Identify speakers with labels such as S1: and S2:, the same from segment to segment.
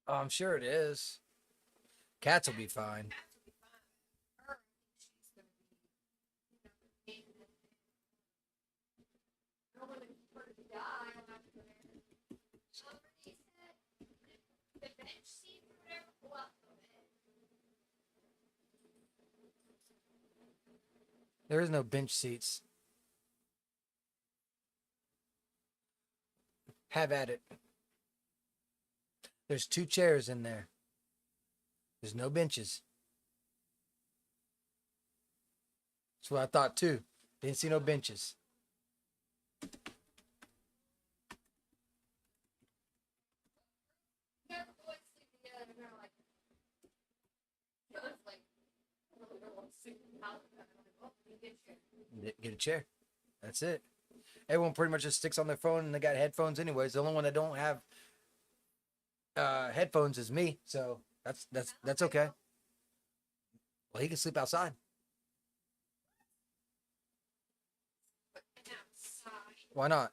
S1: Oh, I'm sure it is. Cats will be fine. There is no bench seats. Have at it. There's 2 chairs in there. There's no benches. That's what I thought too. Didn't see no benches. Get a chair. That's it. Everyone pretty much just sticks on their phone and they got headphones anyways. The only one that don't have headphones is me, so that's okay. Well, he can sleep outside. Why not?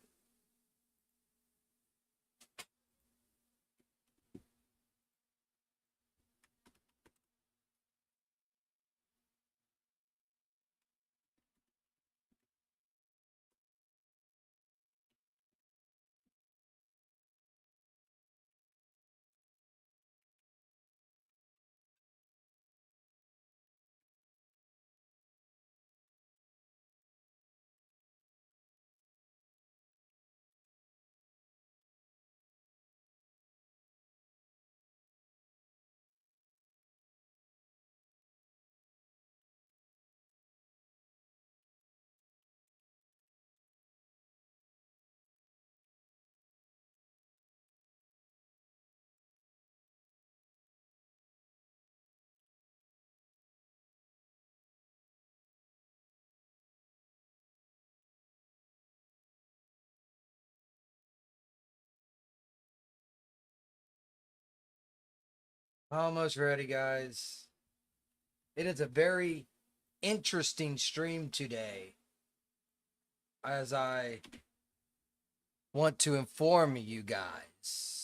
S1: Almost ready, guys. It is a very interesting stream today, as I want to inform you guys.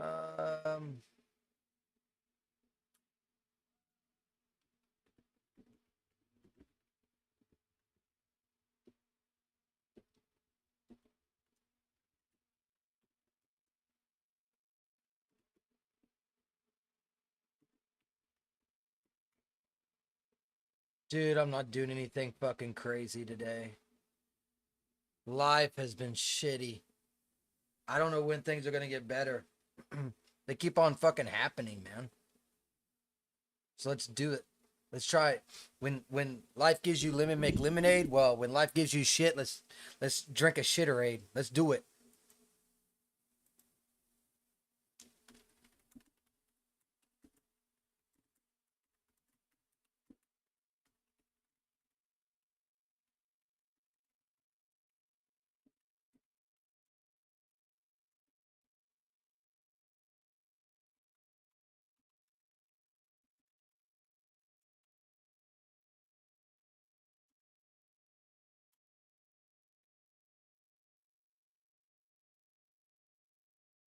S1: Um, dude, I'm not doing anything fucking crazy today. Life has been shitty. I don't know when things are gonna get better. They keep on fucking happening, man. So let's do it. Let's try it. When life gives you lemon, make lemonade. Well, when life gives you shit, let's drink a shitterade. Let's do it.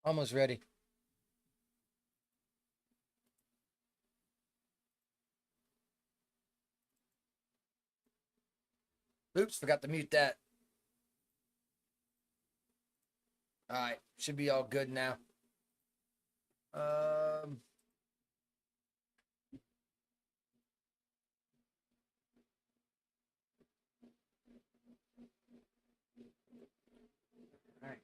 S1: Almost ready. Oops, forgot to mute that. All right, should be all good now. Um, All right.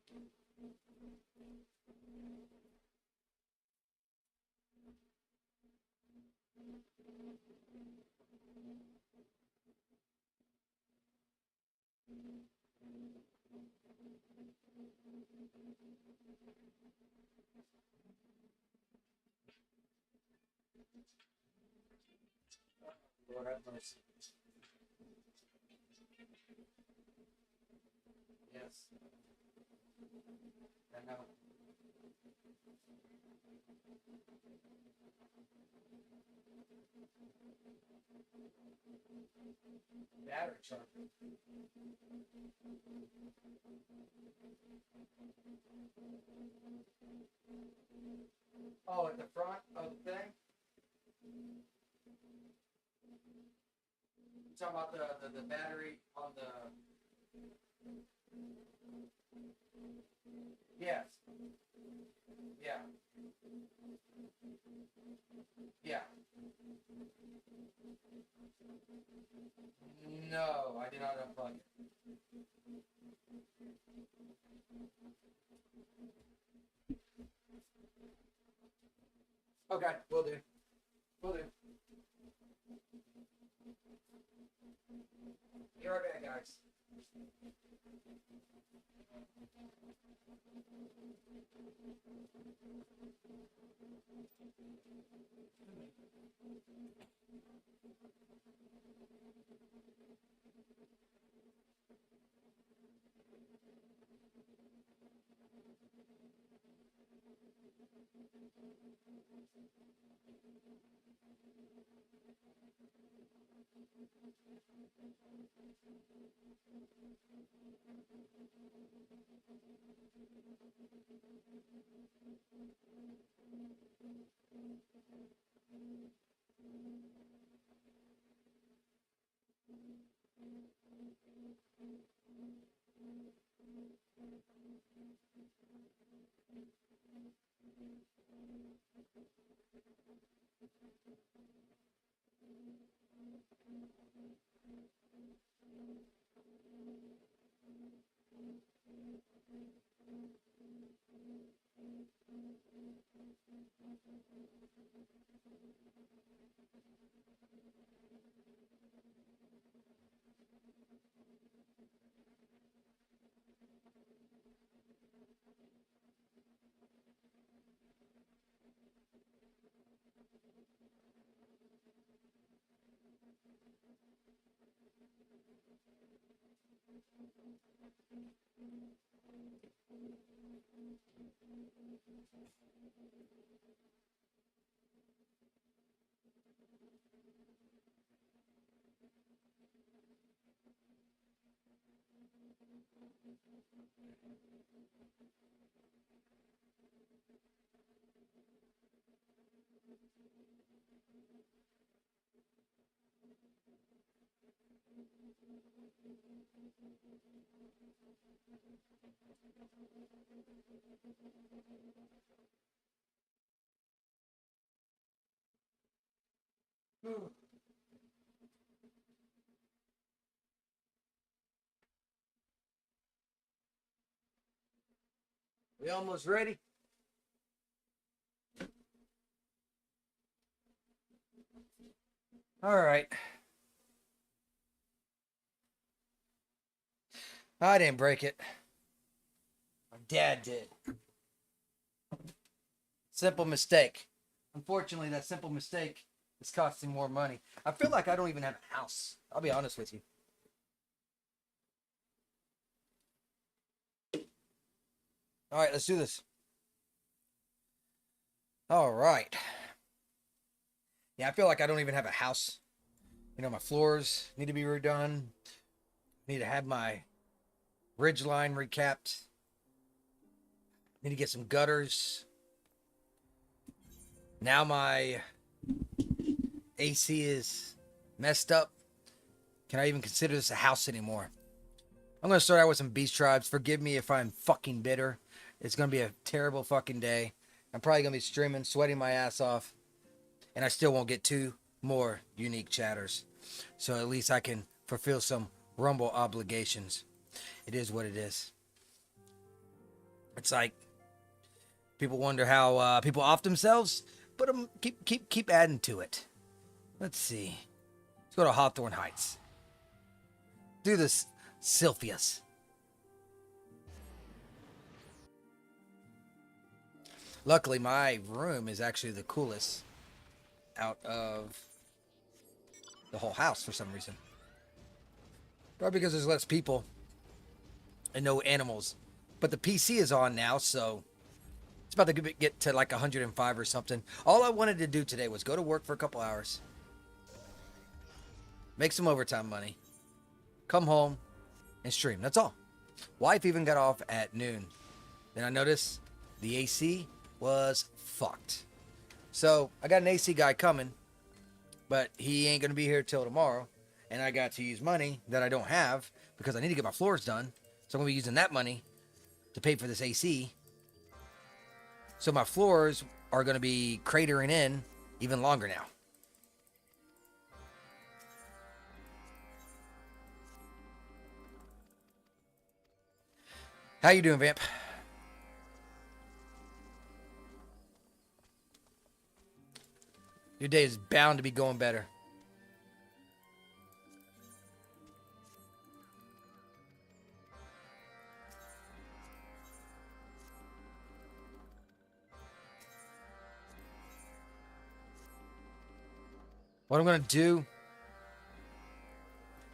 S1: Lord have mercy. Yes. I know. Battery charger. Oh, at the front of the thing? You talking about the battery on the... Yes. Yeah. Yeah. No, I did not unplug it. Okay, will do. Will do. Be right back, guys. We almost ready? All right. I didn't break it. My dad did. Simple mistake. Unfortunately, that simple mistake is costing more money. I feel like I don't even have a house. I'll be honest with you. All right, let's do this. All right. Yeah, I feel like I don't even have a house. You know, my floors need to be redone. Need to have my ridge line recapped. Need to get some gutters. Now my AC is messed up. Can I even consider this a house anymore? I'm going to start out with some Beast Tribes. Forgive me if I'm fucking bitter. It's going to be a terrible fucking day. I'm probably going to be streaming, sweating my ass off. And I still won't get 2 more unique chatters. So at least I can fulfill some Rumble obligations. It is what it is. It's like people wonder how people off themselves, but keep adding to it. Let's see. Let's go to Hawthorne Heights. Do this, Sylphius. Luckily, my room is actually the coolest out of the whole house for some reason. Probably because there's less people and no animals. But the PC is on now, so it's about to get to like 105 or something. All I wanted to do today was go to work for a couple hours, make some overtime money, come home, and stream. That's all. Wife even got off at noon. Then I noticed the AC was fucked. So I got an AC guy coming, but he ain't going to be here till tomorrow. And I got to use money that I don't have because I need to get my floors done. So I'm going to be using that money to pay for this AC. So my floors are going to be cratering in even longer now. How you doing, Vamp? Your day is bound to be going better. What I'm going to do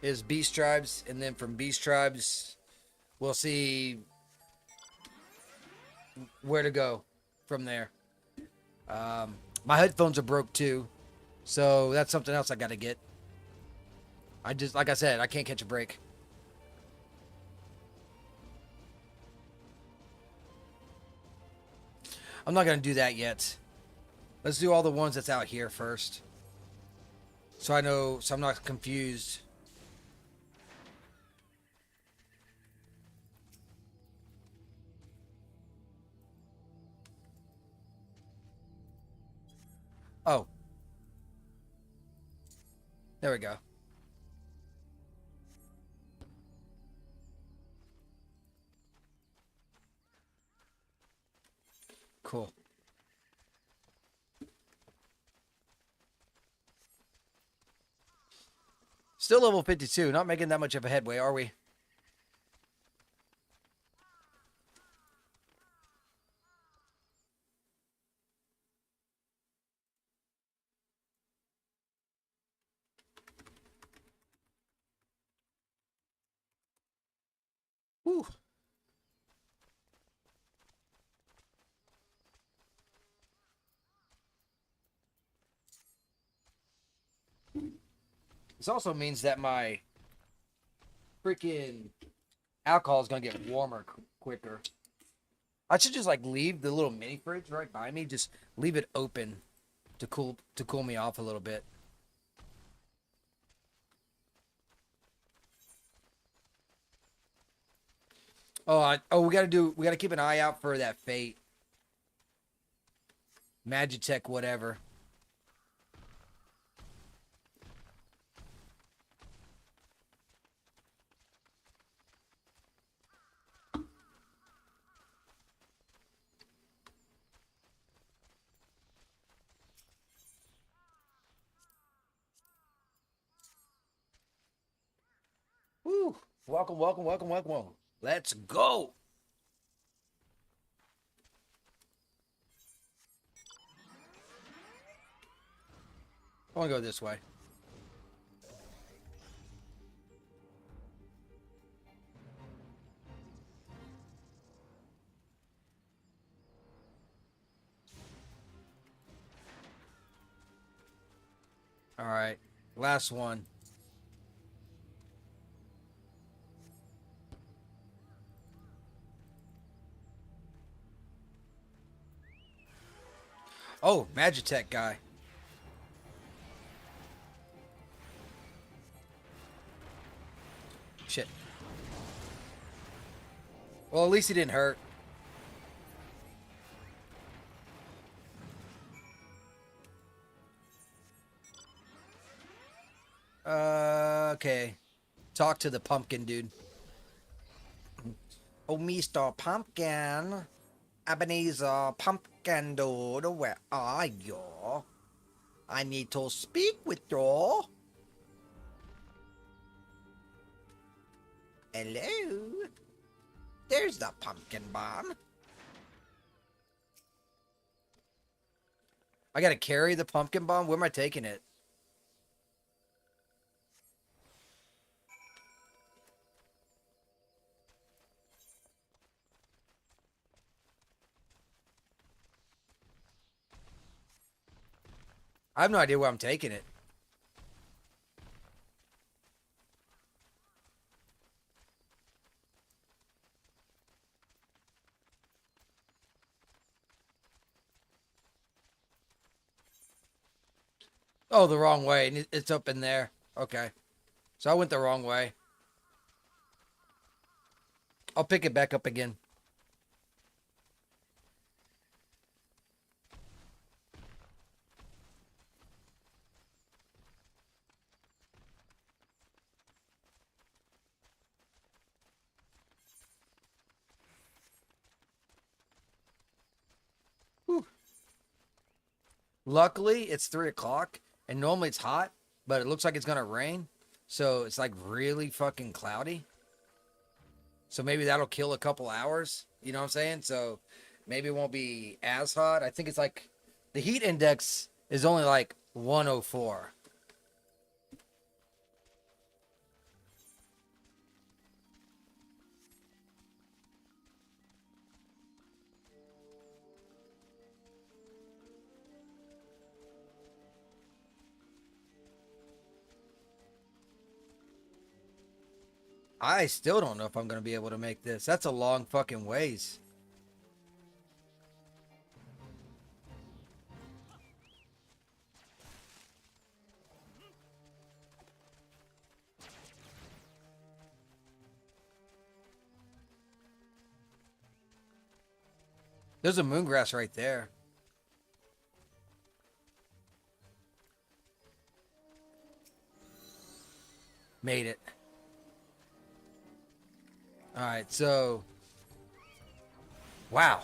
S1: is Beast Tribes, and then from Beast Tribes, we'll see where to go from there. My headphones are broke too, so that's something else I got to get. Like I said, I can't catch a break. I'm not going to do that yet. Let's do all the ones that's out here first. So I know, so I'm not confused. Oh. There we go. Cool. Still level 52. Not making that much of a headway, are we? Whew. This also means that my freaking alcohol is going to get warmer quicker. I should just like leave the little mini fridge right by me. Just leave it open to cool me off a little bit. We gotta keep an eye out for that fate. Magitech, whatever. Woo! Welcome, welcome, welcome, welcome. Let's go. I want to go this way. All right. Last one. Oh, Magitech guy. Shit. Well, at least he didn't hurt. Okay. Talk to the pumpkin dude. Oh, Mr. Pumpkin. Ebenezer Pumpkin Dude, where are you? I need to speak with you. Hello? There's the pumpkin bomb. I gotta carry the pumpkin bomb? Where am I taking it? I have no idea where I'm taking it. Oh, the wrong way. It's up in there. Okay. So I went the wrong way. I'll pick it back up again. Whew. Luckily, it's 3 o'clock, and normally it's hot, but it looks like it's gonna rain. So it's like really fucking cloudy. So maybe that'll kill a couple hours. You know what I'm saying? So maybe it won't be as hot. I think it's like the heat index is only like 104. I still don't know if I'm gonna be able to make this. That's a long fucking ways. There's a moongrass right there. Made it. All right, so wow,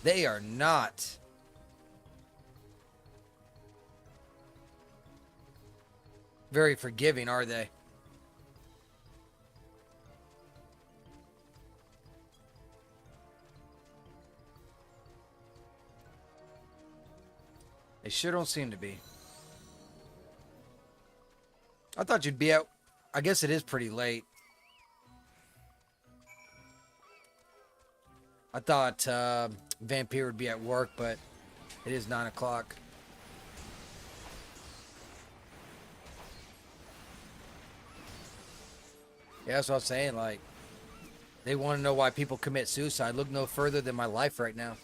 S1: they are not very forgiving, are they? They sure don't seem to be. I thought you'd be out. I guess it is pretty late. I thought Vampire would be at work, but it is 9 o'clock. Yeah, that's what I was saying. Like, they want to know why people commit suicide. Look no further than my life right now.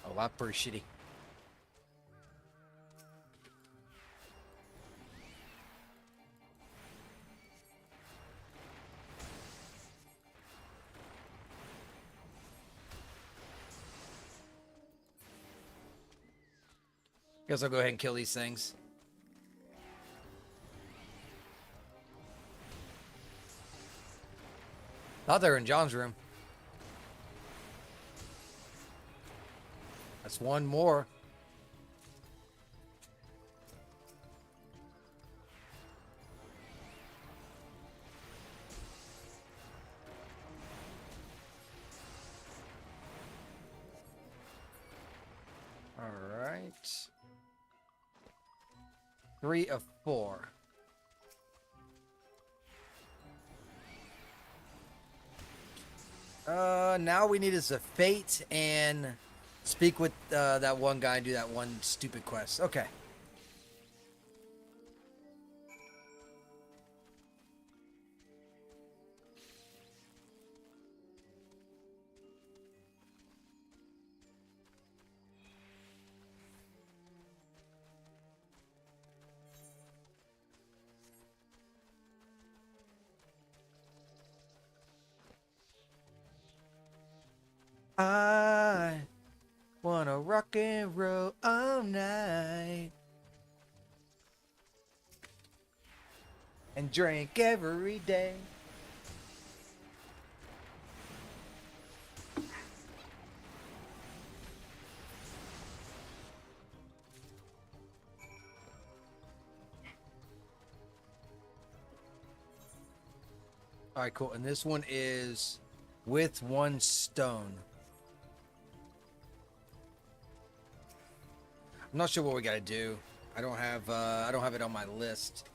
S1: Oh, that's pretty shitty. Guess I'll go ahead and kill these things. Thought they were in John's room. That's one more. All right. 3 of 4. Now we need is a fate and speak with that one guy and do that one stupid quest. Okay. I arrow all night. And drink every day. All right, cool. And this one is with one stone. I'm not sure what we got to do. I don't have it on my list.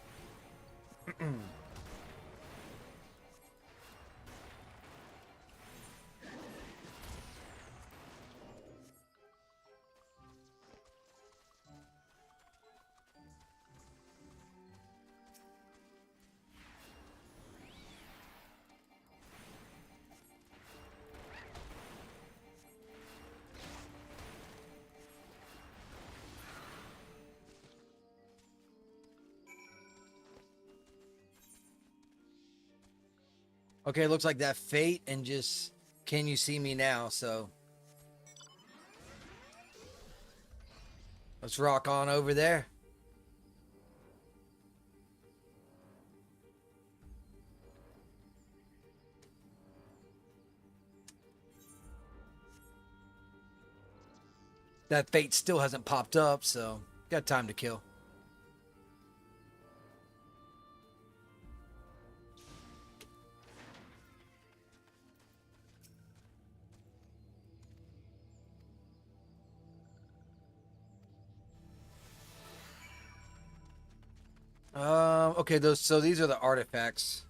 S1: Okay, looks like that fate and just can you see me now? So let's rock on over there. That fate still hasn't popped up, so got time to kill. Okay, these are the artifacts.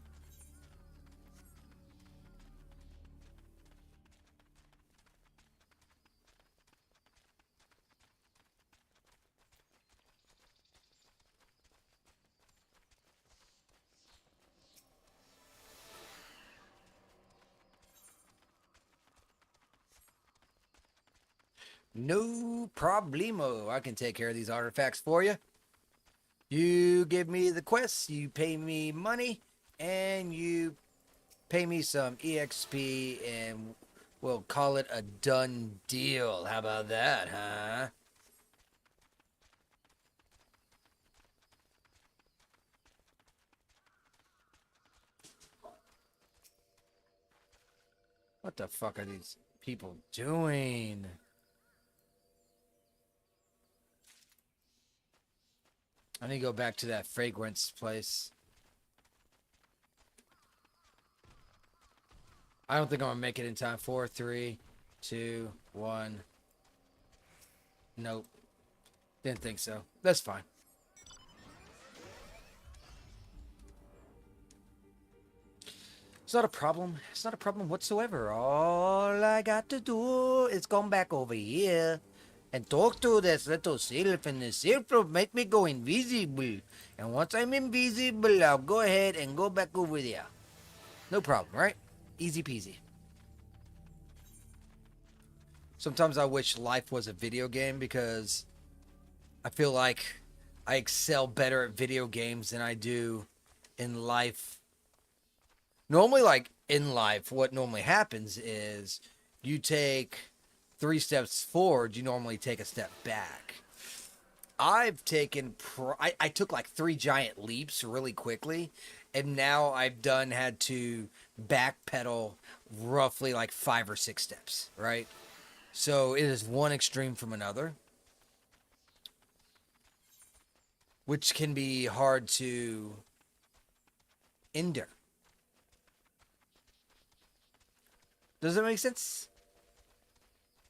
S1: No problemo. I can take care of these artifacts for you. You give me the quests, you pay me money, and you pay me some EXP, and we'll call it a done deal. How about that, huh? What the fuck are these people doing? I need to go back to that fragrance place. I don't think I'm gonna make it in time. 4, 3, 2, 1. Nope. Didn't think so. That's fine. It's not a problem. It's not a problem whatsoever. All I got to do is come back over here and talk to this little sylph, and the sylph will make me go invisible. And once I'm invisible, I'll go ahead and go back over there. No problem, right? Easy peasy. Sometimes I wish life was a video game because I feel like I excel better at video games than I do in life. Normally, like in life, what normally happens is you take 3 steps forward, you normally take a step back. I've taken, I took like 3 giant leaps really quickly, and now had to backpedal roughly like 5 or 6 steps, right? So it is one extreme from another, which can be hard to endure. Does that make sense?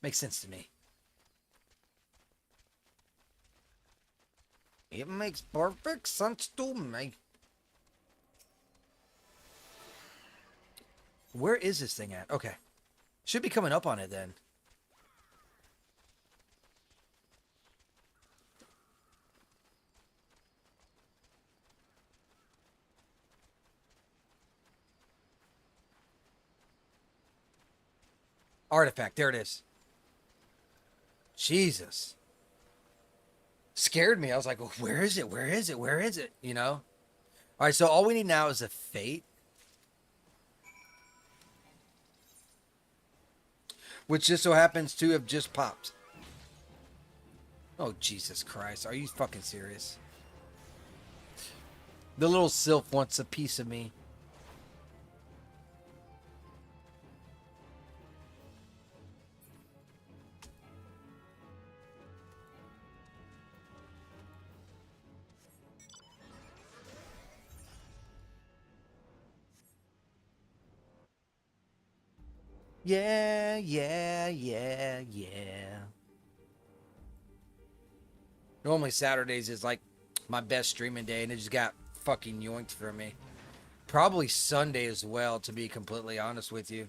S1: Makes sense to me. It makes perfect sense to me. Where is this thing at? Okay. Should be coming up on it then. Artifact. There it is. Jesus. Scared me. I was like, where is it? Where is it? Where is it? You know? All right, so all we need now is a fate. Which just so happens to have just popped. Oh, Jesus Christ. Are you fucking serious? The little sylph wants a piece of me. Yeah, yeah, yeah, yeah. Normally Saturdays is like my best streaming day, and it just got fucking yoinked for me. Probably Sunday as well, to be completely honest with you.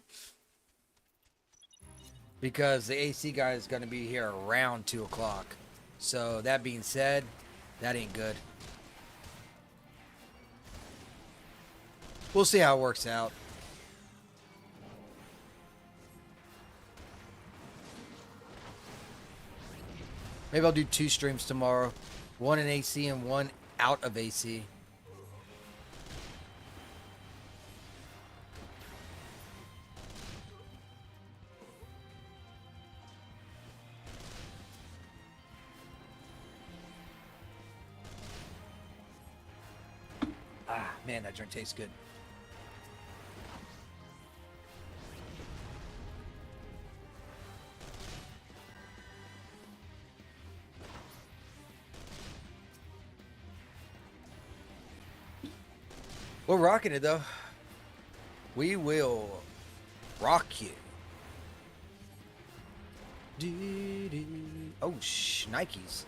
S1: Because the AC guy is going to be here around 2 o'clock. So, that being said, that ain't good. We'll see how it works out. Maybe I'll do 2 streams tomorrow. One in AC and one out of AC. Ah, man, that drink tastes good. We're rocking it, though. We will rock you. Oh, Nikes.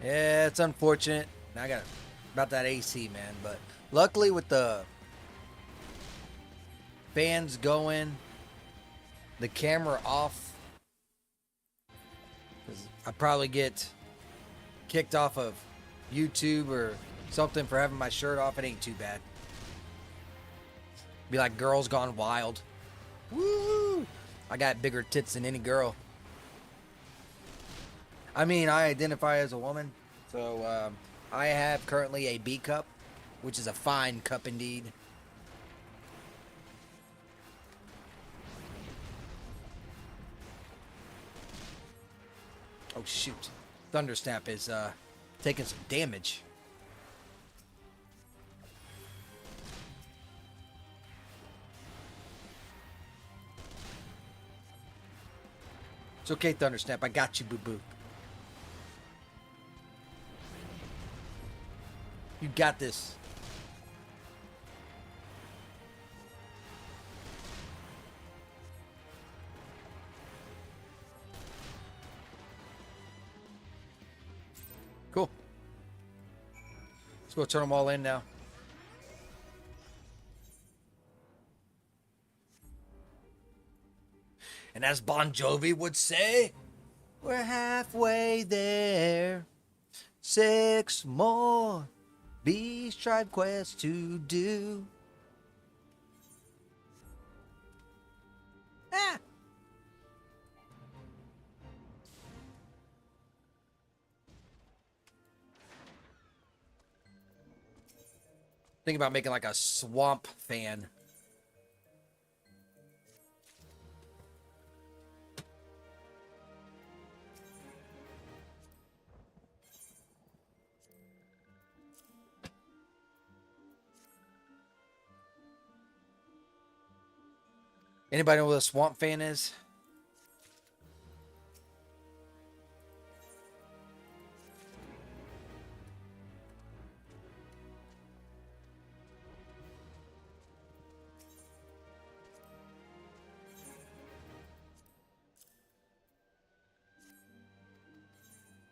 S1: Yeah, it's unfortunate. I got about that AC, man. But luckily, with the fans going, the camera off, 'cause I probably get kicked off of YouTube or something for having my shirt off. It ain't too bad. Be like Girls Gone Wild. Woo! I got bigger tits than any girl. I mean, I identify as a woman, so I have currently a B cup, which is a fine cup indeed. Oh shoot, Thundersnap is taking some damage. It's okay, Thundersnap. I got you, boo-boo. You got this. Cool. Let's go turn them all in now. And as Bon Jovi would say, we're halfway there. 6 more Beast Tribe quests to do. Ah! Think about making like a swamp fan. Anybody know what a swamp fan is?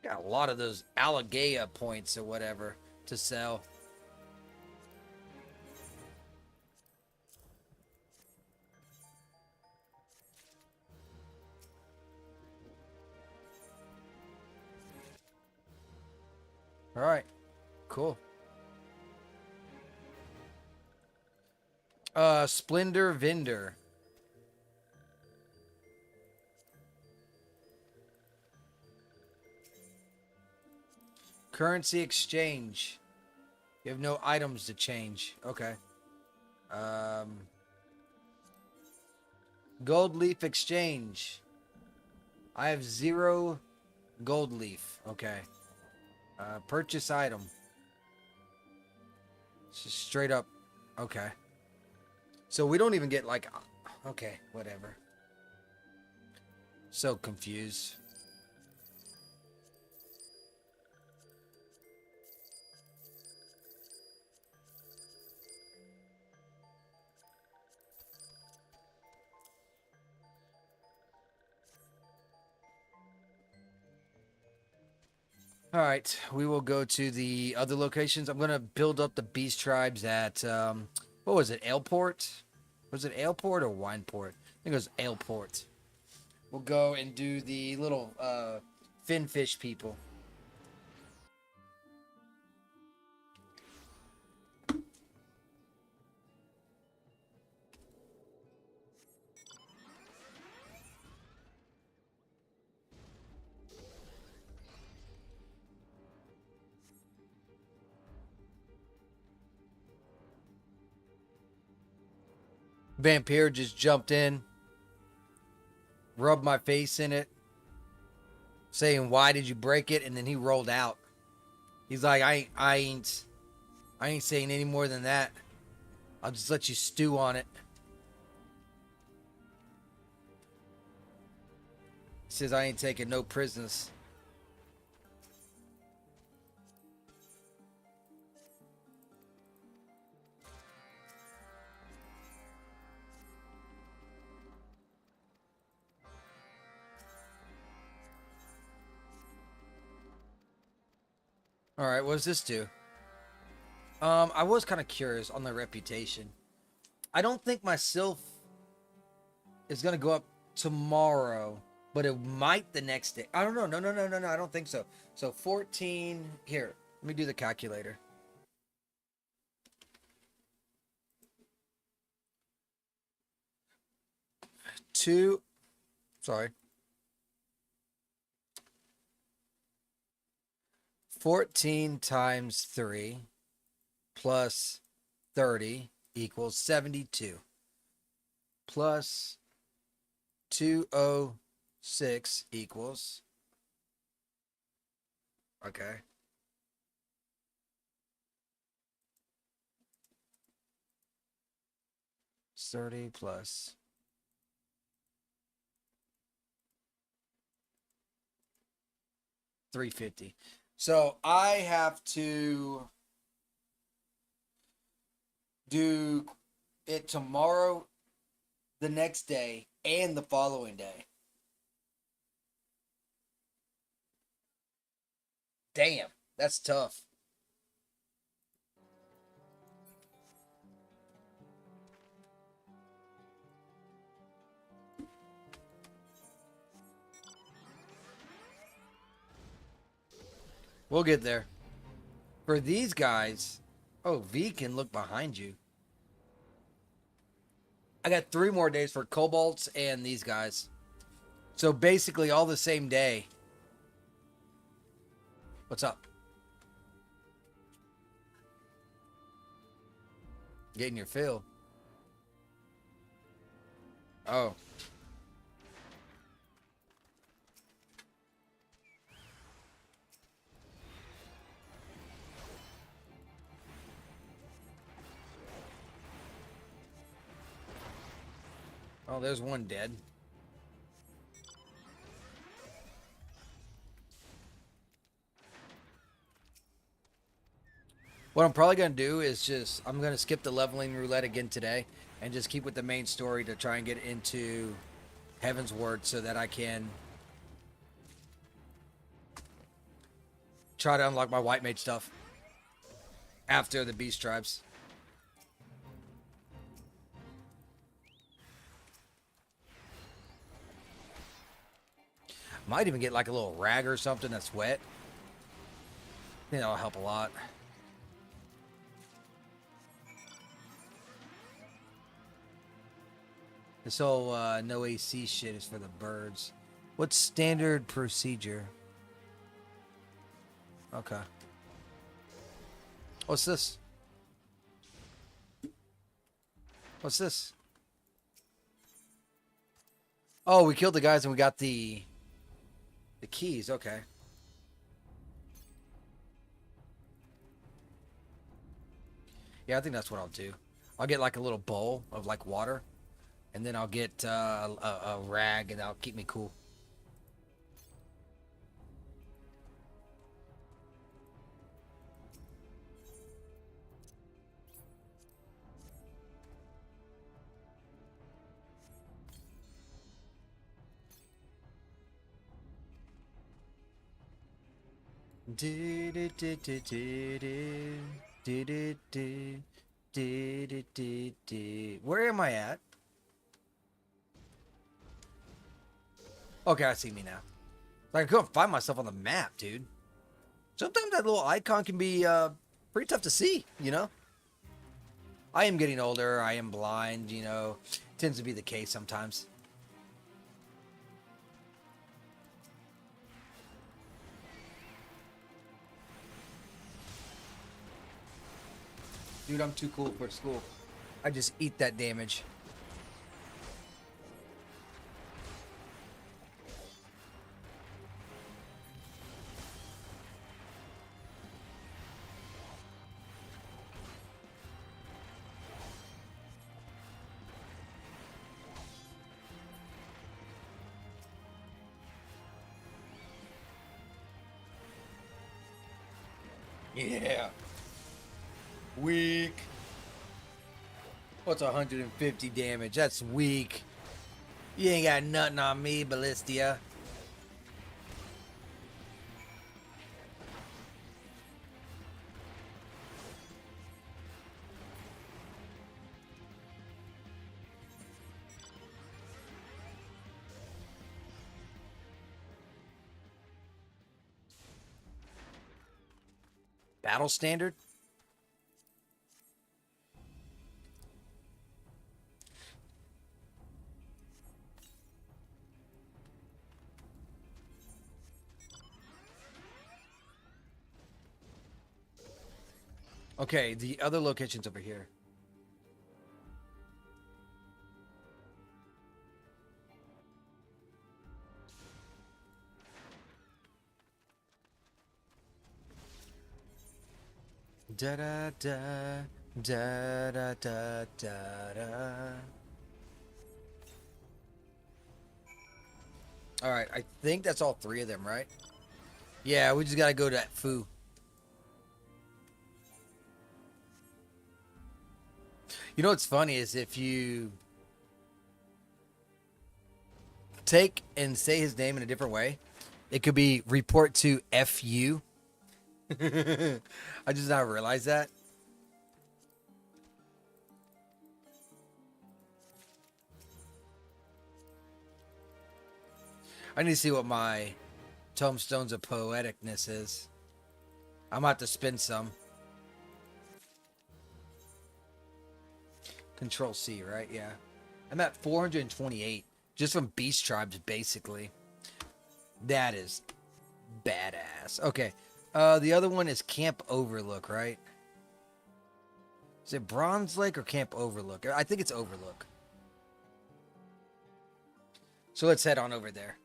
S1: Got a lot of those Alligator points or whatever to sell. All right, cool. Splendor Vendor. Currency exchange. You have no items to change. Okay. Gold leaf exchange. I have 0 gold leaf. Okay. Purchase item. Just straight up. Okay. So we don't even get like. Okay, whatever. So confused. All right, we will go to the other locations. I'm gonna build up the beast tribes at what was it, Aleport? Was it Aleport or Wineport? I think it was Aleport. We'll go and do the little finfish people. Vampire just jumped in, rubbed my face in it, saying, "Why did you break it?" And then he rolled out. He's like, I ain't saying any more than that. I'll just let you stew on it." He says, "I ain't taking no prisoners." All right, what does this do? I was kind of curious on the reputation. I don't think my sylph is gonna go up tomorrow, but it might the next day. I don't know. No. I don't think so. So 14. Here, let me do the calculator. 2. Sorry. 14 times 3 plus 30 equals 72. Plus 206 equals. Okay. It's 30 plus 350. So I have to do it tomorrow, the next day, and the following day. Damn, that's tough. We'll get there. For these guys, oh, V can look behind you. I got 3 more days for kobolds and these guys. So basically all the same day. What's up? Getting your fill. Oh. Oh, there's one dead. What I'm probably going to do is I'm going to skip the leveling roulette again today and just keep with the main story to try and get into Heaven's Word so that I can try to unlock my white mage stuff after the beast tribes. Might even get like a little rag or something that's wet. I think that'll help a lot. This whole no AC shit is for the birds. What's standard procedure? Okay. What's this? What's this? Oh, we killed the guys and we got the keys. Okay. Yeah, I think that's what I'll do. I'll get like a little bowl of like water, and then I'll get a rag, and that'll keep me cool. Where am I at? Okay, I see me now. Like, I couldn't find myself on the map, dude. Sometimes that little icon can be pretty tough to see, you know? I am getting older. I am blind, you know. Tends to be the case sometimes. Dude, I'm too cool for school. I just eat that damage. Yeah. Weak. What's 150 damage? That's weak. You ain't got nothing on me, Ballistia. Battle standard? Okay, the other location's over here. Da da da da da da da da. All right, I think that's all three of them, right? Yeah, we just gotta go to that foo. You know what's funny is if you take and say his name in a different way, it could be report to FU. I just now realized that. I need to see what my tombstones of poeticness is. I'm about to spin some. Control C, right? Yeah. I'm at 428 just from beast tribes, basically. That is badass. Okay. The other one is Camp Overlook, right? Is it Bronze Lake or Camp Overlook? I think it's Overlook. So let's head on over there.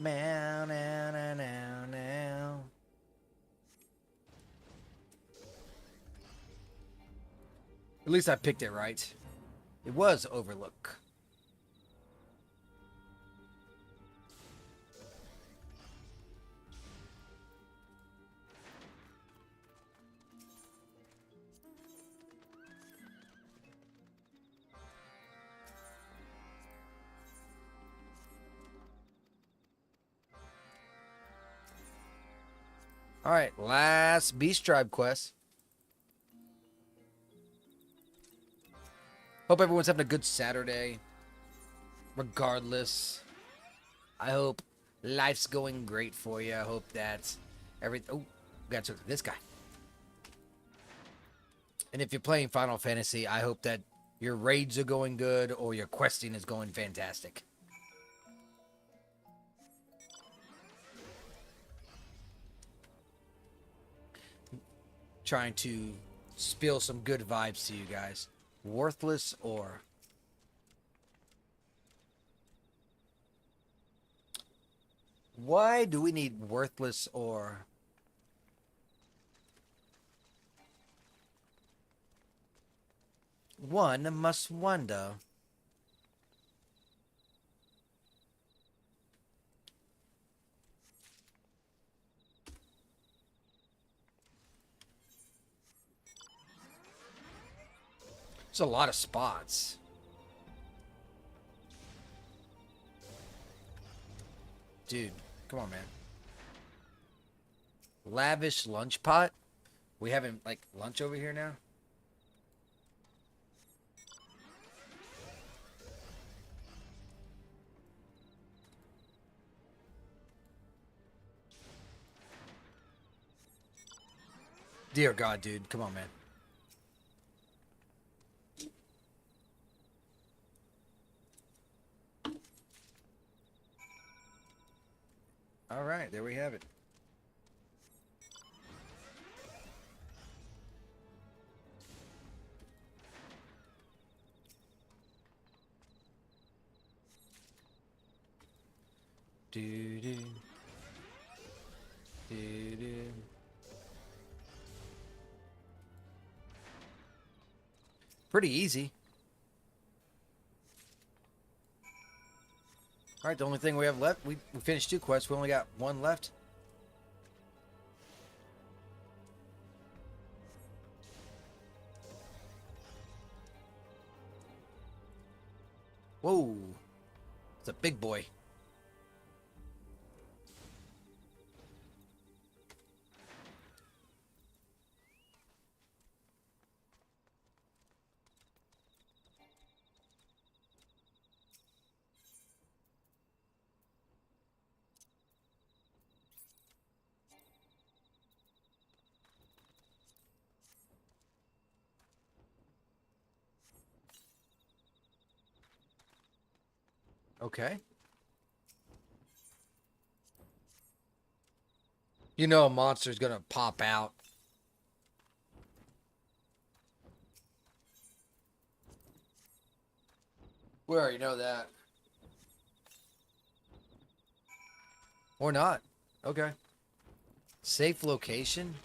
S1: Now, now, now, now, now. At least I picked it right. It was Overlook. All right, last Beast Tribe quest. Hope everyone's having a good Saturday. Regardless, I hope life's going great for you. I hope that everything. Oh, got to this guy. And if you're playing Final Fantasy, I hope that your raids are going good or your questing is going fantastic. Trying to spill some good vibes to you guys. Worthless ore. Why do we need worthless ore? One must wonder. There's a lot of spots. Dude, come on, man. Lavish lunch pot? We having, like, lunch over here now? Dear God, dude. Come on, man. All right, there we have it. Do do do do. Pretty easy. All right, the only thing we have left, we finished 2 quests. We only got 1 left. Whoa. It's a big boy. Okay. You know a monster's gonna pop out. We already know that. Or not. Okay. Safe location?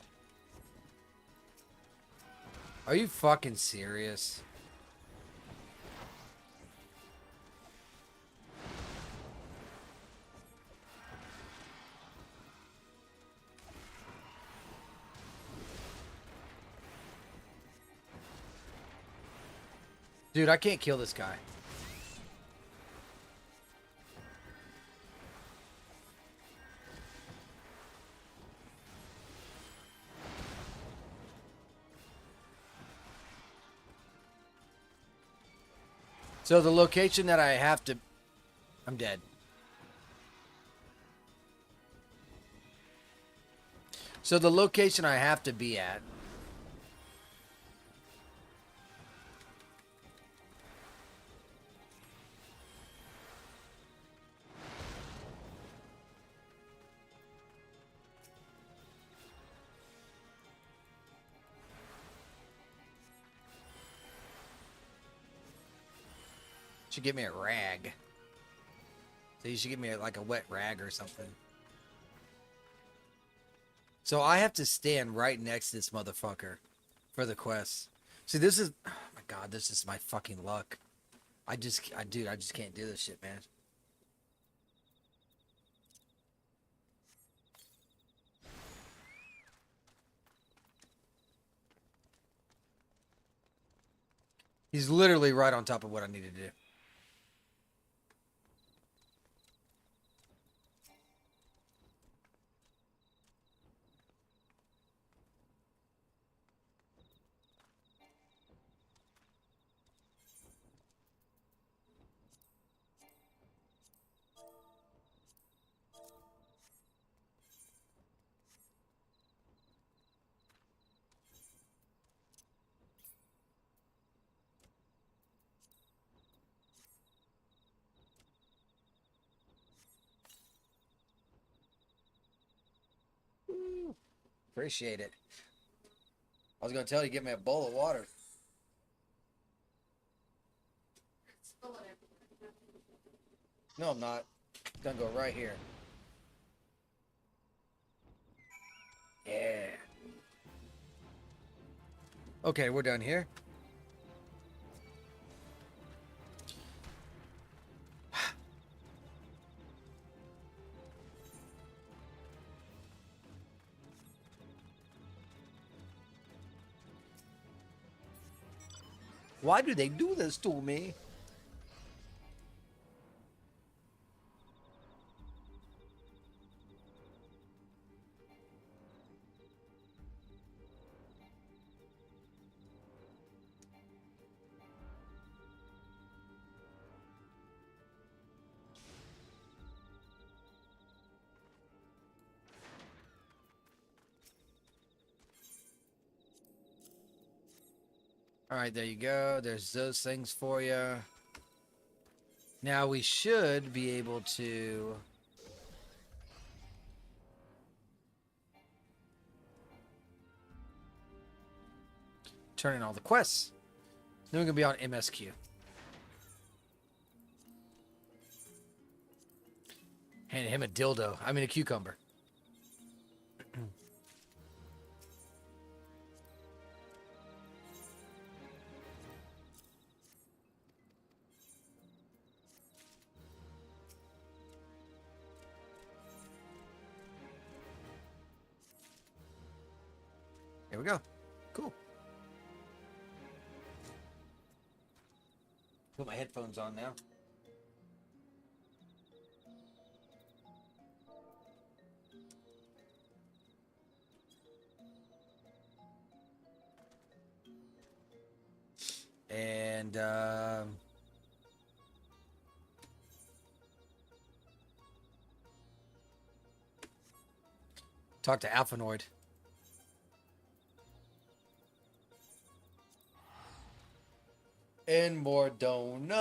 S1: Are you fucking serious? Dude, I can't kill this guy. So the location that I have to... I'm dead. So the location I have to be at... Should give me a rag. So you should give me like a wet rag or something. So I have to stand right next to this motherfucker for the quest. See, this is... Oh my God, this is my fucking luck. Dude, I just can't do this shit, man. He's literally right on top of what I need to do. Appreciate it. I was gonna tell you, get me a bowl of water. No, I'm not. It's gonna go right here. Yeah. Okay, we're done here. Why do they do this to me? All right, there you go. There's those things for you. Now we should be able to turn in all the quests. Then we're gonna be on MSQ. Hand him a dildo. I mean a cucumber. Here we go. Cool. Put my headphones on now. And talk to Alphanoid. And Mordona.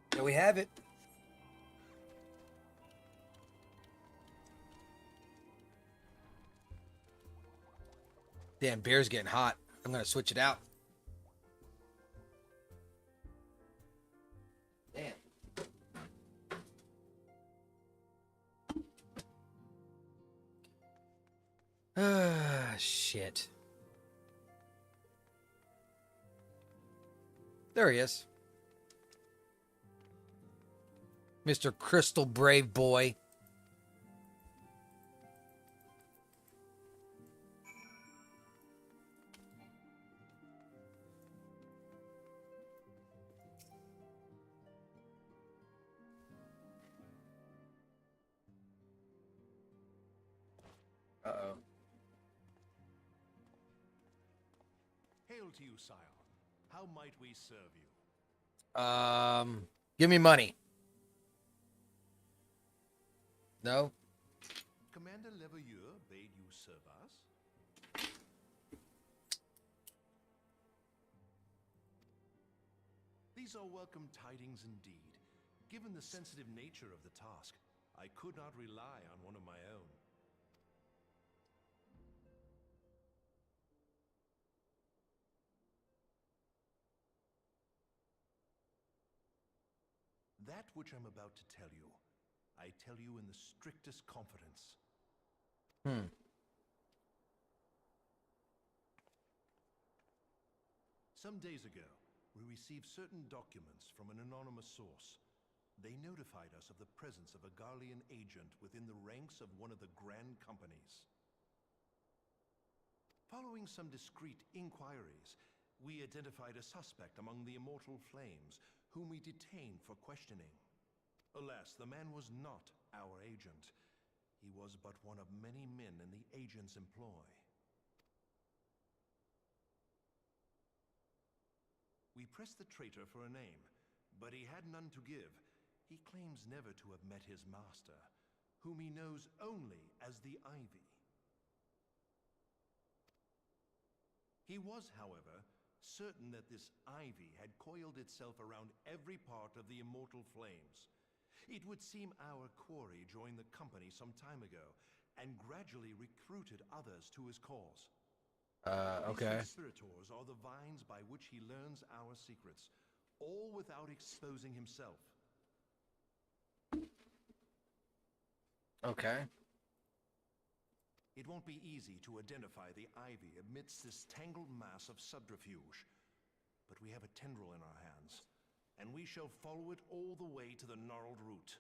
S1: There we have it. Damn, beer's getting hot. I'm gonna switch it out. Damn. Ah, shit. There he is. Mr. Crystal Brave Boy. Uh-oh.
S2: Hail to you, Scion. How might we serve you?
S1: Give me money. No?
S2: Commander Leveilleur bade you serve us? These are welcome tidings indeed. Given the sensitive nature of the task, I could not rely on one of my own. That which I'm about to tell you, I tell you in the strictest confidence. Some days ago, we received certain documents from an anonymous source. They notified us of the presence of a Garlean agent within the ranks of one of the Grand Companies. Following some discreet inquiries, we identified a suspect among the Immortal Flames, whom we detained for questioning. Alas, the man was not our agent. He was but one of many men in the agent's employ. We pressed the traitor for a name, but he had none to give. He claims never to have met his master, whom he knows only as the Ivy. He was, however, certain that this Ivy had coiled itself around every part of the Immortal Flames. It would seem our quarry joined the company some time ago and gradually recruited others to his cause.
S1: Okay.
S2: These conspirators are the vines by which he learns our secrets, all without exposing himself.
S1: Okay.
S2: It won't be easy to identify the ivy amidst this tangled mass of subterfuge, but we have a tendril in our hands, and we shall follow it all the way to the gnarled root.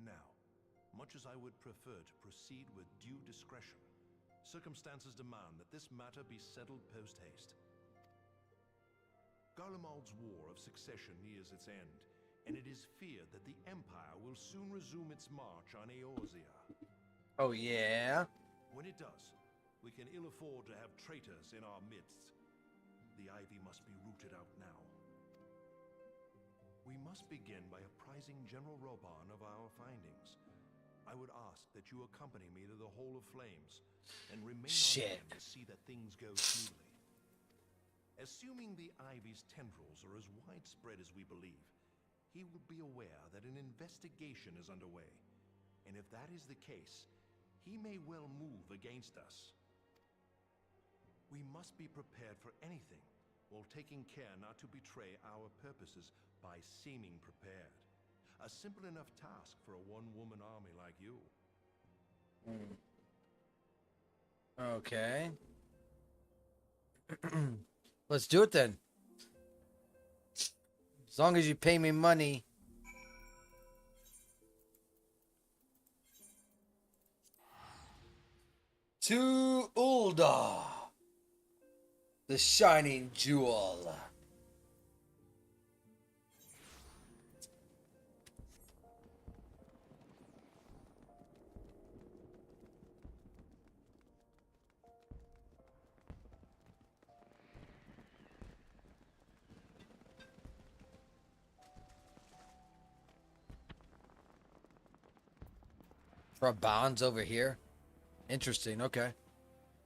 S2: Now, much as I would prefer to proceed with due discretion, circumstances demand that this matter be settled post-haste. Garlemald's war of succession nears its end, and it is feared that the Empire will soon resume its march on Eorzea.
S1: Oh, yeah?
S2: When it does, we can ill afford to have traitors in our midst. The ivy must be rooted out now. We must begin by apprising General Roban of our findings. I would ask that you accompany me to the Hall of Flames and remain on hand to see that things go smoothly. Assuming the ivy's tendrils are as widespread as we believe, he will be aware that an investigation is underway, and if that is the case, he may well move against us. We must be prepared for anything, while taking care not to betray our purposes by seeming prepared. A simple enough task for a one-woman army like you.
S1: Okay. Let's do it then. As long as you pay me money. To Ulda, the shining jewel. Raban's over here. Interesting. Okay.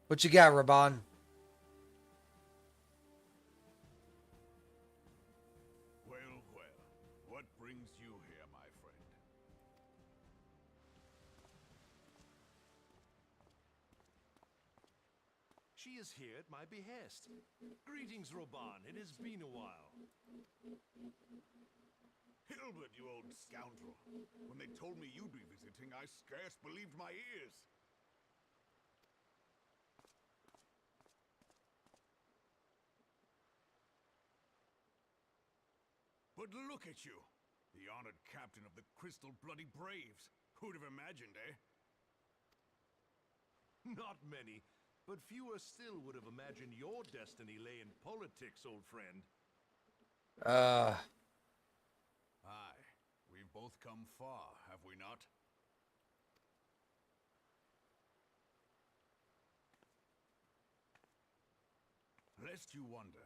S1: What you got, Raban?
S3: Well, well. What brings you here, my friend?
S2: She is here at my behest. Greetings, Roban. It has been a while.
S3: Hilbert, you old scoundrel. When they told me you'd be visiting, I scarce believed my ears. But look at you, the honored captain of the Crystal Bloody Braves. Who'd have imagined, eh?
S2: Not many, but fewer still would have imagined your destiny lay in politics, old friend.
S3: Aye, we've both come far, have we not? Lest you wonder,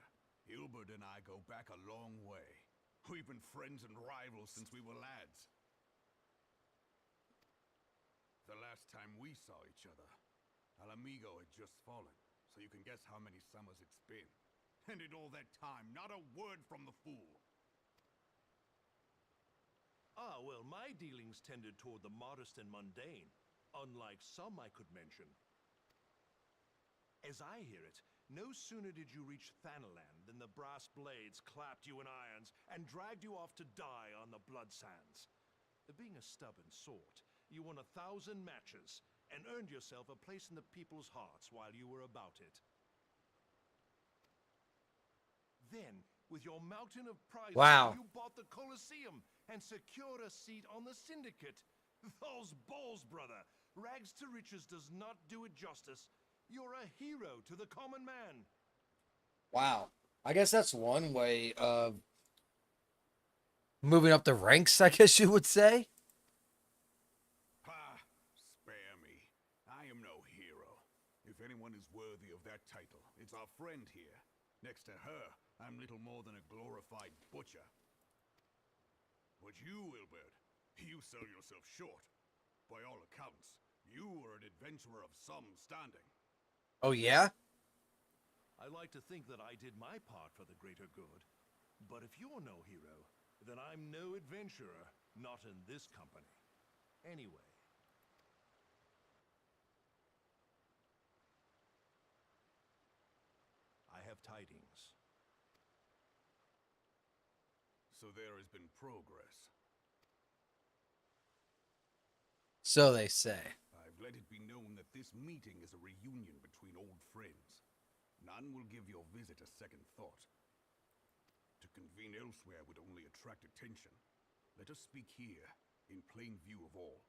S3: Hilbert and I go back a long way. We've been friends and rivals since we were lads. The last time we saw each other, Alamigo had just fallen, so you can guess how many summers it's been. And in all that time, not a word from the fool.
S2: Ah, well, my dealings tended toward the modest and mundane, unlike some I could mention. As I hear it, no sooner did you reach Thanalan than the brass blades clapped you in irons and dragged you off to die on the blood sands. Being a stubborn sort, you won 1,000 matches and earned yourself a place in the people's hearts while you were about it. Then, with your mountain of prizes,
S1: Wow.
S2: you bought the Colosseum and secured a seat on the Syndicate. Those balls, brother. Rags to riches does not do it justice. You're a hero to the common man.
S1: Wow. I guess that's one way of moving up the ranks, I guess you would say.
S3: Ah, spare me. I am no hero. If anyone is worthy of that title, it's our friend here. Next to her, I'm little more than a glorified butcher. But you, Wilbert, you sell yourself short. By all accounts, you are an adventurer of some standing.
S1: Oh, yeah?
S2: I like to think that I did my part for the greater good. But if you're no hero, then I'm no adventurer, not in this company. Anyway. I have tidings.
S3: So there has been progress.
S1: So they say.
S3: I've let it be known that this meeting is a reunion between old friends. None will give your visit a second thought. To convene elsewhere would only attract attention. Let us speak here, in plain view of all.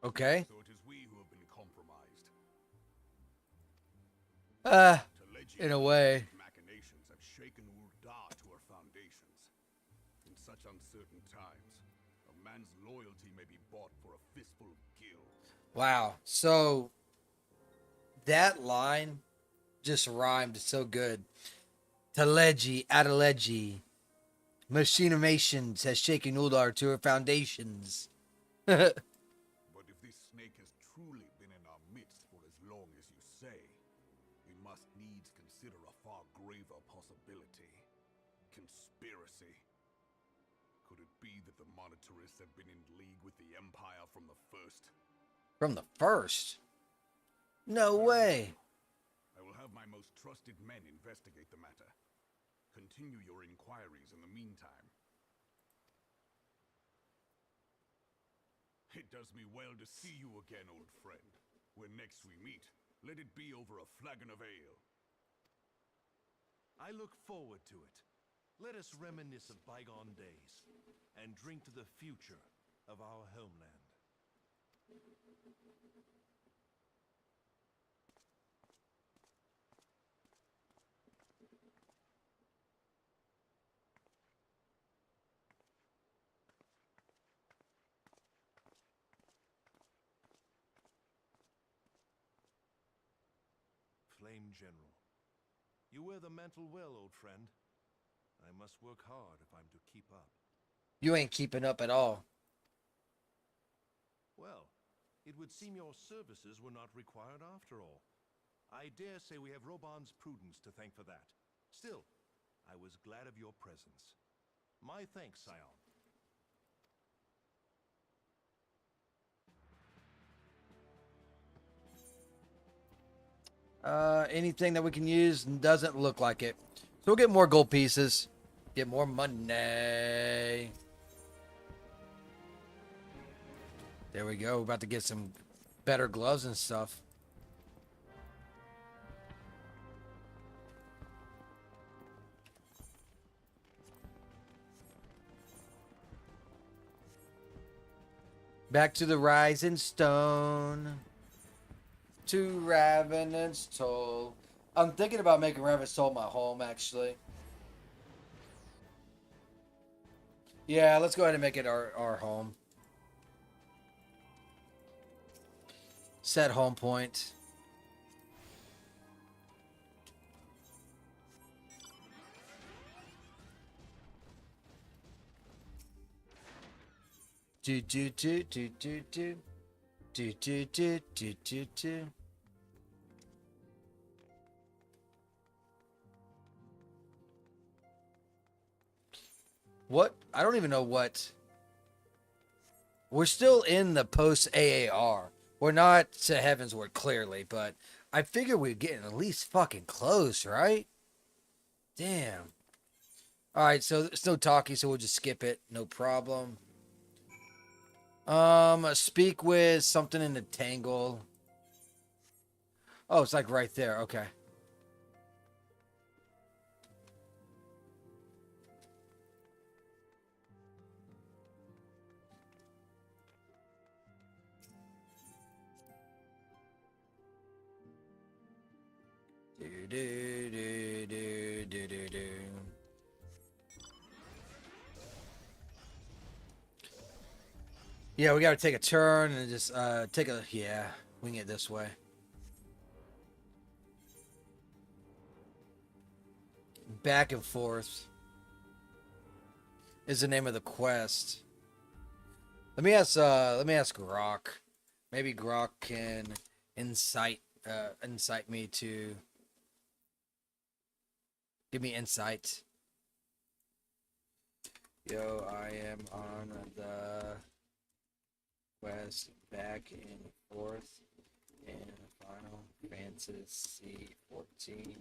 S1: Okay.
S3: So it is we who have been compromised.
S1: In a way.
S3: Machinations have shaken Uldar to her foundations. In such uncertain times, a man's loyalty may be bought for a fistful of gil.
S1: Wow. So that line just rhymed so good. Taleji, Adeleji, Machinations has shaken Uldar to her foundations.
S3: But if this snake has truly been in our midst for as long as you say, we must needs consider a far graver possibility. Conspiracy. Could it be that the monetarists have been in league with the Empire from the first?
S1: From the first? No way.
S3: I will have my most trusted men investigate the matter. Continue your inquiries in the meantime. It does me well to see you again, old friend. When next we meet, let it be over a flagon of ale.
S2: I look forward to it. Let us reminisce of bygone days and drink to the future of our homeland. Flame General. You wear the mantle well, old friend. I must work hard if I'm to keep up.
S1: You ain't keeping up at all.
S2: Well, it would seem your services were not required after all. I dare say we have Roban's prudence to thank for that. Still, I was glad of your presence. My thanks, Scion.
S1: Anything that we can use doesn't look like it. So we'll get more gold pieces. Get more money. There we go. We're about to get some better gloves and stuff. Back to the rising stone. To Ravenant's Toll. I'm thinking about making Ravenant's Toll my home, actually. Yeah, let's go ahead and make it our home. Set home point. Do do do do do do do do do do do do. What? I don't even know what. We're still in the post AAR. We're not to Heavensward clearly, but I figure we're getting at least fucking close, right? Damn. All right, so it's no talking, so we'll just skip it. No problem. Speak with something in the tangle. Oh, it's like right there. Okay. Do do do do do do do. Yeah, we gotta take a turn and just take a wing it this way. Back and forth. is the name of the quest. Let me ask Grok. Maybe Grok can incite me to give me insight. Yo, I am on the quest back and forth in Final Fantasy 14.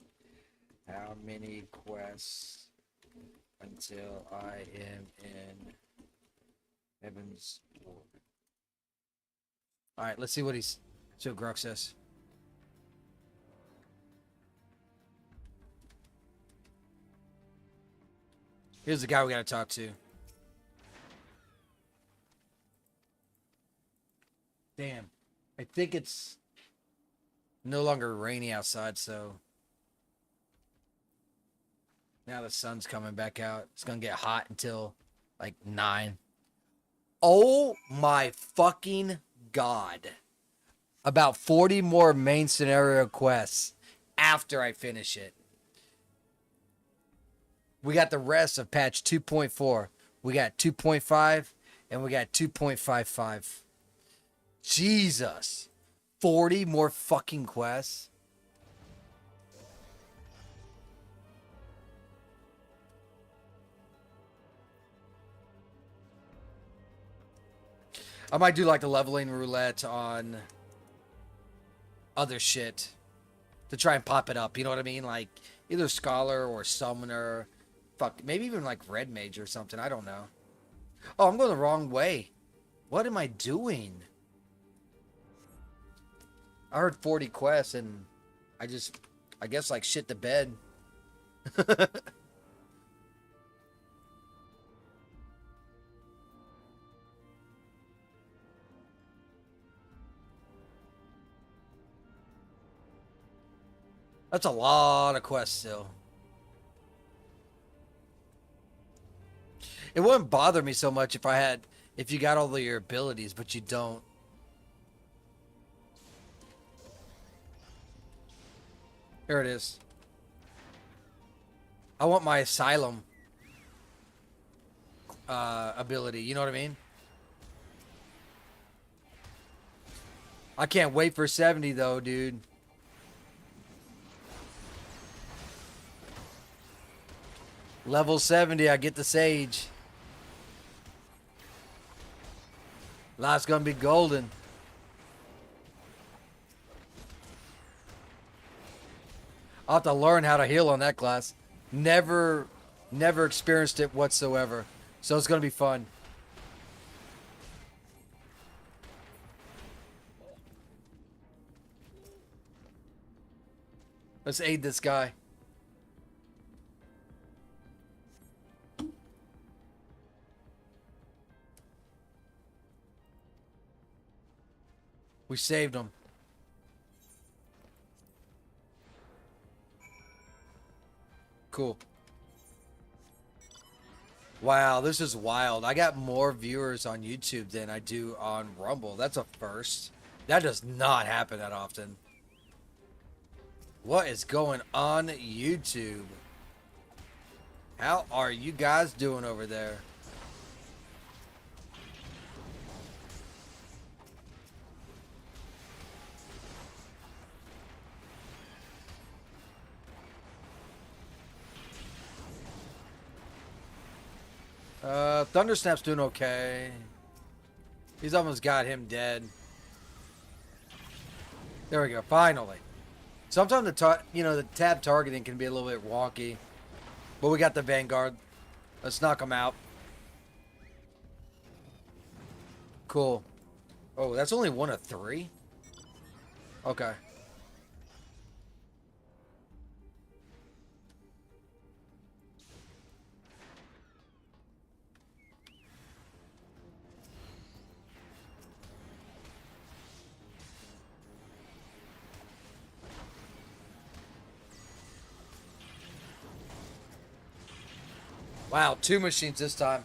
S1: How many quests until I am in Heaven's Door? All right, let's see what Grok says. Here's the guy we gotta talk to. Damn. I think it's no longer rainy outside, so now the sun's coming back out. It's gonna get hot until like 9. Oh my fucking god. About 40 more main scenario quests after I finish it. We got the rest of patch 2.4. We got 2.5 and we got 2.55. Jesus. 40 more fucking quests. I might do like the leveling roulette on other shit to try and pop it up. You know what I mean? Like either Scholar or Summoner. Fuck, maybe even like Red Mage or something. I don't know. Oh, I'm going the wrong way. What am I doing? I heard 40 quests and I guess like shit the bed. That's a lot of quests still. It wouldn't bother me so much if you got all of your abilities, but you don't. Here it is. I want my Asylum ability. You know what I mean? I can't wait for 70 though, dude. Level 70, I get the Sage. Life's gonna be golden. I'll have to learn how to heal on that class. Never experienced it whatsoever. So it's gonna be fun. Let's aid this guy. We saved him. Cool. Wow, this is wild. I got more viewers on YouTube than I do on Rumble. That's a first. That does not happen that often. What is going on YouTube? How are you guys doing over there? Thundersnap's doing okay. He's almost got him dead. There we go. Finally. Sometimes the tab targeting can be a little bit wonky, but we got the Vanguard. Let's knock him out. Cool. Oh, that's only 1 of 3? Okay. Wow, 2 machines this time.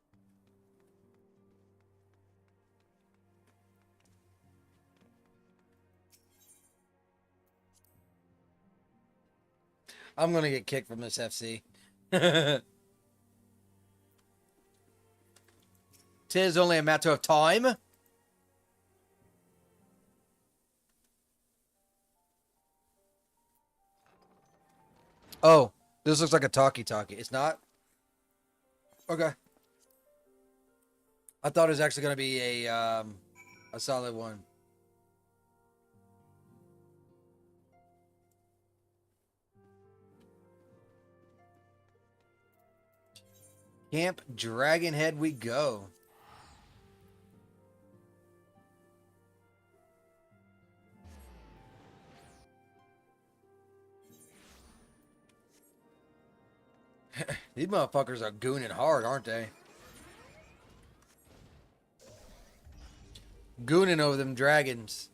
S1: I'm gonna get kicked from this FC. Tis only a matter of time. Oh, this looks like a talkie-talkie. It's not? Okay. I thought it was actually gonna be a solid one. Camp Dragonhead we go. These motherfuckers are gooning hard, aren't they? Gooning over them dragons.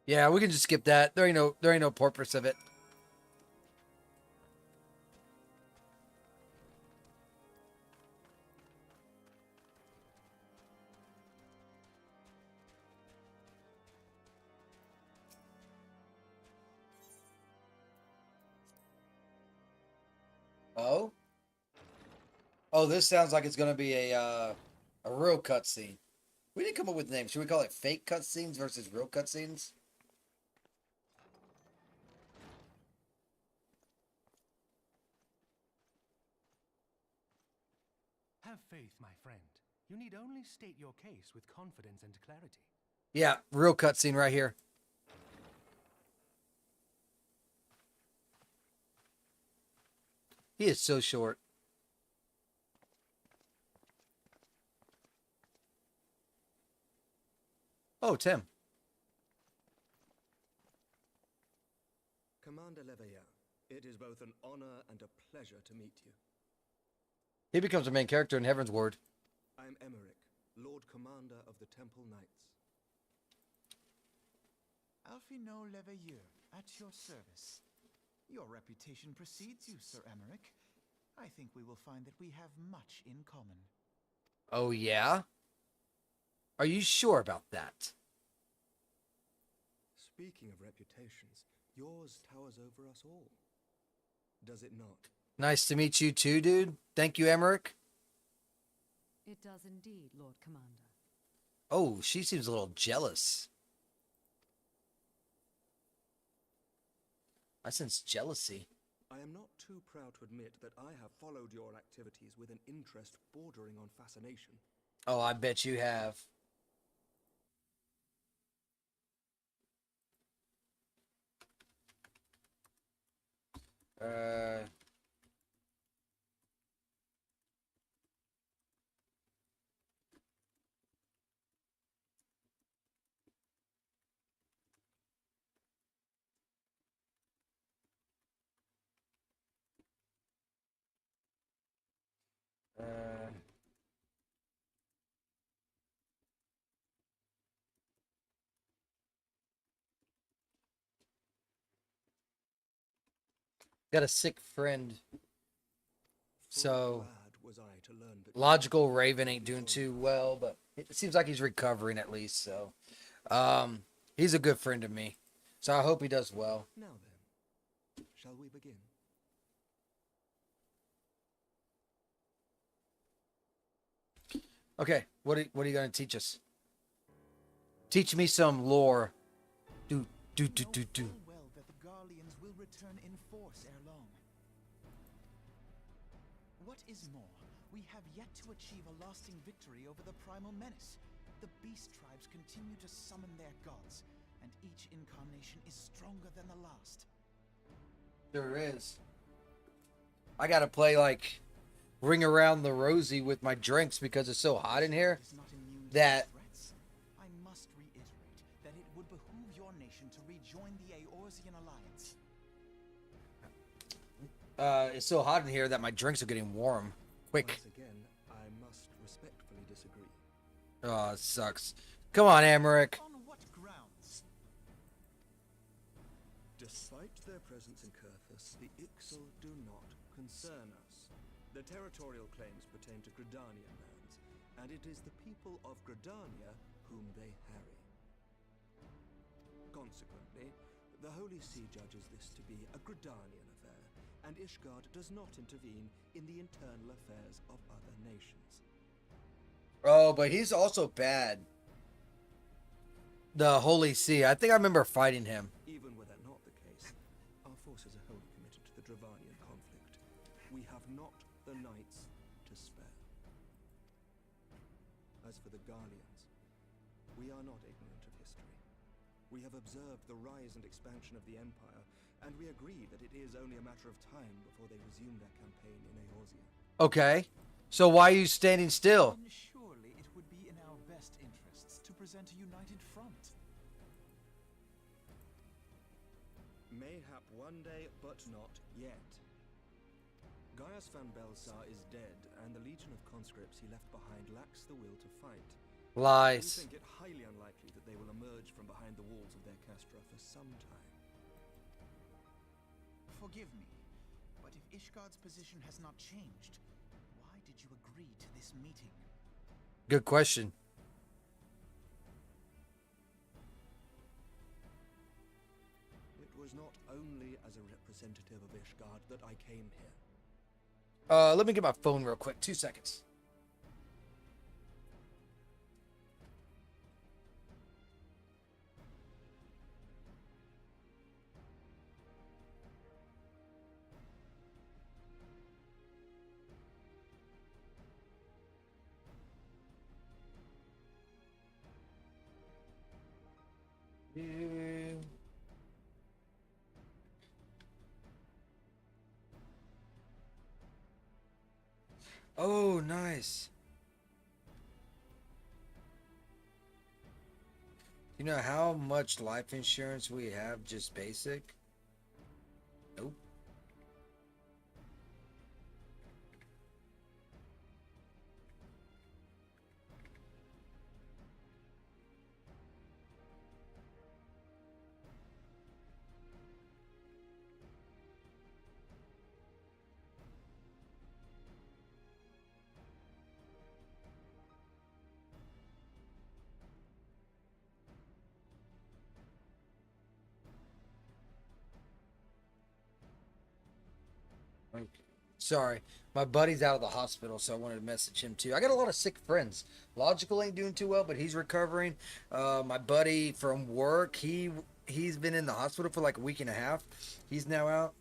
S1: Yeah, we can just skip that. There ain't no purpose of it. Oh? Oh, this sounds like it's gonna be a real cutscene. We didn't come up with names. Should we call it fake cutscenes versus real cutscenes?
S4: Have faith, my friend. You need only state your case with confidence and clarity.
S1: Yeah, real cutscene right here. He is so short. Oh, Tim.
S5: Commander Leveilleur, it is both an honor and a pleasure to meet you.
S1: He becomes a main character in Heaven's Ward.
S5: I am Emmerich, Lord Commander of the Temple Knights.
S6: No Leveilleur, at your service. Your reputation precedes you, Sir Emmerich. I think we will find that we have much in common.
S1: Oh, yeah? Are you sure about that?
S5: Speaking of reputations, yours towers over us all. Does it not?
S1: Nice to meet you too, dude. Thank you, Emmerich.
S7: It does indeed, Lord Commander.
S1: Oh, she seems a little jealous. I sense jealousy.
S5: I am not too proud to admit that I have followed your activities with an interest bordering on fascination.
S1: Oh, I bet you have. Uh... Got a sick friend. So,
S5: glad was I to learn that
S1: Logical Raven ain't doing too well, but it seems like he's recovering at least. So, he's a good friend to me. So I hope he does well.
S5: Now then, shall we begin?
S1: Okay, what are you gonna teach us? Teach me some lore. Do.
S6: Know full well that the Garleans will return in force ere long. What is more, we have yet to achieve a lasting victory over the primal menace. The beast tribes continue to summon their gods, and each incarnation is stronger than the last.
S1: There is. I gotta play like Ring Around the Rosie with my drinks because it's so hot in here.
S6: It is not immune to
S1: That
S6: threats. I must reiterate that it would behoove your nation to rejoin the Eorzean alliance.
S1: it's so hot in here that my drinks are getting warm. Quick.
S5: Once again, I must respectfully disagree.
S1: Oh, it sucks. Come on, Amaric.
S6: On what grounds?
S5: Despite their presence in Kurthus, the Ixal do not concern us. Their territorial claims pertain to Gridanian lands, and it is the people of Gridania whom they harry. Consequently, the Holy See judges this to be a Gridanian affair, and Ishgard does not intervene in the internal affairs of other nations.
S1: Oh, but he's also bad. The Holy See. I think I remember fighting him.
S5: Even were that not the case, our forces are wholly committed to the Dravanian conflict. We have not the knights to spare. As for the Garleans, we are not ignorant of history. We have observed the rise and expansion of the Empire, and we agree that it is only a matter of time before they resume their campaign in Eorzea.
S1: Okay. So why are you standing still?
S6: Then surely it would be in our best interests to present a united front.
S5: Mayhap one day, but not yet. Gaius van Belsar is dead, and the legion of conscripts he left behind lacks the will to fight. We
S1: Lies.
S5: think it highly unlikely that they will emerge from behind the walls of their castra for some time.
S6: Forgive me, but if Ishgard's position has not changed, why did you agree to this meeting?
S1: Good question.
S5: It was not only as a representative of Ishgard that I came here.
S1: Let me get my phone real quick. 2 seconds. Oh, nice. You know how much life insurance we have, just basic? Nope. Okay. Sorry, my buddy's out of the hospital, so I wanted to message him too. I got a lot of sick friends. Logical ain't doing too well, but he's recovering. My buddy from work, he's been in the hospital for like a week and a half. He's now out.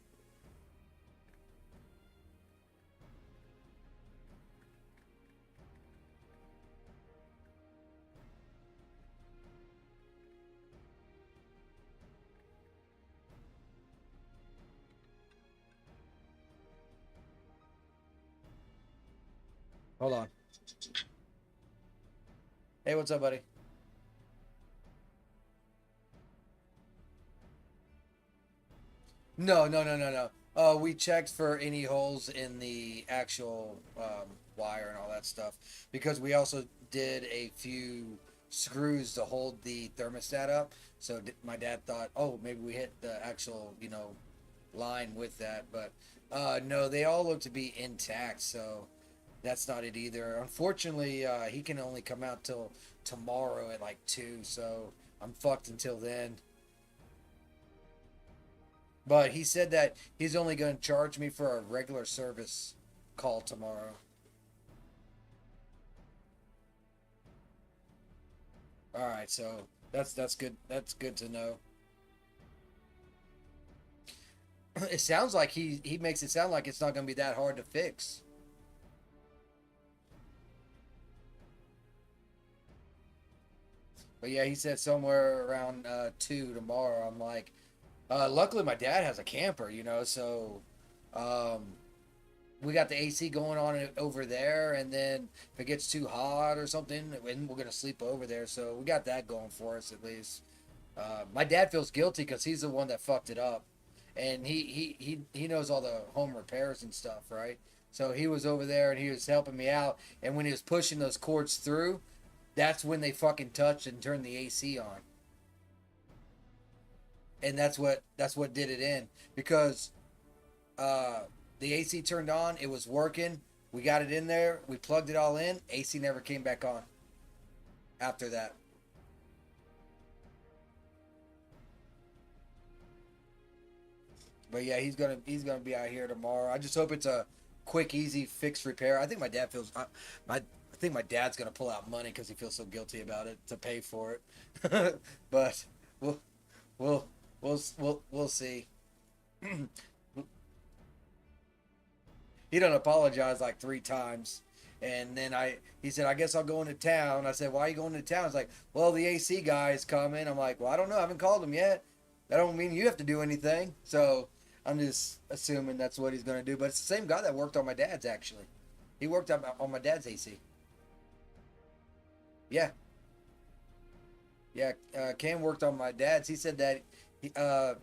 S1: Hold on. Hey, what's up, buddy? No, no, no, no, no. We checked for any holes in the actual wire and all that stuff because we also did a few screws to hold the thermostat up. So my dad thought, oh, maybe we hit the actual, line with that. But no, they all look to be intact. So that's not it either. Unfortunately, he can only come out till tomorrow at like 2. So I'm fucked until then. But he said that he's only going to charge me for a regular service call tomorrow. All right, so that's good. That's good to know. It sounds like he makes it sound like it's not going to be that hard to fix. But yeah, he said somewhere around 2 tomorrow. I'm like, luckily my dad has a camper, so we got the AC going on over there, and then if it gets too hot or something, we're gonna sleep over there. So we got that going for us at least. My dad feels guilty because he's the one that fucked it up, and he knows all the home repairs and stuff, right? So he was over there and he was helping me out, and when he was pushing those cords through, that's when they fucking touched and turned the AC on. And that's what did it in, because the AC turned on, it was working, we got it in there, we plugged it all in, AC never came back on after that. But yeah, he's gonna be out here tomorrow. I just hope it's a quick, easy fix repair. I think my dad feels I think my dad's gonna pull out money because he feels so guilty about it to pay for it. But we'll we'll we'll see. He done apologized like 3 times. And then he said, I guess I'll go into town. I said, why are you going into town? He's like, well, the AC guy is coming. I'm like, well, I don't know. I haven't called him yet. That don't mean you have to do anything. So I'm just assuming that's what he's going to do. But it's the same guy that worked on my dad's, actually. He worked on my dad's AC. Yeah. Yeah, Cam worked on my dad's. He said that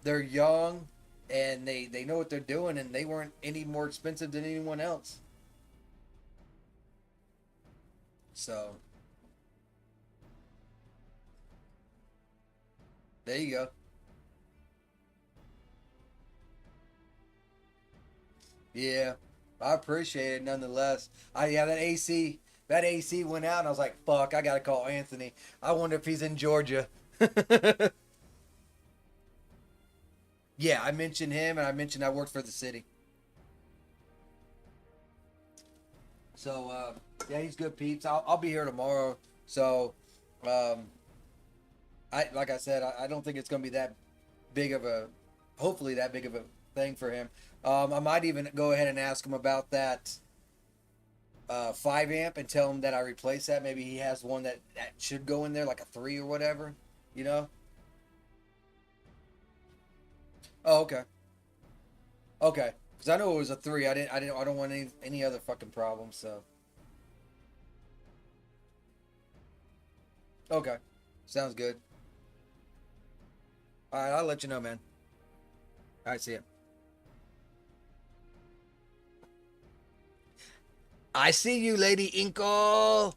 S1: they're young and they know what they're doing, and they weren't any more expensive than anyone else. So there you go. Yeah, I appreciate it nonetheless. Yeah, that AC went out, and I was like, fuck, I gotta call Anthony. I wonder if he's in Georgia. Yeah, I mentioned him, and I mentioned I worked for the city. So yeah, he's good peeps. I'll be here tomorrow. So like I said, I don't think it's gonna be that big of a, hopefully that big of a thing for him. I might even go ahead and ask him about that 5 amp and tell him that I replace that. Maybe he has one that should go in there, like a 3 or whatever, you know? Oh, okay. Okay. Because I know it was a 3. I don't want any other fucking problems, so. Okay. Sounds good. Alright, I'll let you know, man. Alright, see ya. I see you, Lady Inkle.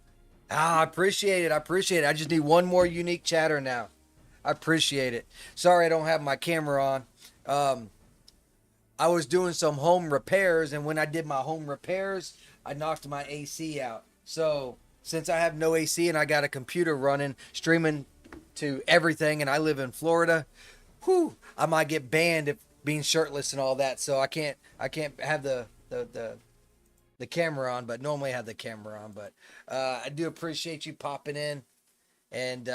S1: I appreciate it. I appreciate it. I just need one more unique chatter now. I appreciate it. Sorry I don't have my camera on. I was doing some home repairs, and when I did my home repairs, I knocked my AC out. So since I have no AC and I got a computer running, streaming to everything, and I live in Florida, I might get banned if being shirtless and all that. So I can't have the camera on, but normally I have the camera on. But I do appreciate you popping in and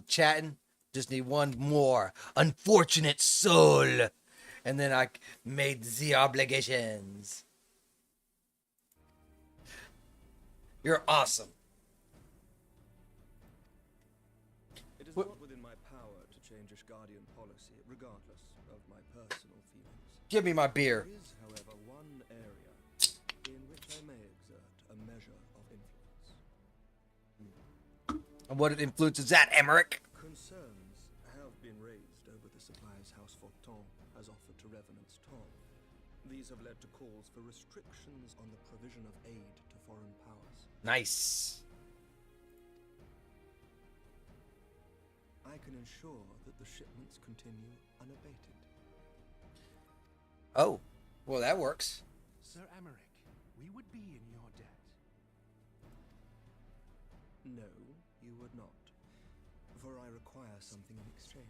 S1: chatting. Just need one more unfortunate soul, and then I made the obligations. You're awesome.
S5: It is not within my power to change Ishgardian policy, regardless of my personal feelings.
S1: Give me my beer.
S5: There is, however, one area in which I may exert a measure of influence.
S1: And what influence is that, Emmerich?
S5: Concerns have been raised over the supplies House Forton has offered to Revenant's Tom. These have led to calls for restrictions on the provision of aid to foreign powers.
S1: Nice.
S5: I can ensure that the shipments continue unabated.
S1: Oh, well, that works.
S4: Sir Emmerich, we would be in your debt.
S5: No, you would not. For I require something in exchange.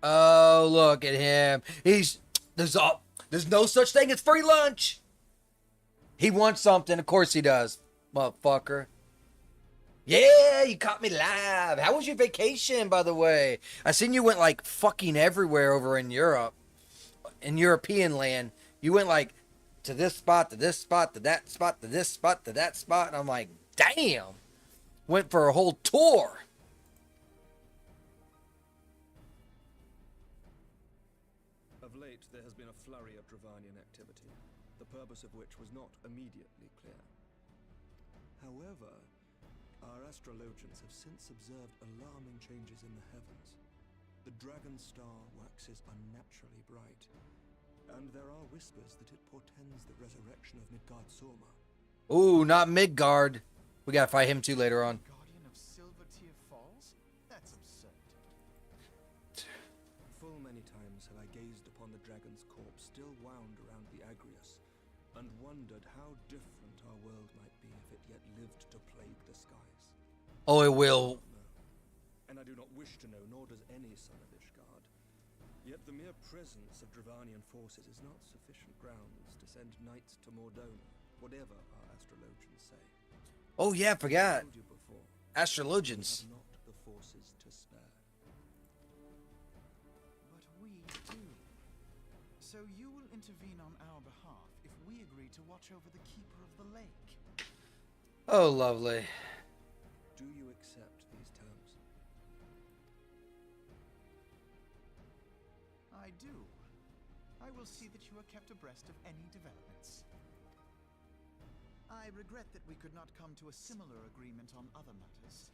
S1: Oh, look at him. There's no such thing as free lunch. He wants something. Of course he does, motherfucker. Yeah, you caught me live. How was your vacation, by the way? I seen you went like fucking everywhere over in Europe. In European land. You went like to this spot, to this spot, to that spot, to this spot, to that spot. And I'm like, damn. Went for a whole tour.
S5: Of late, there has been a flurry of Dravanian activity, the purpose of which was not immediately clear. However, our astrologians have since observed alarming changes in the heavens. The dragon star waxes unnaturally bright, and there are whispers that it portends the resurrection of Midgard Sorma.
S1: Ooh, not Midgard. We gotta fight him too later on.
S6: Guardian of Silver Tear Falls? That's absurd.
S5: Full many times have I gazed upon the dragon's corpse still wound around the Agrius, and wondered how different our world might be if it yet lived to plague the skies.
S1: Oh, it will.
S5: No, and I do not wish to know, nor does any son of Ishgard. Yet the mere presence of Dravanian forces is not sufficient grounds to send knights to Mordona, whatever our astrologians say.
S1: Oh yeah, forgot.
S5: I told you before,
S1: Astrologians.
S5: we have not the forces to spare.
S6: But we do. So you will intervene on our behalf if we agree to watch over the Keeper of the Lake.
S1: Oh, lovely.
S5: Do you accept these terms?
S6: I do. I will see that you are kept abreast of any developments. I regret that we could not come to a similar agreement on other matters,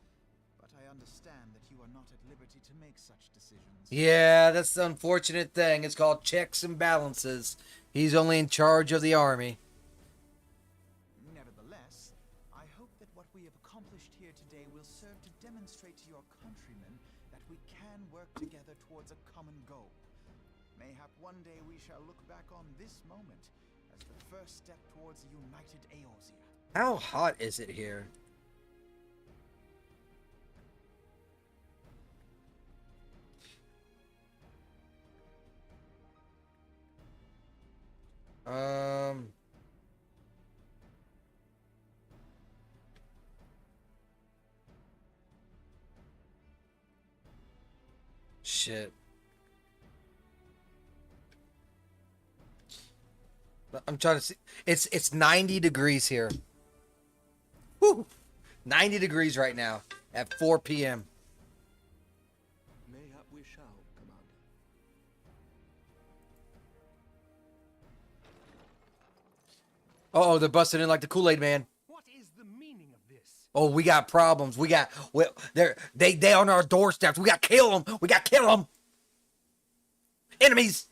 S6: but I understand that you are not at liberty to make such decisions.
S1: Yeah, that's the unfortunate thing. It's called checks and balances. He's only in charge of the army.
S6: Nevertheless, I hope that what we have accomplished here today will serve to demonstrate to your countrymen that we can work together towards a common goal. Mayhap one day we shall look back on this moment as the first step towards a united Eorzea.
S1: How hot is it here? Shit. I'm trying to see. It's 90 degrees here. Woo! 90 degrees right now at 4 p.m.
S5: Mayhap we shall, Commander.
S1: Oh, they're busting in like the Kool-Aid man.
S4: What is the meaning of this?
S1: Oh, we got problems. They on our doorsteps. We got to kill them. We got to kill them. Enemies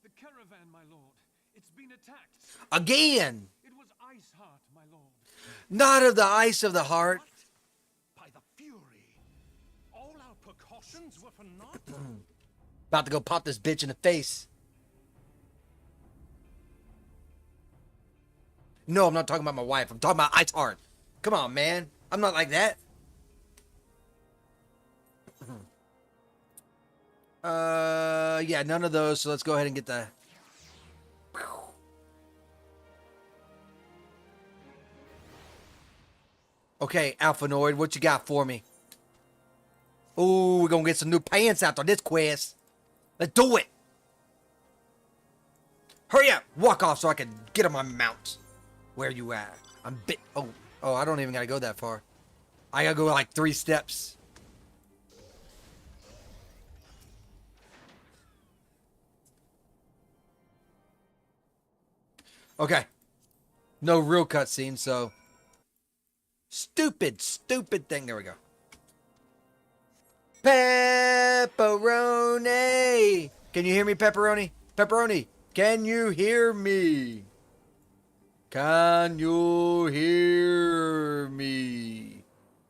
S4: The caravan, my lord. It's been attacked.
S1: again.
S4: It was Iceheart, my lord.
S1: Not of the ice of the heart.
S4: By the fury. All our precautions were for naught.
S1: About to go pop this bitch in the face. No, I'm not talking about my wife. I'm talking about Ice Heart. Come on, man. I'm not like that. Yeah, none of those. So let's go ahead and get the. Okay, Alpha Noid, what you got for me? Ooh, we're gonna get some new pants after this quest. Let's do it. Hurry up, walk off so I can get on my mount. Where you at? I'm bit. Oh, I don't even gotta go that far. I gotta go like 3 steps. Okay. No real cutscene, so. Stupid thing. There we go. Pepperoni! Can you hear me, Pepperoni? Pepperoni, can you hear me? Can you hear me?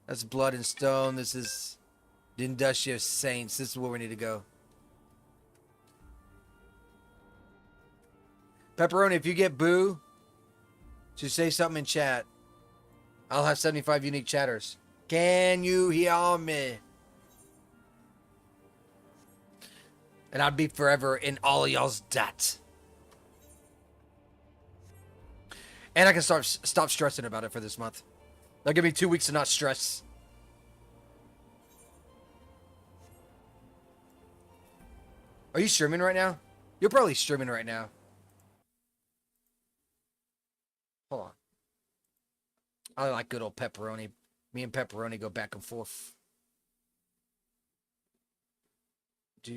S1: That's Blood and Stone. This is the Industrious Saints. This is where we need to go. Pepperoni, if you get boo, just say something in chat. I'll have 75 unique chatters. Can you hear me? And I'd be forever in all of y'all's debt. And I can stop stressing about it for this month. They'll give me 2 weeks to not stress. Are you streaming right now? You're probably streaming right now. Hold on. I like good old Pepperoni. Me and Pepperoni go back and forth. Yeah,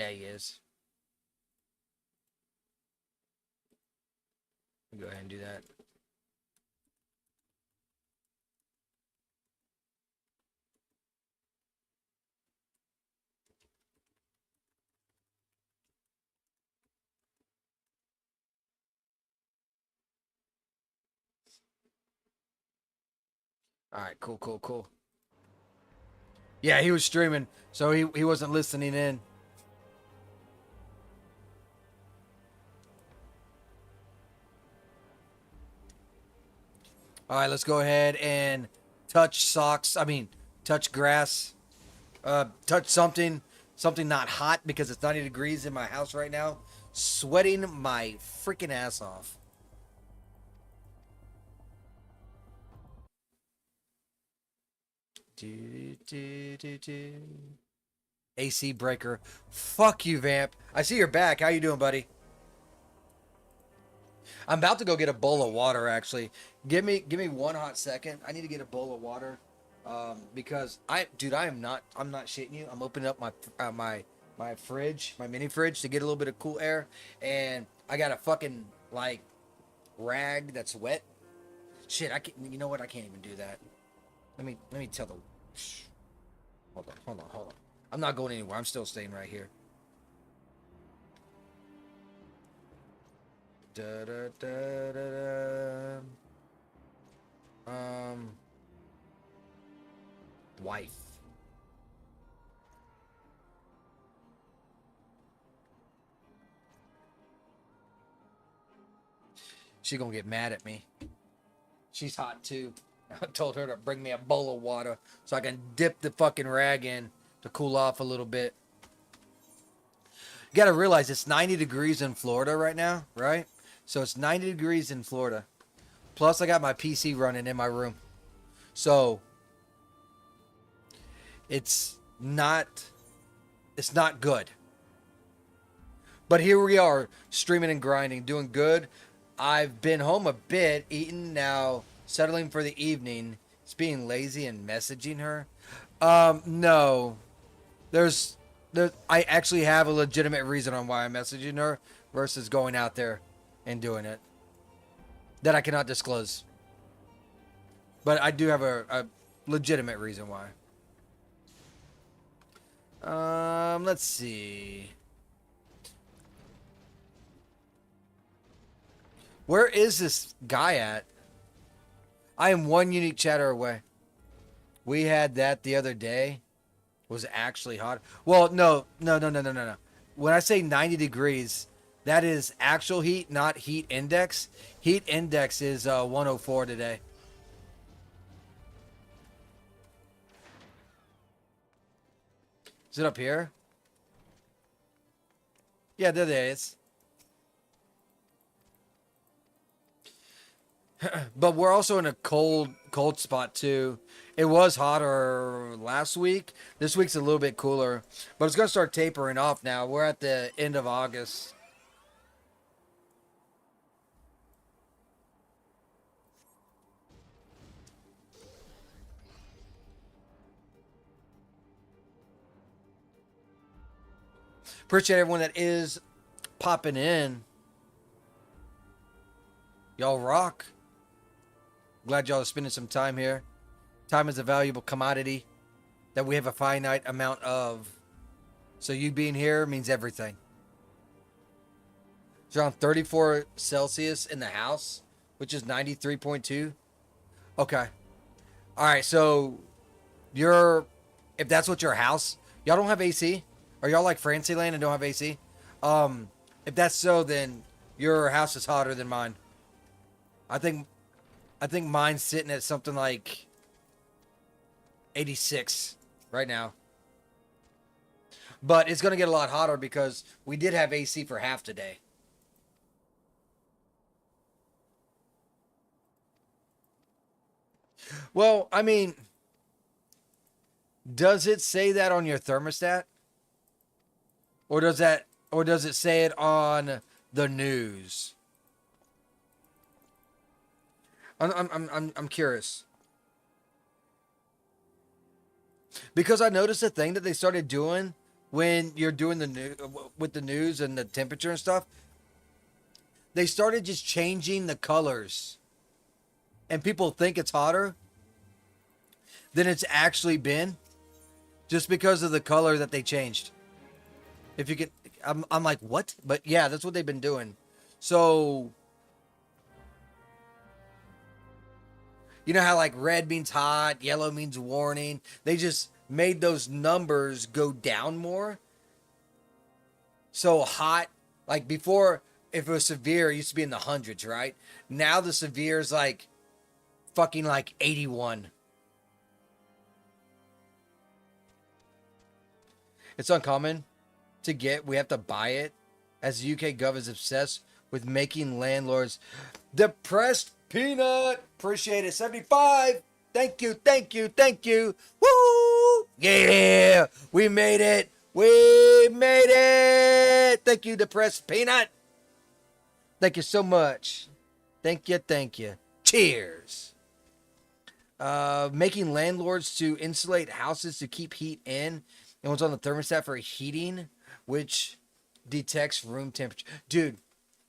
S1: he is. Go ahead and do that. All right, cool, cool, cool. Yeah, he was streaming, so he wasn't listening in. All right, let's go ahead and touch socks. I mean, touch grass. Touch something not hot because it's 90 degrees in my house right now. Sweating my freaking ass off. AC breaker. Fuck you, Vamp. I see you're back. How you doing, buddy? I'm about to go get a bowl of water. Actually, give me 1 hot second. I need to get a bowl of water, because I'm not shitting you. I'm opening up my fridge, my mini fridge, to get a little bit of cool air, and I got a fucking like rag that's wet. Shit, I can't. You know what? I can't even do that. Let me tell the. Hold on. I'm not going anywhere. I'm still staying right here. Da, da, da, da, da. Wife. She gonna get mad at me. She's hot too. I told her to bring me a bowl of water so I can dip the fucking rag in to cool off a little bit. You gotta realize it's 90 degrees in Florida right now, right? So it's 90 degrees in Florida. Plus I got my PC running in my room. So it's not good. But here we are, streaming and grinding, doing good. I've been home a bit, eating now, settling for the evening. It's being lazy and messaging her. No. I actually have a legitimate reason on why I'm messaging her versus going out there and doing it that I cannot disclose. But I do have a legitimate reason why. Let's see. Where is this guy at? I am one unique chatter away. We had that the other day. Was actually hot. Well, no. When I say 90 degrees, that is actual heat, not heat index. Heat index is 104 today. Is it up here? Yeah, there it is. But we're also in a cold spot too. It was hotter last week. This week's a little bit cooler, but it's gonna start tapering off now. We're at the end of August. Appreciate everyone that is popping in. Y'all rock. Glad y'all are spending some time here. Time is a valuable commodity that we have a finite amount of. So you being here means everything. It's around 34 Celsius in the house, which is 93.2. Okay. All right, so if that's what your house, y'all don't have AC? Are y'all like Fantasyland and don't have AC? If that's so, then your house is hotter than mine. I think mine's sitting at something like 86 right now. But it's going to get a lot hotter because we did have AC for half today. Well, I mean, does it say that on your thermostat? Or does it say it on the news? I'm curious. Because I noticed a thing that they started doing when you're doing with the news and the temperature and stuff. They started just changing the colors. And people think it's hotter than it's actually been just because of the color that they changed. If you can, I'm like, what? But yeah, that's what they've been doing. So You know how like red means hot, yellow means warning. They just made those numbers go down more. So hot, like before, if it was severe, it used to be in the hundreds, right? Now the severe is like fucking like 81. It's uncommon to get. We have to buy it, as the UK gov is obsessed with making landlords depressed. Peanut, appreciate it. 75. Thank you, thank you, thank you. Woo! Yeah, we made it. We made it. Thank you, depressed peanut. Thank you so much. Thank you, thank you. Cheers. Making landlords to insulate houses to keep heat in, and what's on the thermostat for heating, which detects room temperature. Dude,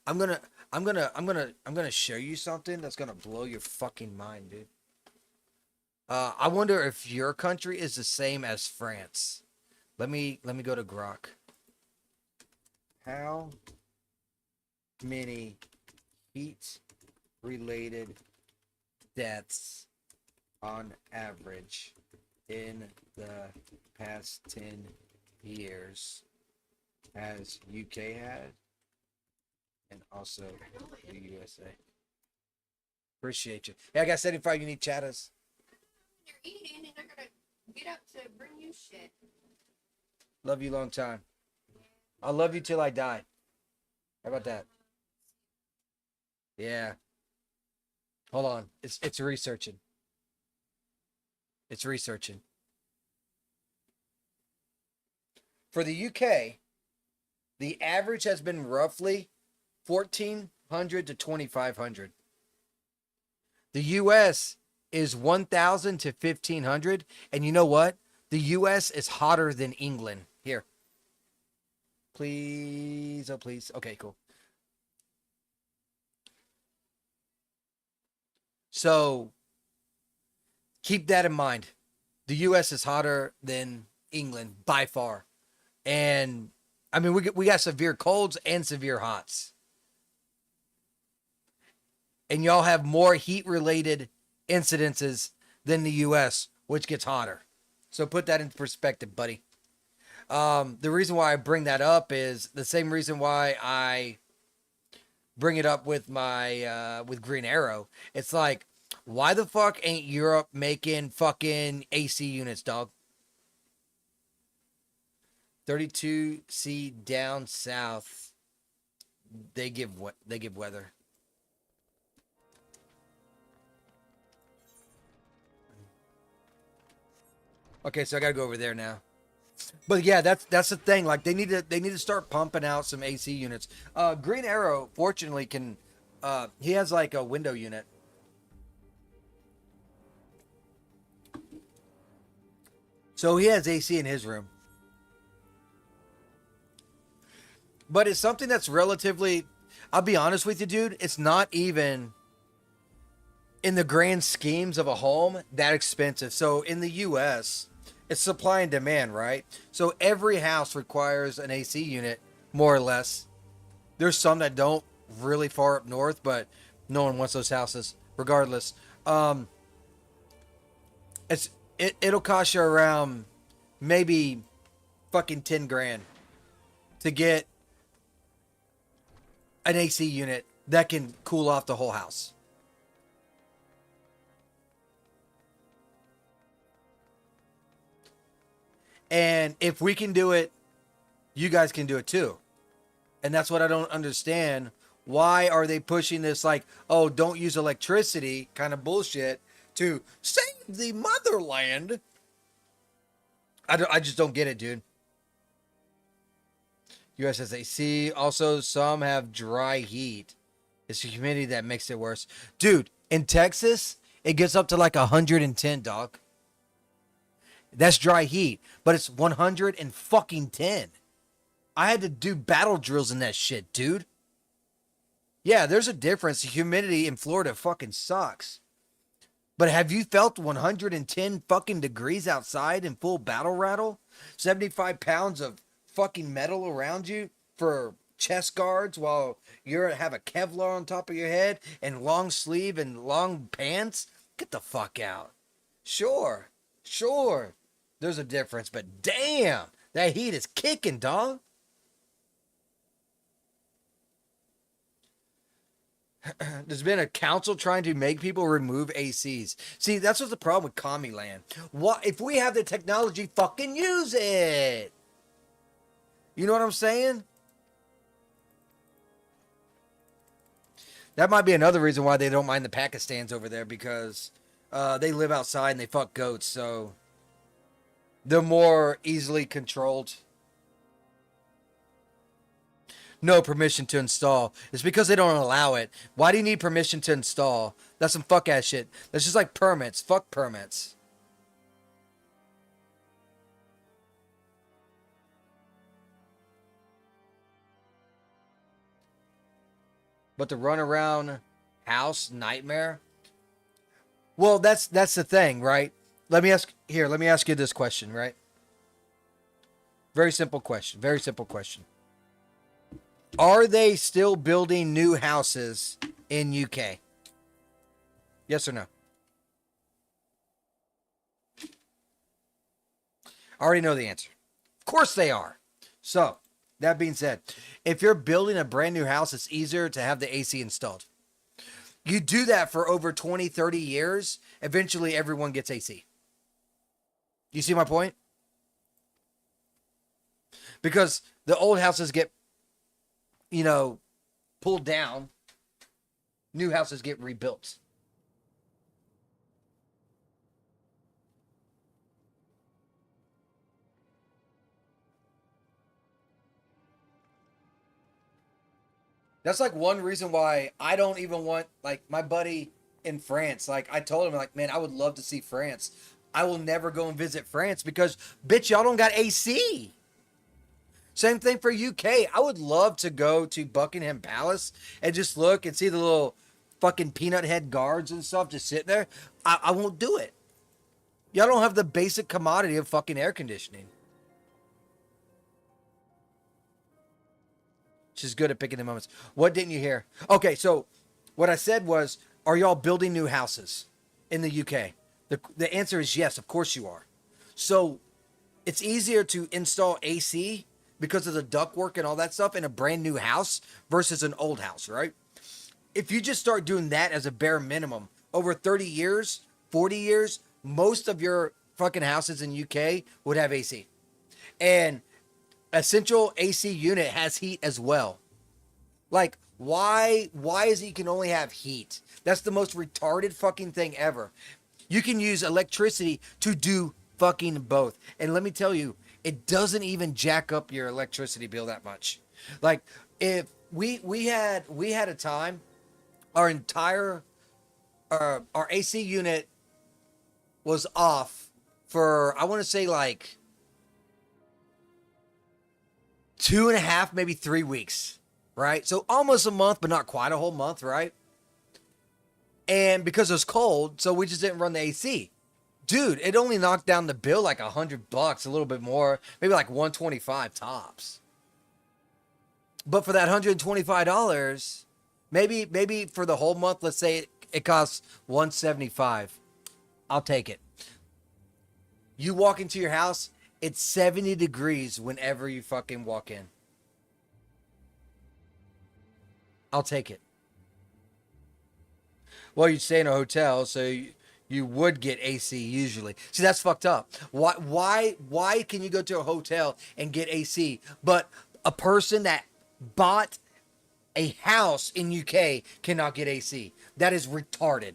S1: I'm gonna show you something that's gonna blow your fucking mind, dude. I wonder if your country is the same as France. Let me go to Grok. How many heat related deaths on average in the past 10 years has UK had, and also the USA? Appreciate you. Hey, I got 75 unique chatters.
S8: You're eating and they're gonna get up to bring you shit.
S1: Love you long time. I'll love you till I die. How about that? Yeah. Hold on. It's researching. It's researching. For the UK, the average has been roughly 1,400 to 2,500. The US is 1,000 to 1,500. And you know what? The US is hotter than England. Here. Please. Oh, please. Okay, cool. So keep that in mind. The US is hotter than England by far. And I mean, we got severe colds and severe hots. And y'all have more heat related incidences than the US, which gets hotter. So put that into perspective, buddy. The reason why I bring that up is the same reason why I bring it up with my with Green Arrow. It's like, why the fuck ain't Europe making fucking AC units, dog? 32C down south. They give weather. Okay, so I gotta go over there now. But yeah, that's the thing. Like they need to start pumping out some AC units. Green Arrow, fortunately, can he has like a window unit. So he has AC in his room. But it's something that's relatively, I'll be honest with you, dude, it's not even in the grand schemes of a home that expensive. So in the US, it's supply and demand, right? So every house requires an AC unit, more or less. There's some that don't, really far up north, but no one wants those houses regardless. It'll cost you around maybe fucking 10 grand to get an AC unit that can cool off the whole house. And if we can do it, you guys can do it too. And that's what I don't understand. Why are they pushing this like, oh, don't use electricity kind of bullshit to save the motherland? I just don't get it, dude. US has AC. Also, some have dry heat. It's the humidity that makes it worse. Dude, in Texas, it gets up to like 110, dog. That's dry heat, but it's 110. I had to do battle drills in that shit, dude. Yeah, there's a difference. The humidity in Florida fucking sucks. But have you felt 110 fucking degrees outside in full battle rattle? 75 pounds of fucking metal around you for chest guards while you have a Kevlar on top of your head and long sleeve and long pants Get the fuck out. Sure. There's a difference, but damn, that heat is kicking, dog. There's been a council trying to make people remove ACs. See, that's what's the problem with Commie Land. What if we have the technology? Fucking use it. You know what I'm saying? That might be another reason why they don't mind the Pakistans over there, because they live outside and they fuck goats, so they're more easily controlled. No permission to install. It's because they don't allow it. Why do you need permission to install? That's some fuck ass shit. That's just like permits. Fuck permits. But the run around house nightmare. Well, that's the thing, right? Let me ask you this question, right? Very simple question. Are they still building new houses in UK? Yes or no? I already know the answer. Of course they are. So, that being said, if you're building a brand new house, it's easier to have the AC installed. You do that for over 20, 30 years, eventually everyone gets AC. You see my point? Because the old houses get, pulled down, new houses get rebuilt. That's like one reason why I don't even want, like, my buddy in France. Like, I told him, like, man, I would love to see France. I will never go and visit France because, bitch, y'all don't got AC. Same thing for UK. I would love to go to Buckingham Palace and just look and see the little fucking peanut head guards and stuff just sitting there. I won't do it. Y'all don't have the basic commodity of fucking air conditioning. She's good at picking the moments. What didn't you hear? Okay, so what I said was, are y'all building new houses in the UK? The answer is yes, of course you are. So it's easier to install AC because of the ductwork and all that stuff in a brand new house versus an old house, right? If you just start doing that as a bare minimum, over 30 years, 40 years, most of your fucking houses in UK would have AC. And a central AC unit has heat as well. Like, why is it you can only have heat? That's the most retarded fucking thing ever. You can use electricity to do fucking both. And let me tell you, it doesn't even jack up your electricity bill that much. Like, if we had a time, our entire our AC unit was off for, I want to say, like 2.5, maybe 3 weeks, right? So almost a month, but not quite a whole month, right? And because it was cold, so we just didn't run the AC. Dude, it only knocked down the bill like $100, a little bit more, maybe like 125 tops. But for that $125, maybe for the whole month, let's say it costs $175. I'll take it. You walk into your house, it's 70 degrees whenever you fucking walk in. I'll take it. Well, you stay in a hotel, so you would get AC usually. See, that's fucked up. Why can you go to a hotel and get AC, but a person that bought a house in UK cannot get AC? That is retarded.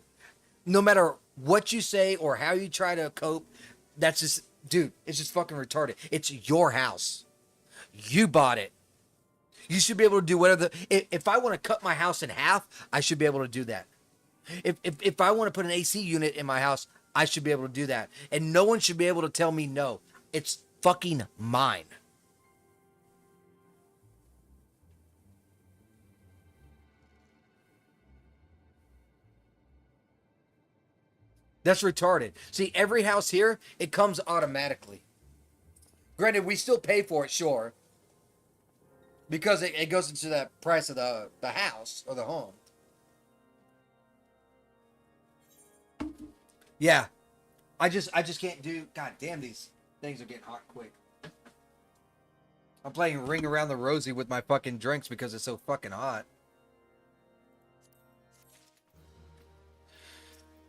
S1: No matter what you say or how you try to cope, that's just, dude, it's just fucking retarded. It's your house. You bought it. You should be able to do whatever. If I want to cut my house in half, I should be able to do that. If I want to put an AC unit in my house, I should be able to do that. And no one should be able to tell me no. It's fucking mine. That's retarded. See, every house here, it comes automatically. Granted, we still pay for it, sure. Because it goes into the price of the house or the home. Yeah. I just can't do. God damn, these things are getting hot quick. I'm playing Ring Around the Rosie with my fucking drinks because it's so fucking hot.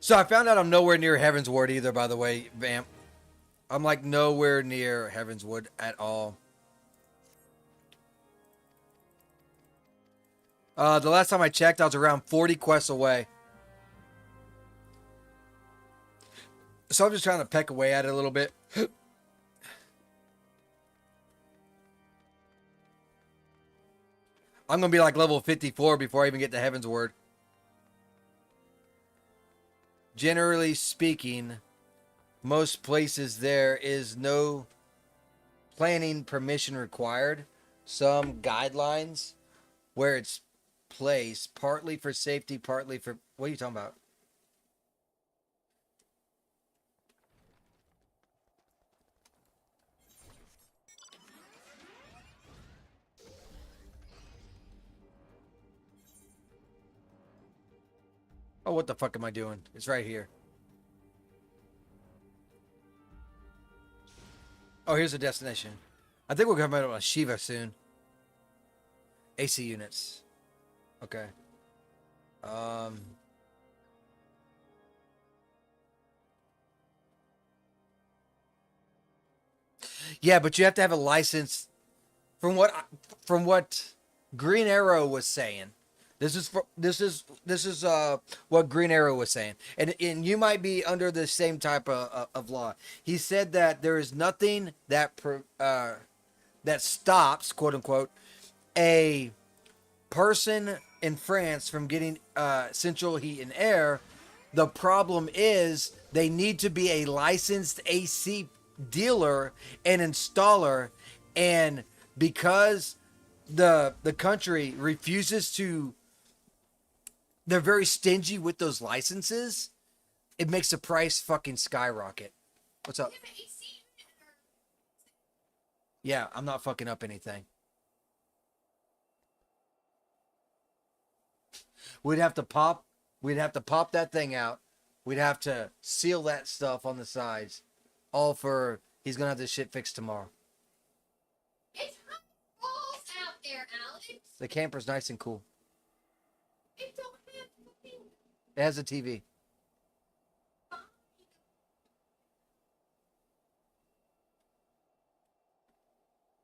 S1: So I found out I'm nowhere near Heaven's Ward either, by the way, Vamp. I'm like nowhere near Heaven's Wood at all. The last time I checked, I was around 40 quests away. So I'm just trying to peck away at it a little bit. I'm going to be like level 54 before I even get to Heaven's Word. Generally speaking, most places there is no planning permission required. Some guidelines where it's placed, partly for safety, partly for... What are you talking about? Oh, what the fuck am I doing? It's right here. Oh, here's the destination. I think we're coming out of Shiva soon. AC units. Okay. Yeah, but you have to have a license. From what Green Arrow was saying. This is what Green Arrow was saying, and you might be under the same type of law. He said that there is nothing that that stops, quote unquote, a person in France from getting central heat and air. The problem is they need to be a licensed AC dealer and installer, and because the country refuses to, they're very stingy with those licenses, it makes the price fucking skyrocket. What's up? Yeah, I'm not fucking up anything. We'd have to pop that thing out. We'd have to seal that stuff on the sides. All for, he's gonna have this shit fixed tomorrow.
S8: It's hot balls out there, Alex.
S1: The camper's nice and cool.
S8: It don't have fucking...
S1: It has a TV.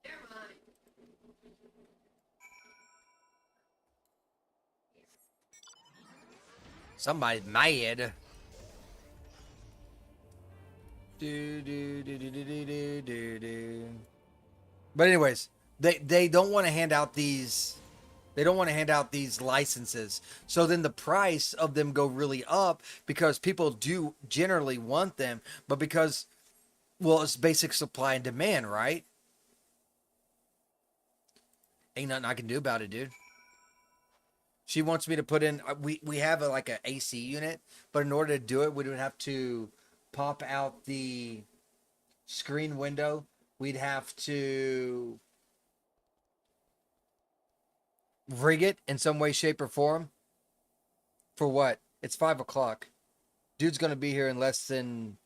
S8: Never mind.
S1: Somebody's mad. Do, do, do, do, do, do, do, do. But anyways, they don't want to hand out these. They don't want to hand out these licenses. So then the price of them go really up because people do generally want them, but because, well, it's basic supply and demand, right? Ain't nothing I can do about it, dude. She wants me to put in, we have like an AC unit, but in order to do it, we would have to pop out the screen window. We'd have to rig it in some way, shape, or form. For what? It's 5 o'clock. Dude's going to be here in less than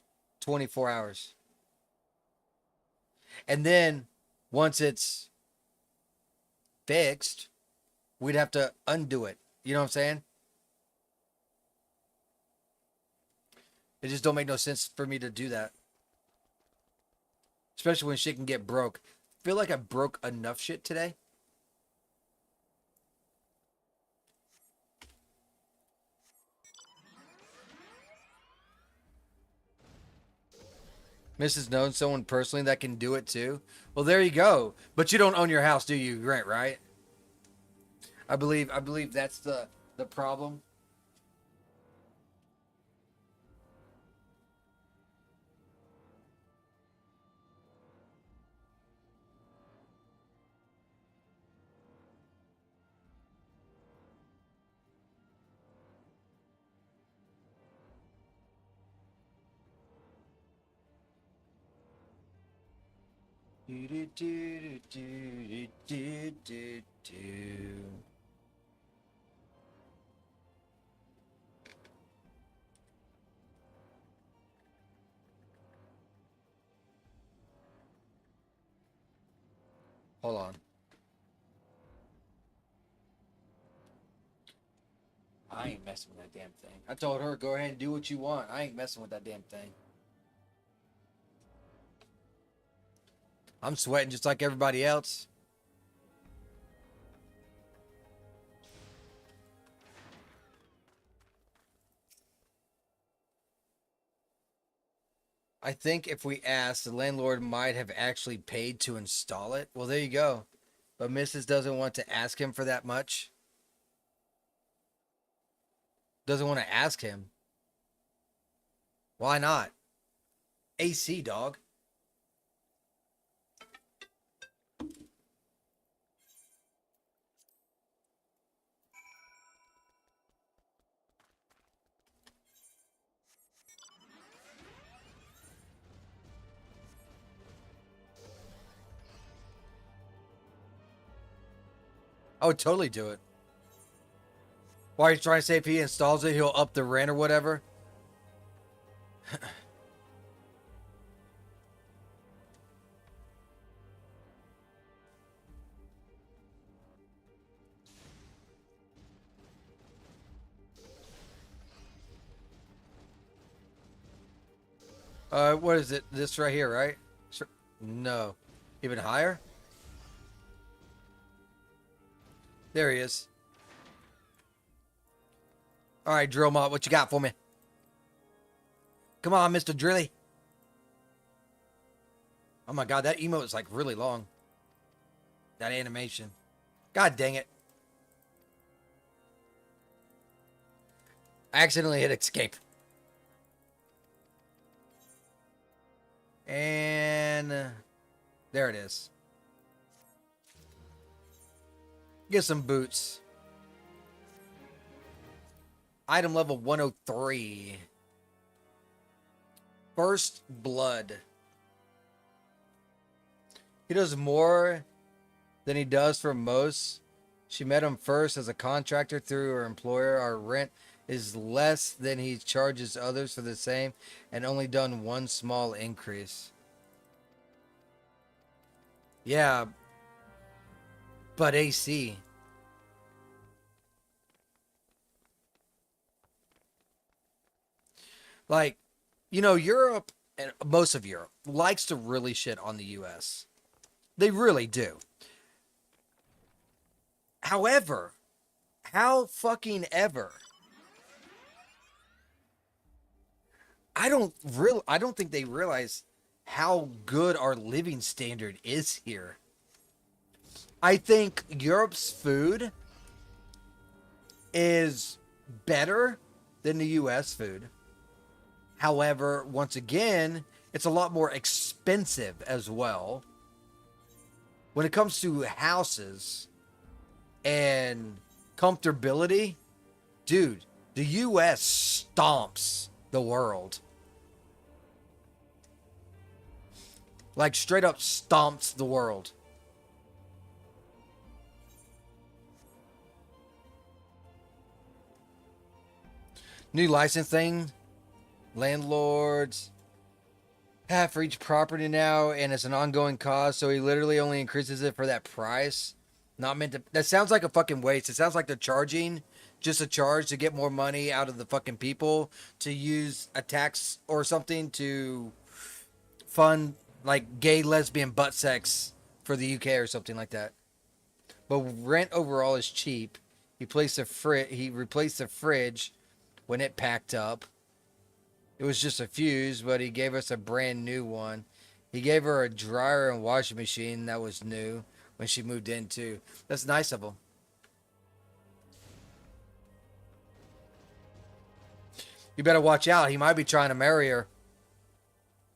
S1: 24 hours. And then once it's fixed, we'd have to undo it. You know what I'm saying? It just don't make no sense for me to do that. Especially when shit can get broke. I feel like I broke enough shit today. Mrs. knows someone personally that can do it too. Well, there you go. But you don't own your house, do you? Rent, right? I believe that's the problem. Do, do, do, do, do, do, do. Hold on. I ain't messing with that damn thing. I told her, go ahead and do what you want. I ain't messing with that damn thing. I'm sweating just like everybody else. I think if we asked, the landlord might have actually paid to install it. Well, there you go. But Mrs. doesn't want to ask him for that much. Doesn't want to ask him. Why not? AC, dog. I would totally do it. Why are you trying to say if he installs it, he'll up the rent or whatever? What is it? This right here, right? No. Even higher? There he is. All right, Drill Mop, what you got for me? Come on, Mr. Drilly. Oh my god, that emote is like really long. That animation. God dang it. I accidentally hit escape. And there it is. Get some boots. Item level 103. First Blood. He does more than he does for most. She met him first as a contractor through her employer. Our rent is less than he charges others for the same and only done one small increase. Yeah, but AC. Like, you know, Europe and most of Europe likes to really shit on the US. They really do. However, how fucking ever, I don't think they realize how good our living standard is here. I think Europe's food is better than the US food. However, once again, it's a lot more expensive as well. When it comes to houses and comfortability, dude, the US stomps the world. Like straight up stomps the world. New license thing. Landlords have for each property now, and it's an ongoing cost, so he literally only increases it for that price. Not meant to. That sounds like a fucking waste. It sounds like they're charging just a charge to get more money out of the fucking people to use a tax or something to fund like gay lesbian butt sex for the UK or something like that. But rent overall is cheap. He replaced the fridge when it packed up. It was just a fuse, but he gave us a brand new one. He gave her a dryer and washing machine that was new when she moved in too. That's nice of him. You better watch out. He might be trying to marry her.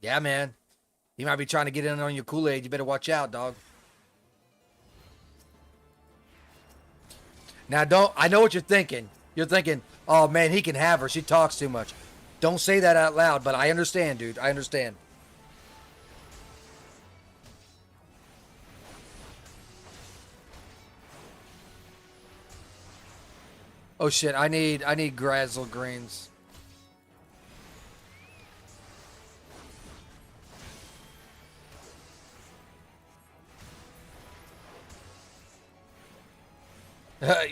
S1: Yeah, man. He might be trying to get in on your Kool-Aid. You better watch out, dog. Now, I know what you're thinking. You're thinking, oh man, he can have her. She talks too much. Don't say that out loud, but I understand, dude. I understand. Oh shit, I need Grazzle greens.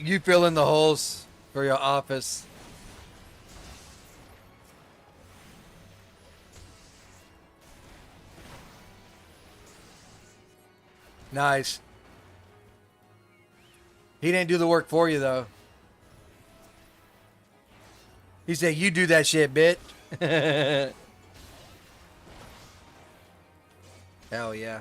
S1: You fill in the holes for your office. Nice. He didn't do the work for you, though. He said, you do that shit, bitch. Hell yeah.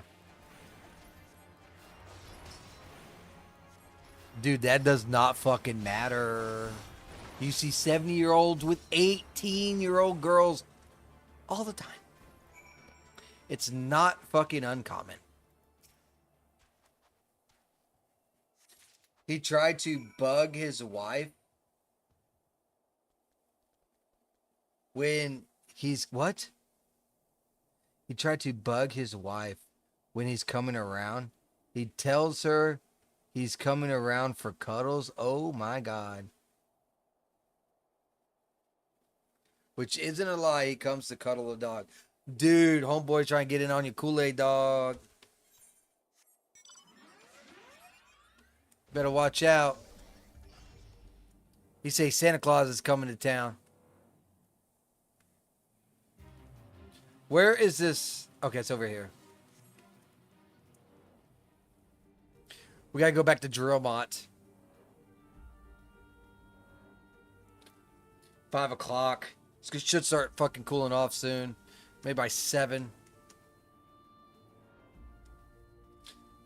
S1: Dude, that does not fucking matter. You see 70-year-olds with 18-year-old girls all the time. It's not fucking uncommon. He tried to bug his wife when he's what? He tried to bug his wife when he's coming around. He tells her he's coming around for cuddles. Oh my God. Which isn't a lie. He comes to cuddle a dog. Dude, homeboy trying to get in on your Kool-Aid, dog. Better watch out. He say Santa Claus is coming to town. Where is this? Okay, it's over here. We gotta go back to Drillmont. 5 o'clock. This should start fucking cooling off soon. Maybe by 7.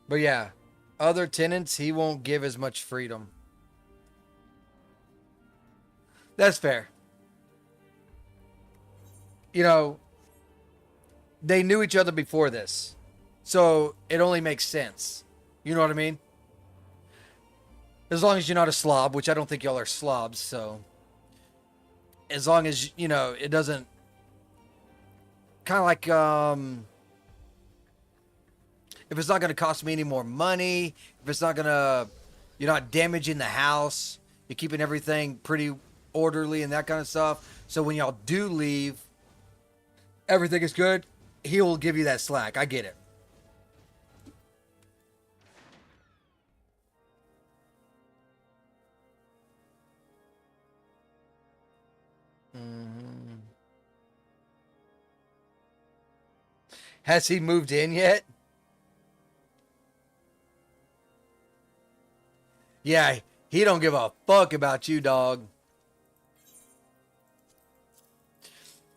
S1: But yeah. Other tenants, he won't give as much freedom. That's fair. You know, they knew each other before this. So it only makes sense. You know what I mean? As long as you're not a slob, which I don't think y'all are slobs, so. As long as, you know, it doesn't. Kind of like, if it's not going to cost me any more money, if it's not going to, you're not damaging the house, you're keeping everything pretty orderly and that kind of stuff. So when y'all do leave, everything is good, he will give you that slack. I get it. Mm-hmm. Has he moved in yet? Yeah, he don't give a fuck about you, dog.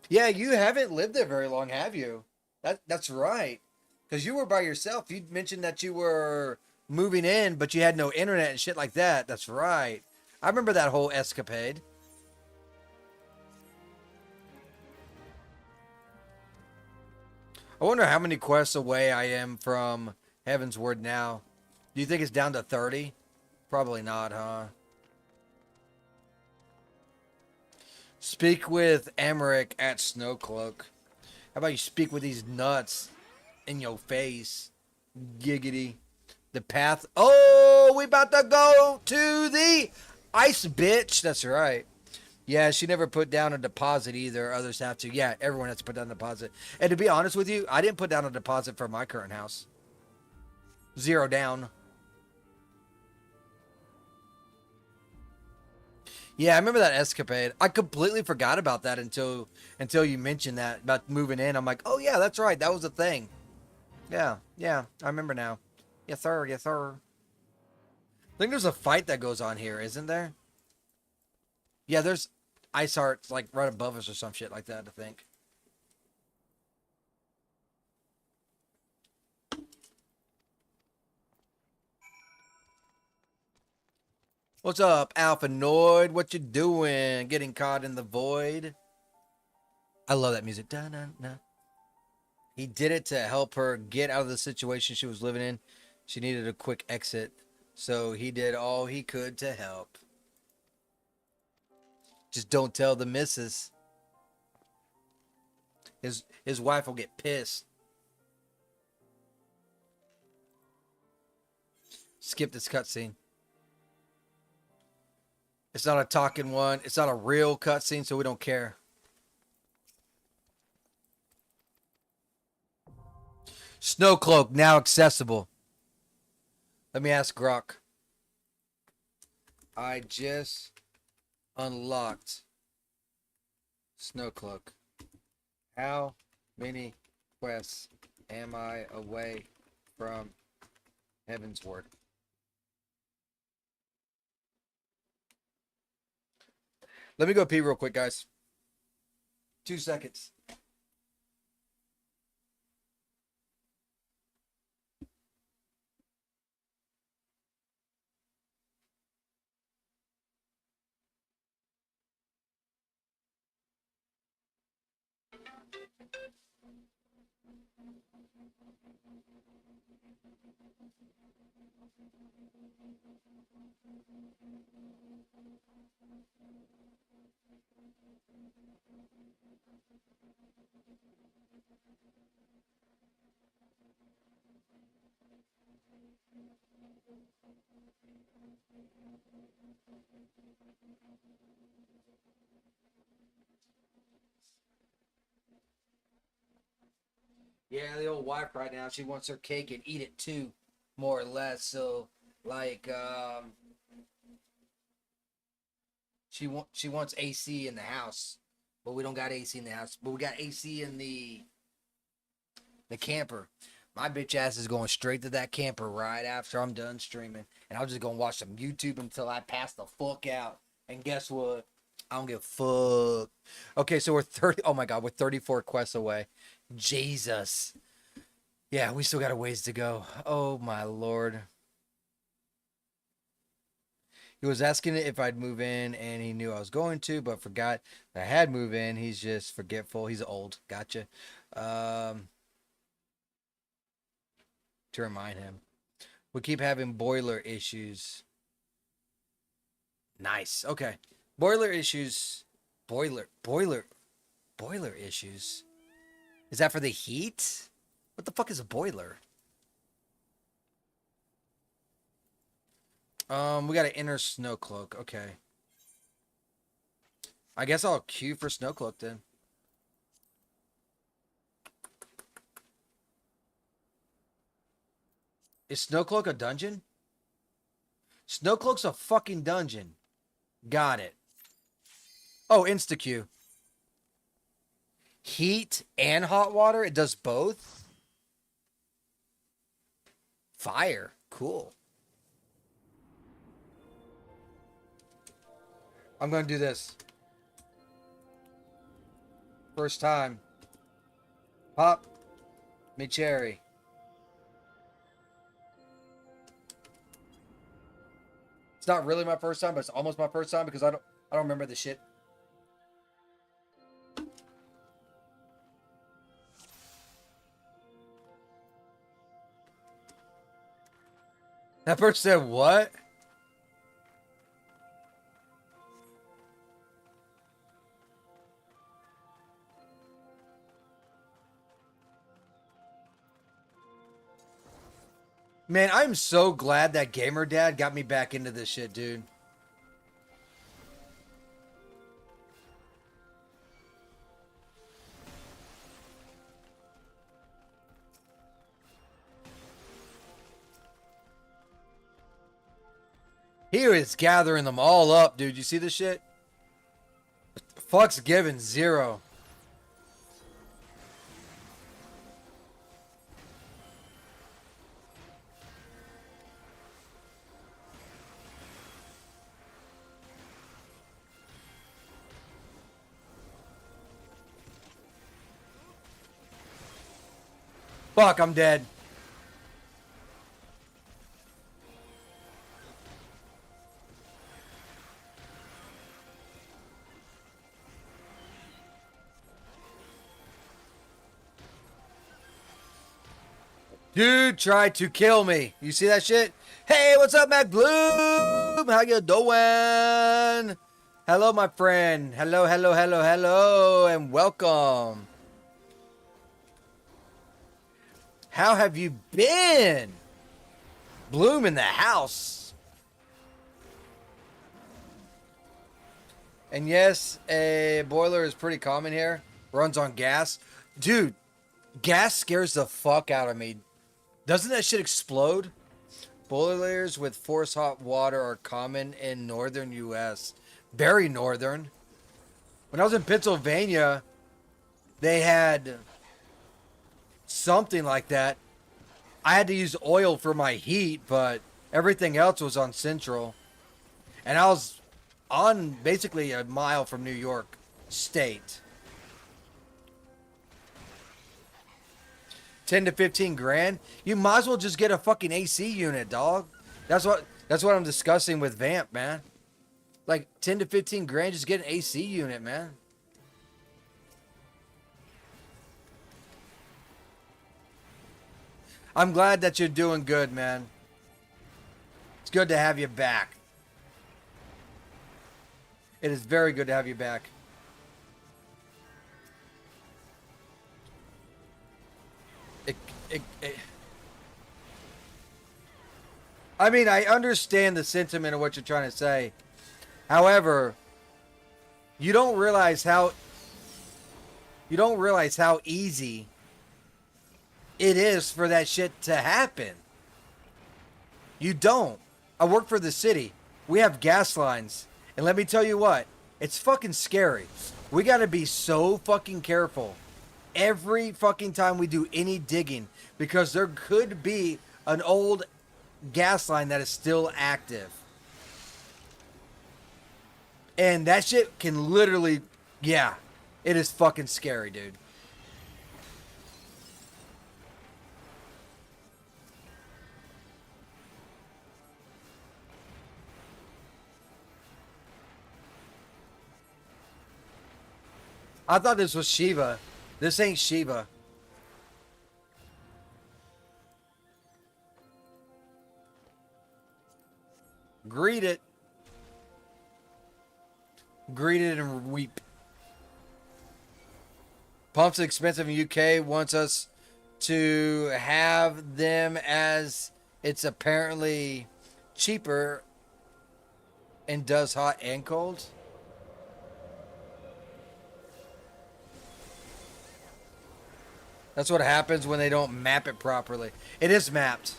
S1: Yeah, you haven't lived there very long, have you? That's right. Because you were by yourself. You mentioned that you were moving in, but you had no internet and shit like that. That's right. I remember that whole escapade. I wonder how many quests away I am from Heaven's Word now. Do you think it's down to 30? Probably not, huh? Speak with Amaric at Snowcloak. How about you speak with these nuts in your face? Giggity. The path. Oh, we about to go to the ice bitch. That's right. Yeah, she never put down a deposit either. Others have to. Yeah, everyone has to put down a deposit. And to be honest with you, I didn't put down a deposit for my current house. 0 down. Yeah, I remember that escapade. I completely forgot about that until you mentioned that about moving in. I'm like, oh yeah, that's right. That was a thing. Yeah, I remember now. Yes, sir. Yes, sir. I think there's a fight that goes on here, isn't there? Yeah, there's ice hearts like right above us or some shit like that, I think. What's up, Alpha Noid? What you doing? Getting caught in the void? I love that music. Da-na-na. He did it to help her get out of the situation she was living in. She needed a quick exit, so he did all he could to help. Just don't tell the missus. His wife will get pissed. Skip this cutscene. It's not a talking one. It's not a real cutscene, so we don't care. Snowcloak now accessible. Let me ask Grok. I just unlocked Snowcloak. How many quests am I away from Heavensward? Let me go pee real quick, guys. 2 seconds. Yeah, the old wife right now, she wants her cake and eat it too, more or less. So, like, she wants AC in the house, but we don't got AC in the house. But we got AC in the camper. My bitch ass is going straight to that camper right after I'm done streaming, and I'm just gonna watch some YouTube until I pass the fuck out. And guess what? I don't give a fuck. Okay, so we're 30. Oh my god, we're 34 quests away. Jesus. Yeah, we still got a ways to go. Oh my lord. He was asking if I'd move in, and he knew I was going to, but forgot that I had moved in. He's just forgetful. He's old. Gotcha. To remind him. We keep having boiler issues. Nice. Okay. Boiler issues. Boiler issues. Is that for the heat? What the fuck is a boiler? We got an inner Snowcloak. Okay. I guess I'll queue for Snowcloak then. Is Snowcloak a dungeon? Snowcloak's a fucking dungeon. Got it. Oh, insta-queue. Heat and hot water? It does both? Fire. Cool. I'm going to do this. First time. Pop me cherry. It's not really my first time, but it's almost my first time because I don't remember the shit. That person said what? Man, I'm so glad that Gamer Dad got me back into this shit, dude. He is gathering them all up, dude. You see this shit? Fuck's given 0. Fuck, I'm dead. Dude tried to kill me. You see that shit? Hey, what's up, Mac Bloom? How you doing? Hello, my friend. Hello, hello, hello, hello, and welcome. How have you been? Bloom in the house. And yes, a boiler is pretty common here. Runs on gas. Dude, gas scares the fuck out of me. Doesn't that shit explode? Boilers with force hot water are common in northern U.S. Very northern. When I was in Pennsylvania, they had something like that. I had to use oil for my heat, but everything else was on central. And I was on basically a mile from New York State. 10 to 15 grand. You might as well just get a fucking AC unit, dog. That's what I'm discussing with Vamp, man. Like 10 to 15 grand, just get an AC unit, man. I'm glad that you're doing good, man. It's good to have you back. It is very good to have you back. I mean, I understand the sentiment of what you're trying to say. However, you don't realize how easy it is for that shit to happen. You don't. I work for the city. We have gas lines. And let me tell you what, it's fucking scary. We got to be so fucking careful every fucking time we do any digging, because there could be an old gas line that is still active. And that shit can literally, yeah, it is fucking scary, dude. I thought this was Shiva. This ain't Shiva. Greet it. Greet it and weep. Pumps expensive in UK. Wants us to have them as it's apparently cheaper and does hot and cold. That's what happens when they don't map it properly. It is mapped.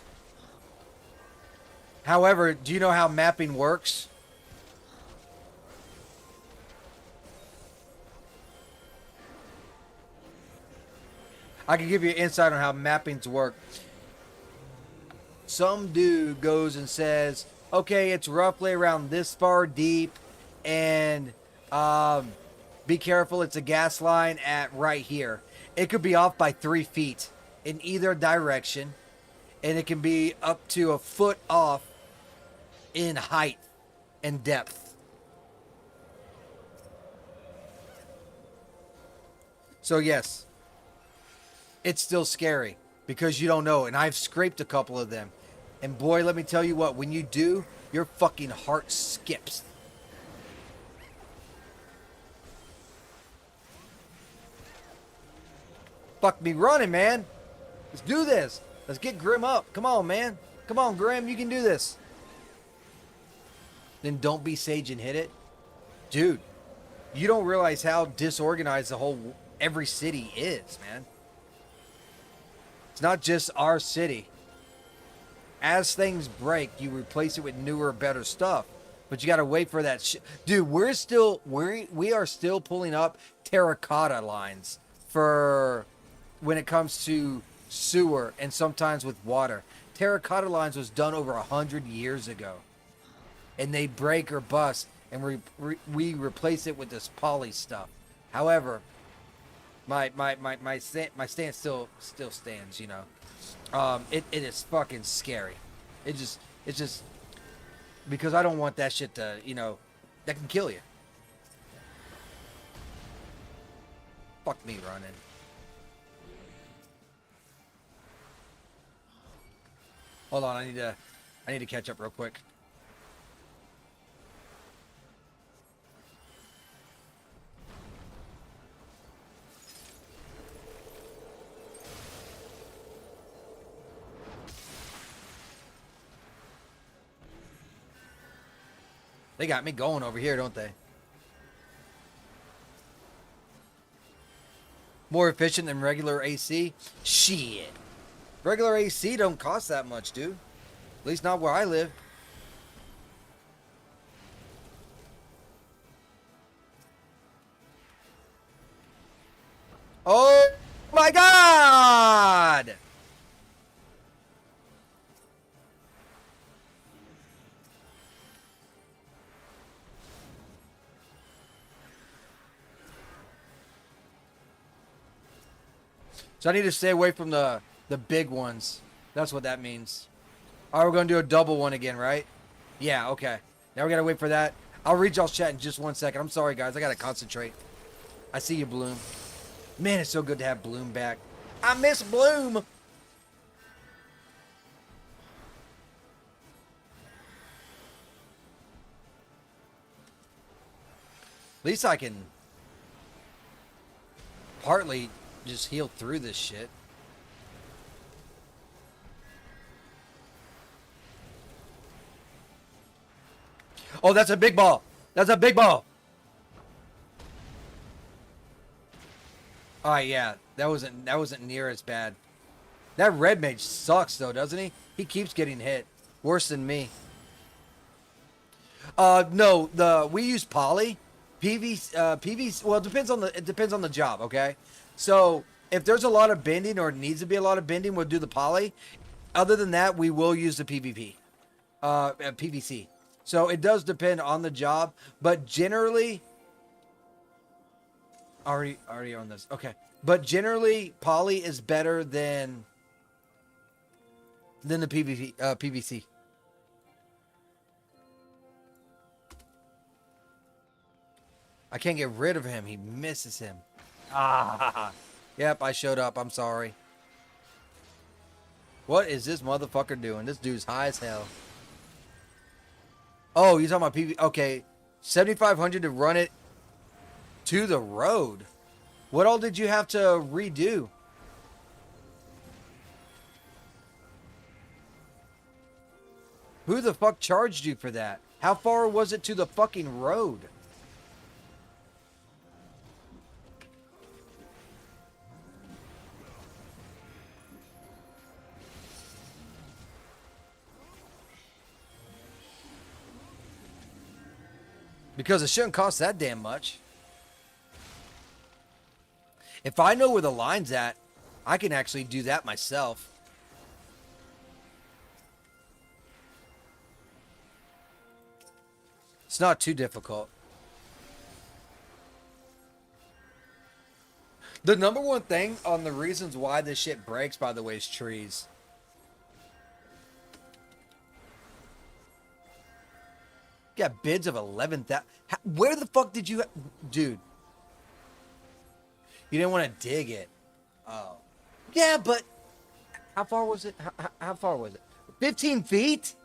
S1: However, do you know how mapping works? I can give you insight on how mappings work. Some dude goes and says, okay, it's roughly around this far deep, and be careful, it's a gas line at right here. It could be off by 3 feet in either direction, and it can be up to a foot off in height and depth. So yes, it's still scary because you don't know, and I've scraped a couple of them. And boy, let me tell you what, when you do, your fucking heart skips. Fuck me running, man. Let's do this. Let's get Grim up. Come on, man. Come on, Grim. You can do this. Then don't be Sage and hit it. Dude, you don't realize how disorganized every city is, man. It's not just our city. As things break, you replace it with newer, better stuff. But you got to wait for that shit. Dude, we are still pulling up terracotta lines for when it comes to sewer and sometimes with water. Terracotta lines was done over 100 years ago. And they break or bust, and we replace it with this poly stuff. However, my stance still stands, you know. It is fucking scary. It's just because I don't want that shit to, you know, that can kill you. Fuck me running. Hold on, I need to catch up real quick. They got me going over here, don't they? More efficient than regular AC? Shit. Regular AC don't cost that much, dude. At least not where I live. Oh my God! So I need to stay away from the big ones. That's what that means. All right, we're going to do a double one again, right? Yeah, okay. Now we got to wait for that. I'll read y'all's chat in just 1 second. I'm sorry, guys. I got to concentrate. I see you, Bloom. Man, it's so good to have Bloom back. I miss Bloom. At least I can partly just heal through this shit. Oh, that's a big ball. That's a big ball. All right, yeah. That wasn't near as bad. That red mage sucks though, doesn't he? He keeps getting hit. Worse than me. No, we use poly. PV, well, it depends on the job, okay? So, if there's a lot of bending or needs to be a lot of bending, we'll do the poly. Other than that, we will use the PvP. PVC. So, it does depend on the job, but generally already on this. Okay. But generally poly is better than the PVC. I can't get rid of him. He misses him. Ah. Yep, I showed up. I'm sorry. What is this motherfucker doing? This dude's high as hell. Oh, you're talking about PV. Okay. 7,500 to run it to the road. What all did you have to redo? Who the fuck charged you for that? How far was it to the fucking road? Because it shouldn't cost that damn much. If I know where the line's at, I can actually do that myself. It's not too difficult. The number one thing on the reasons why this shit breaks, by the way, is trees. You got bids of 11,000. Where the fuck did you... Dude. You didn't want to dig it. Oh. Yeah, but... How far was it? How far was it? 15 feet?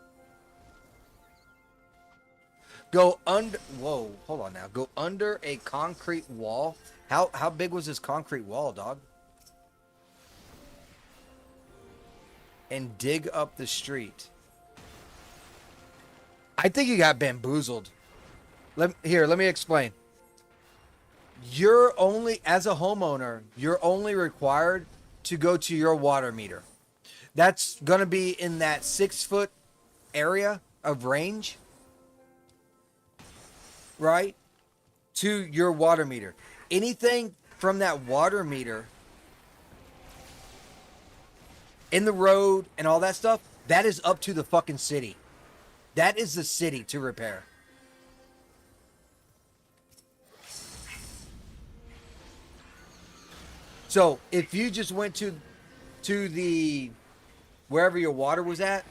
S1: Go under... Whoa, hold on now. Go under a concrete wall. How big was this concrete wall, dog? And dig up the street. I think you got bamboozled. Let me explain. You're only, as a homeowner, you're only required to go to your water meter. That's going to be in that 6-foot area of range, right? To your water meter. Anything from that water meter in the road and all that stuff, that is up to the fucking city. That is the city to repair. So if you just went to the wherever your water was at,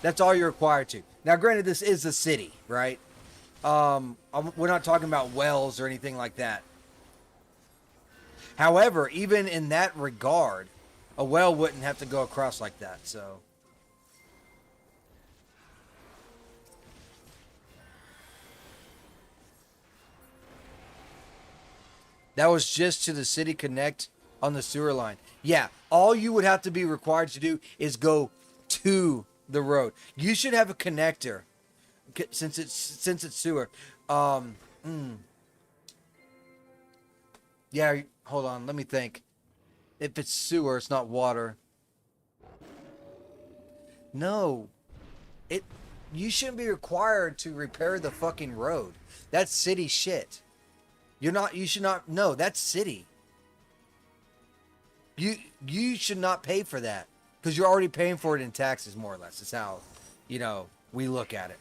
S1: that's all you're required to. Now, granted, this is a city, right? We're not talking about wells or anything like that. However, even in that regard, a well wouldn't have to go across like that. So. That was just to the city connect on the sewer line. Yeah, all you would have to be required to do is go to the road. You should have a connector since it's sewer. Yeah, hold on, let me think. If it's sewer, it's not water. No. It, you shouldn't be required to repair the fucking road. That's city shit. You should not, no, that's city. You should not pay for that because you're already paying for it in taxes, more or less. That's how, we look at it.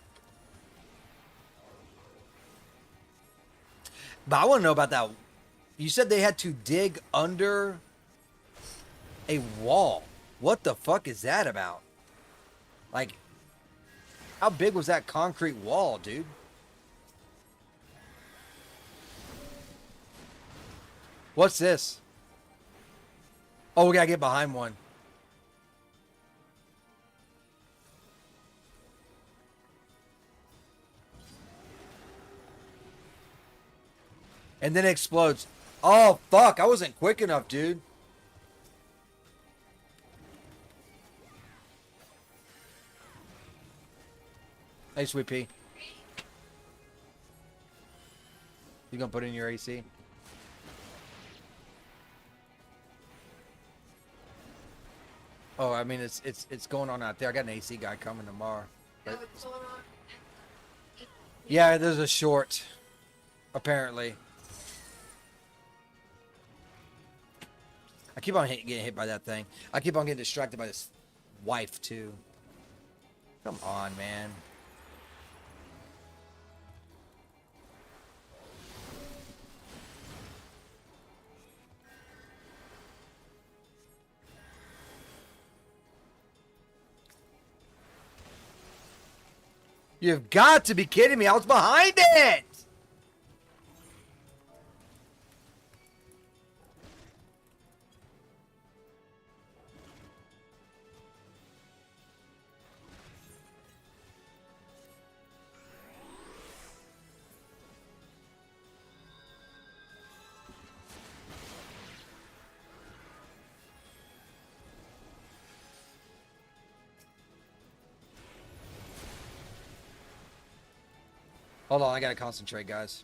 S1: But I want to know about that. You said they had to dig under a wall. What the fuck is that about? Like, how big was that concrete wall, dude? What's this? Oh, we gotta get behind one. And then it explodes. Oh, fuck. I wasn't quick enough, dude. Hey, Sweet Pea. You gonna put in your AC? Oh, I mean, it's going on out there. I got an AC guy coming tomorrow.
S8: Know what's going on?
S1: Yeah, there's a short, apparently. I keep on getting hit by that thing. I keep on getting distracted by this wife, too. Come on, man. You've got to be kidding me. I was behind it. Hold on, I gotta concentrate, guys.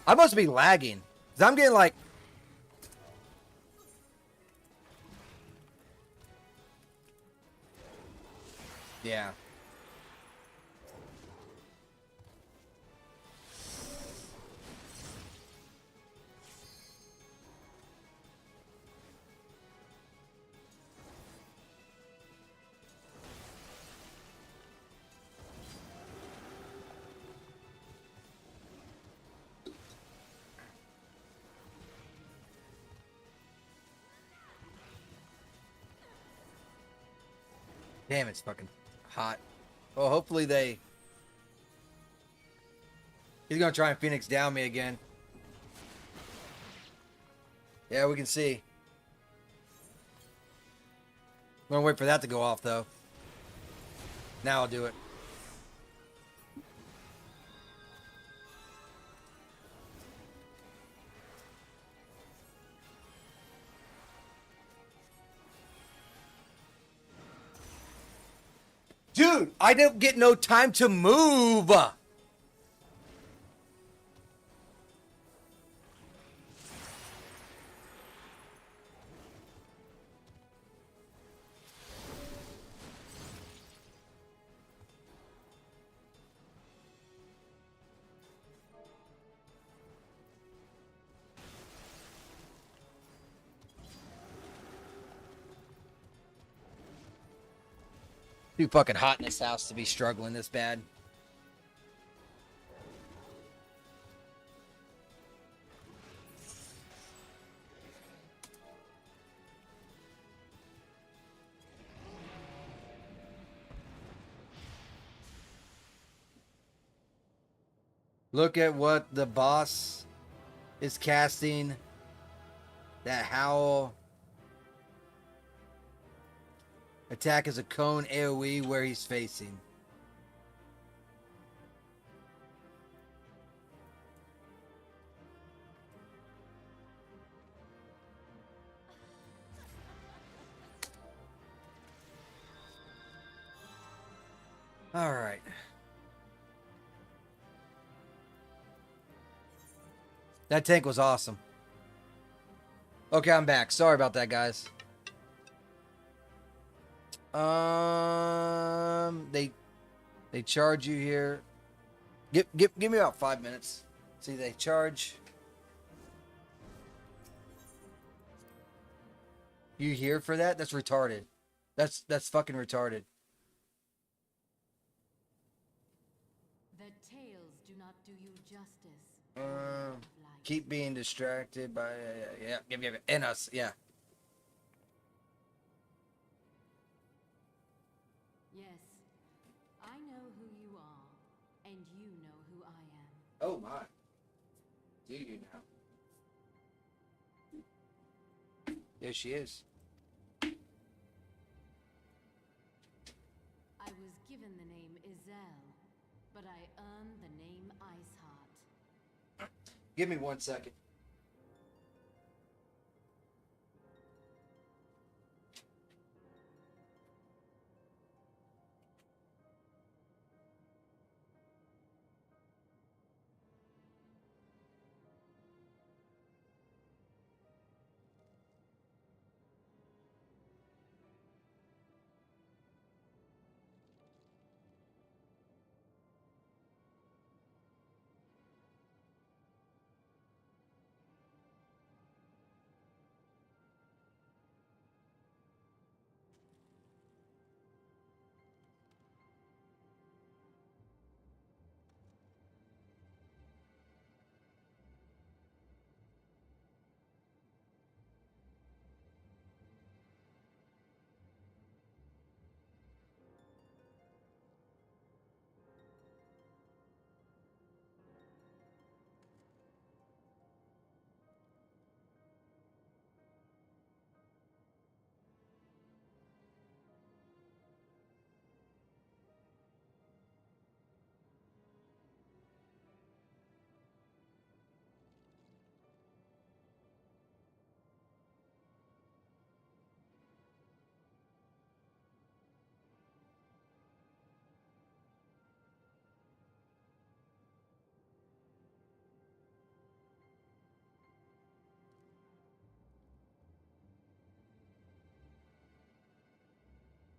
S1: I must be lagging. 'Cause I'm getting like... Yeah. Damn, it's fucking hot. Well, hopefully they... He's gonna try and Phoenix down me again. Yeah, we can see. I'm gonna wait for that to go off, though. Now I'll do it. Dude, I don't get no time to move. Too fucking hot in this house to be struggling this bad. Look at what the boss is casting. That howl. Attack is a cone AoE where he's facing. All right. That tank was awesome. Okay, I'm back. Sorry about that, guys. They charge you here. Give me about 5 minutes. See, they charge you here for that. That's retarded. That's fucking retarded.
S7: The tales do not do you justice.
S1: Keep being distracted by yeah, and us, yeah.
S7: Yes, I know who you are, and you know who I am.
S1: Oh my. Do you now? There she is.
S7: I was given the name Izel, but I earned the name Iceheart.
S1: Give me 1 second.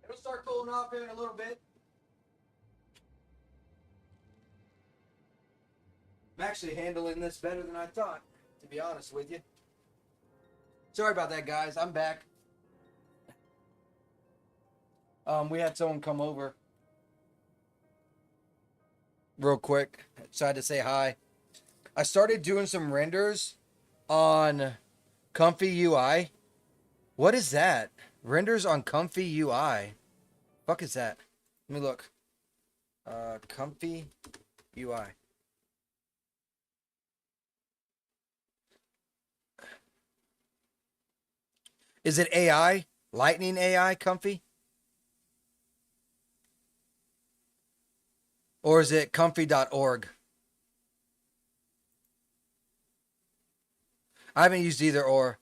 S1: It'll start cooling off here in a little bit. I'm actually handling this better than I thought, to be honest with you. Sorry about that, guys. I'm back. We had someone come over real quick. Decided to say hi. I started doing some renders on Comfy UI. What is that? Renders on Comfy UI. Fuck is that? Let me look. Comfy UI. Is it AI? Lightning AI Comfy? Or is it comfy.org? I haven't used either or.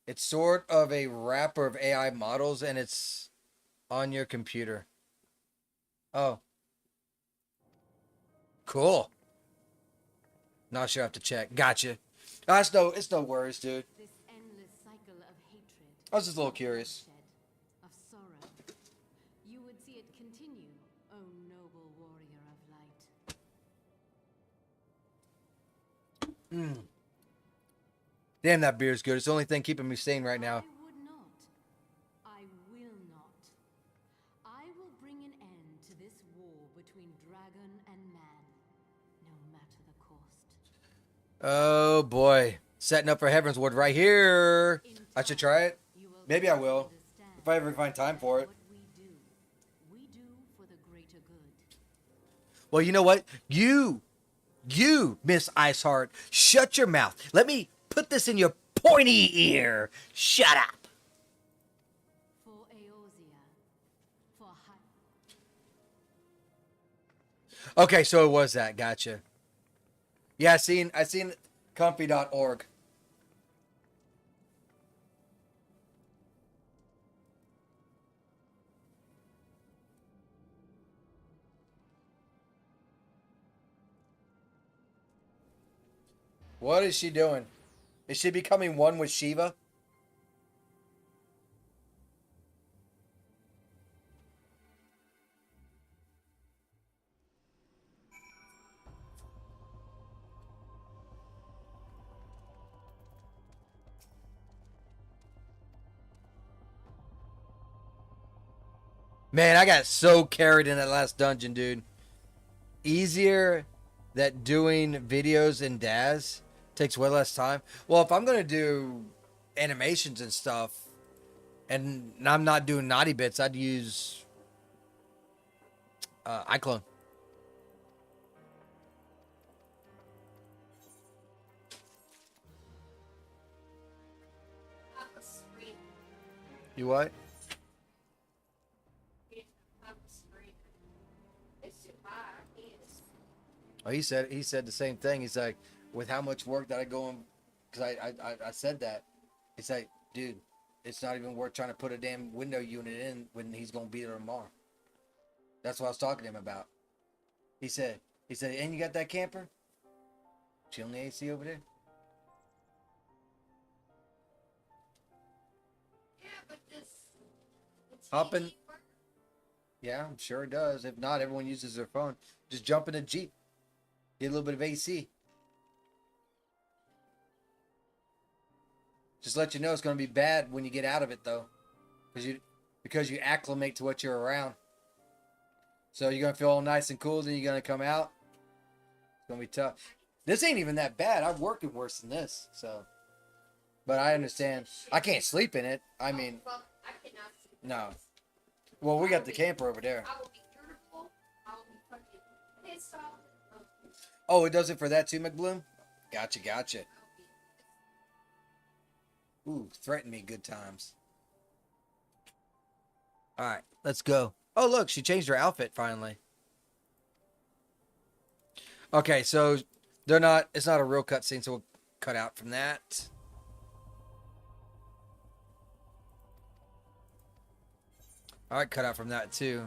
S1: It's sort of a wrapper of AI models and it's on your computer. Oh. Cool. Not sure. I have to check. Gotcha. It's no worries, dude.
S7: This endless cycle of hatred.
S1: I was just a little curious.
S7: Of sorrow. You would see it continue, O noble warrior of light.
S1: Damn, that beer's good. It's the only thing keeping me sane right now.
S7: I would not. I will not. I will bring an end to this war between dragon and man, no matter the cost.
S1: Oh boy. Setting up for Heaven's Ward right here. I should try it. Maybe I will. If I ever find time for it.
S7: What we do for the greater good.
S1: Well, you know what? You, Miss Iceheart, shut your mouth. Let me put this in your pointy ear. Shut up.
S7: For Eorzea. For
S1: Okay, so it was that. Gotcha. Yeah, I seen comfy.org. What is she doing? Is she becoming one with Shiva? Man, I got so carried in that last dungeon, dude. Easier that doing videos in Daz takes way less time. Well, if I'm gonna do animations and stuff, and I'm not doing naughty bits, I'd use iClone.
S8: Up a screen.
S1: You what?
S8: Up a screen. It's too high. It is.
S1: Oh, he said the same thing. He's like, with how much work that I go in, because I said that. It's like, dude, it's not even worth trying to put a damn window unit in when he's gonna be there tomorrow. That's what I was talking to him about. He said, and you got that camper? Chilling the AC over there?
S8: Yeah, but this.
S1: Hopping. Yeah, I'm sure it does. If not, everyone uses their phone. Just jump in a Jeep. Get a little bit of AC. Just let you know it's going to be bad when you get out of it, though. Because you acclimate to what you're around. So you're going to feel all nice and cool, then you're going to come out. It's going to be tough. This ain't even that bad. I'm working worse than this, so. But I understand. I can't sleep in it. I mean,
S8: Well, I cannot see.
S1: no. Well, we got the camper over there.
S8: I will be irritable. I will be fucking pissed off.
S1: Oh, it does it for that too, McBloom? Gotcha. Ooh, threaten me good times. All right, let's go. Oh, look, she changed her outfit finally. Okay, so it's not a real cutscene, so we'll cut out from that. All right, cut out from that too.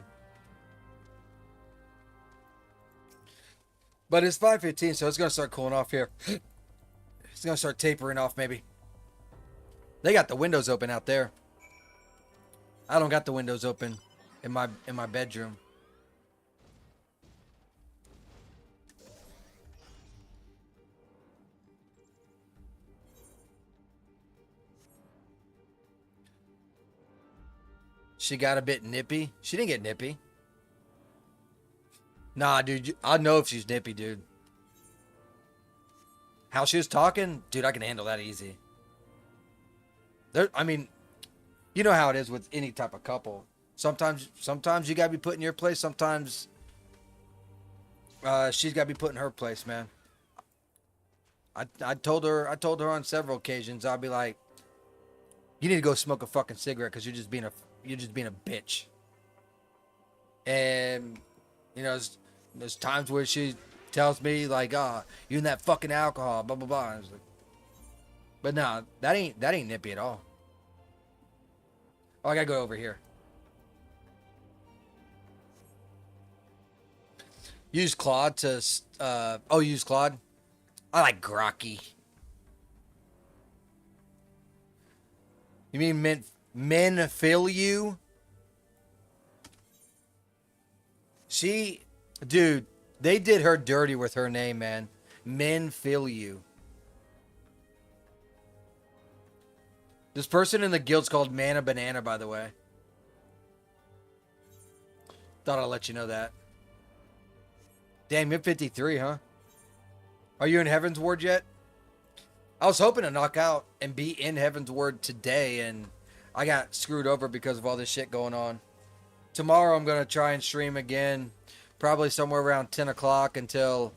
S1: But it's 5:15, so it's gonna start cooling off here. It's gonna start tapering off, maybe. They got the windows open out there. I don't got the windows open in my bedroom. She got a bit nippy. She didn't get nippy. Nah, dude, I know if she's nippy, dude. How she was talking, dude, I can handle that easy. I mean, you know how it is with any type of couple. Sometimes you gotta be put in your place. Sometimes she's gotta be put in her place, man. I told her on several occasions. I'll be like, you need to go smoke a fucking cigarette because you're just being a bitch. And you know, there's times where she tells me like, you and that fucking alcohol, blah blah blah. Like, but no, that ain't nippy at all. Oh, I gotta go over here. Use Claude to use Claude. I like Grokky. You mean men fill you? Dude, they did her dirty with her name, man. Men fill you. This person in the guild's called Mana Banana, by the way. Thought I'd let you know that. Damn, you're 53, huh? Are you in Heaven's Ward yet? I was hoping to knock out and be in Heaven's Ward today, and I got screwed over because of all this shit going on. Tomorrow I'm going to try and stream again, probably somewhere around 10 o'clock until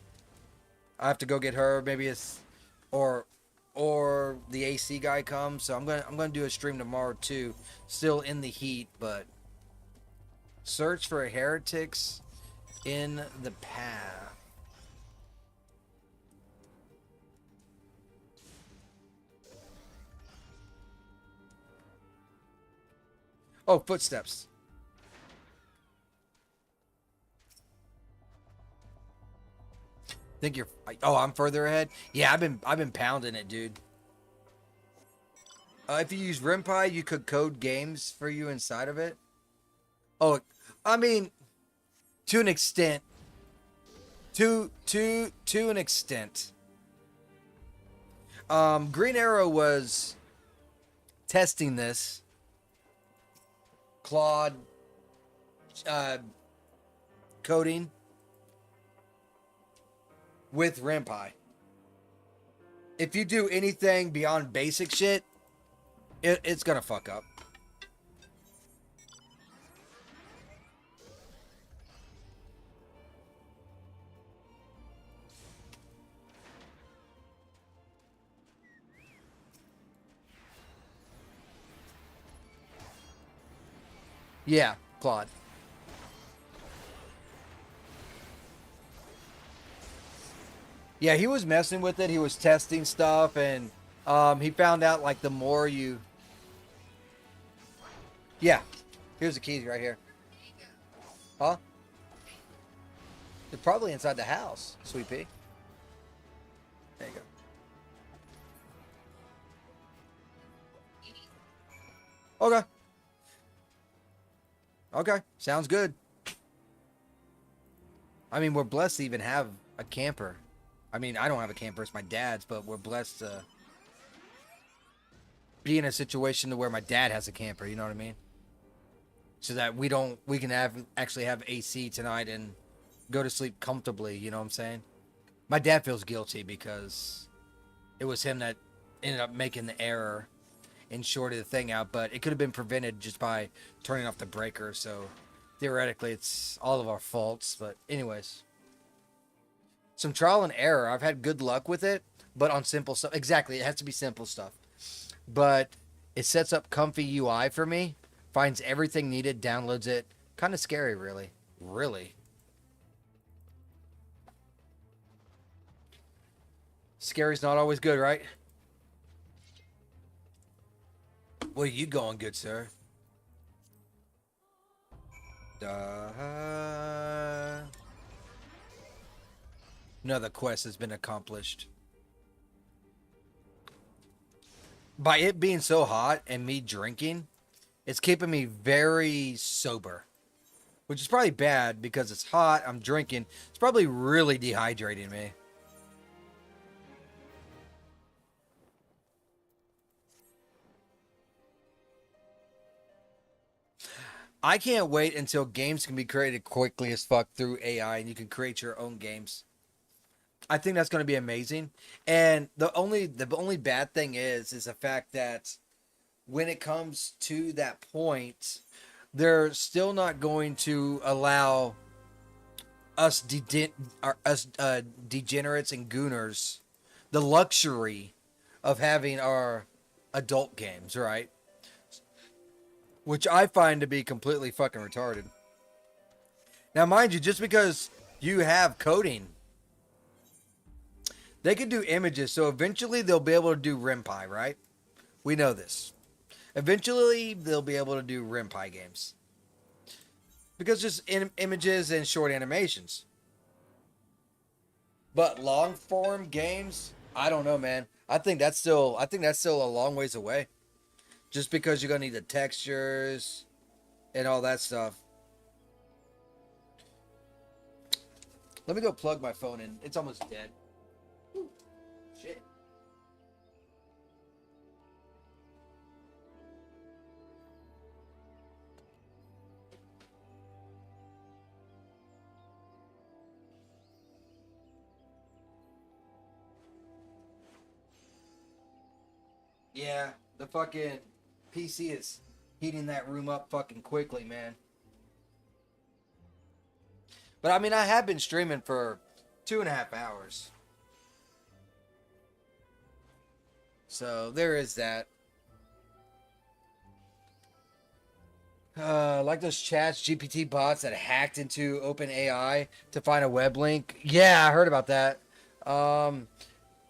S1: I have to go get her. Maybe it's... Or the AC guy comes. So I'm gonna do a stream tomorrow too. Still in the heat, but... Search for heretics in the path. Oh, footsteps. Think you're? Oh, I'm further ahead. Yeah, I've been pounding it, dude. If you use RimPie, you could code games for you inside of it. Oh, I mean, to an extent. To an extent. Green Arrow was testing this Claude coding with RimPie. If you do anything beyond basic shit, it's gonna fuck up. Yeah, Claude. Yeah, he was messing with it. He was testing stuff, and he found out like the more you. Yeah, here's the keys right here. Huh? They're probably inside the house, Sweet Pea. There you go. Okay. Okay, sounds good. I mean, we're blessed to even have a camper. I mean, I don't have a camper, it's my dad's, but we're blessed to be in a situation to where my dad has a camper, you know what I mean? So that we can actually have AC tonight and go to sleep comfortably, you know what I'm saying? My dad feels guilty because it was him that ended up making the error and shorted the thing out, but it could have been prevented just by turning off the breaker, so theoretically it's all of our faults. But anyways, some trial and error. I've had good luck with it, but on simple stuff. Exactly, it has to be simple stuff. But it sets up comfy UI for me, finds everything needed, downloads it. Kind of scary, really. Really. Scary's not always good, right? Where you going, good sir? Another quest has been accomplished. By it being so hot and me drinking, it's keeping me very sober. Which is probably bad because it's hot, I'm drinking. It's probably really dehydrating me. I can't wait until games can be created quickly as fuck through AI and you can create your own games. I think that's going to be amazing. And the only bad thing is the fact that when it comes to that point, they're still not going to allow us degenerates and gooners the luxury of having our adult games, right? Which I find to be completely fucking retarded. Now, mind you, just because you have coding, they can do images, so eventually they'll be able to do RimPie, right? We know this. Eventually, they'll be able to do RimPie games. Because just images and short animations. But long form games, I don't know, man. I think that's still a long ways away. Just because you're gonna need the textures and all that stuff. Let me go plug my phone in. It's almost dead. Ooh, shit. Yeah, the fucking PC is heating that room up fucking quickly, man. But I mean, I have been streaming for 2.5 hours. So there is that. Like those chats, GPT bots that hacked into OpenAI to find a web link. Yeah, I heard about that.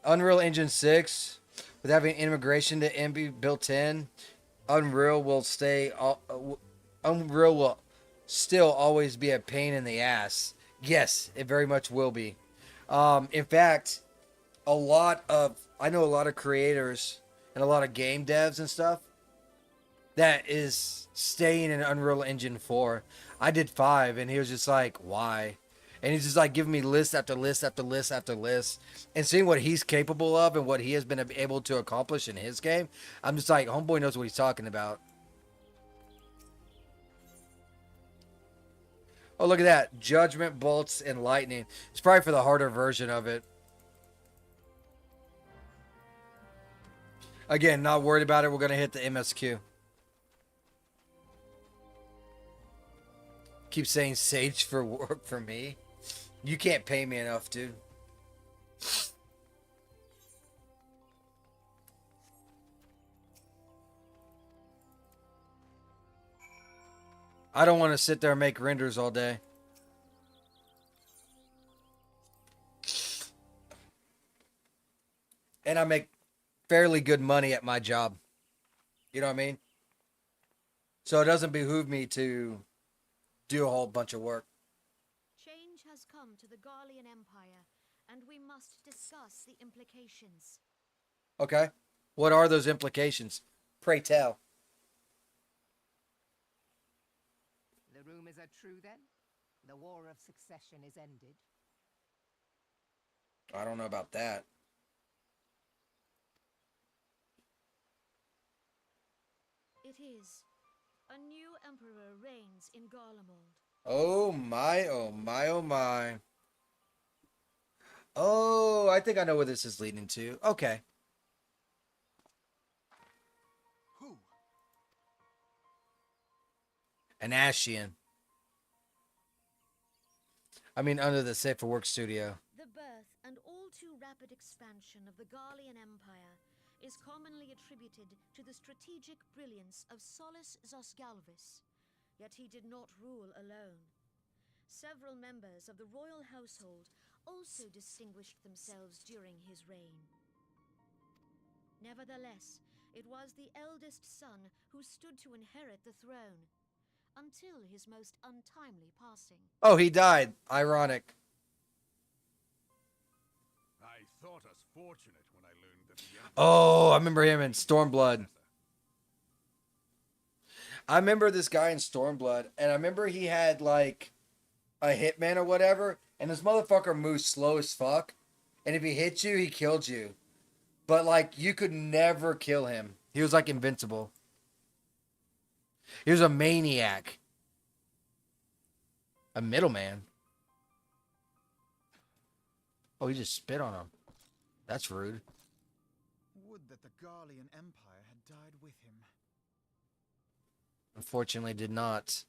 S1: Unreal Engine 6, with having integration to NB built in, Unreal will still always be a pain in the ass. Yes, it very much will be. In fact, I know a lot of creators and a lot of game devs and stuff that is staying in Unreal Engine 4. I did 5 and he was just like, why? And he's just like giving me list after list after list after list and seeing what he's capable of and what he has been able to accomplish in his game. I'm just like, homeboy knows what he's talking about. Oh, look at that. Judgment, bolts, and lightning. It's probably for the harder version of it. Again, not worried about it. We're going to hit the MSQ. Keep saying Sage for work for me. You can't pay me enough, dude. I don't want to sit there and make renders all day. And I make fairly good money at my job. You know what I mean? So it doesn't behoove me to do a whole bunch of work.
S9: Change has come to the Garlean Empire, and we must discuss the implications.
S1: Okay. What are those implications? Pray tell.
S10: The rumors are true then? The war of succession is ended?
S1: I don't know about that.
S9: It is. A new emperor reigns in Garlemald.
S1: Oh my, oh my, oh my. Oh, I think I know where this is leading to. Okay.
S6: Who?
S1: An Ashian. I mean, under the Safe for Work studio.
S9: The birth and all too rapid expansion of the Garlean Empire is commonly attributed to the strategic brilliance of Solus Zosgalvis, yet he did not rule alone. Several members of the royal household also distinguished themselves during his reign. Nevertheless, it was the eldest son who stood to inherit the throne, until his most untimely passing.
S1: Oh, he died. Ironic.
S3: I thought us fortunate when I learned that the
S1: Oh, I remember him in Stormblood. I remember this guy in Stormblood, and I remember he had like a hitman or whatever, and this motherfucker moves slow as fuck. And if he hit you, he killed you. But like you could never kill him. He was like invincible. He was a maniac. A middleman. Oh, he just spit on him. That's rude.
S6: Would that the Garlean Empire had died with him.
S1: Unfortunately, did not.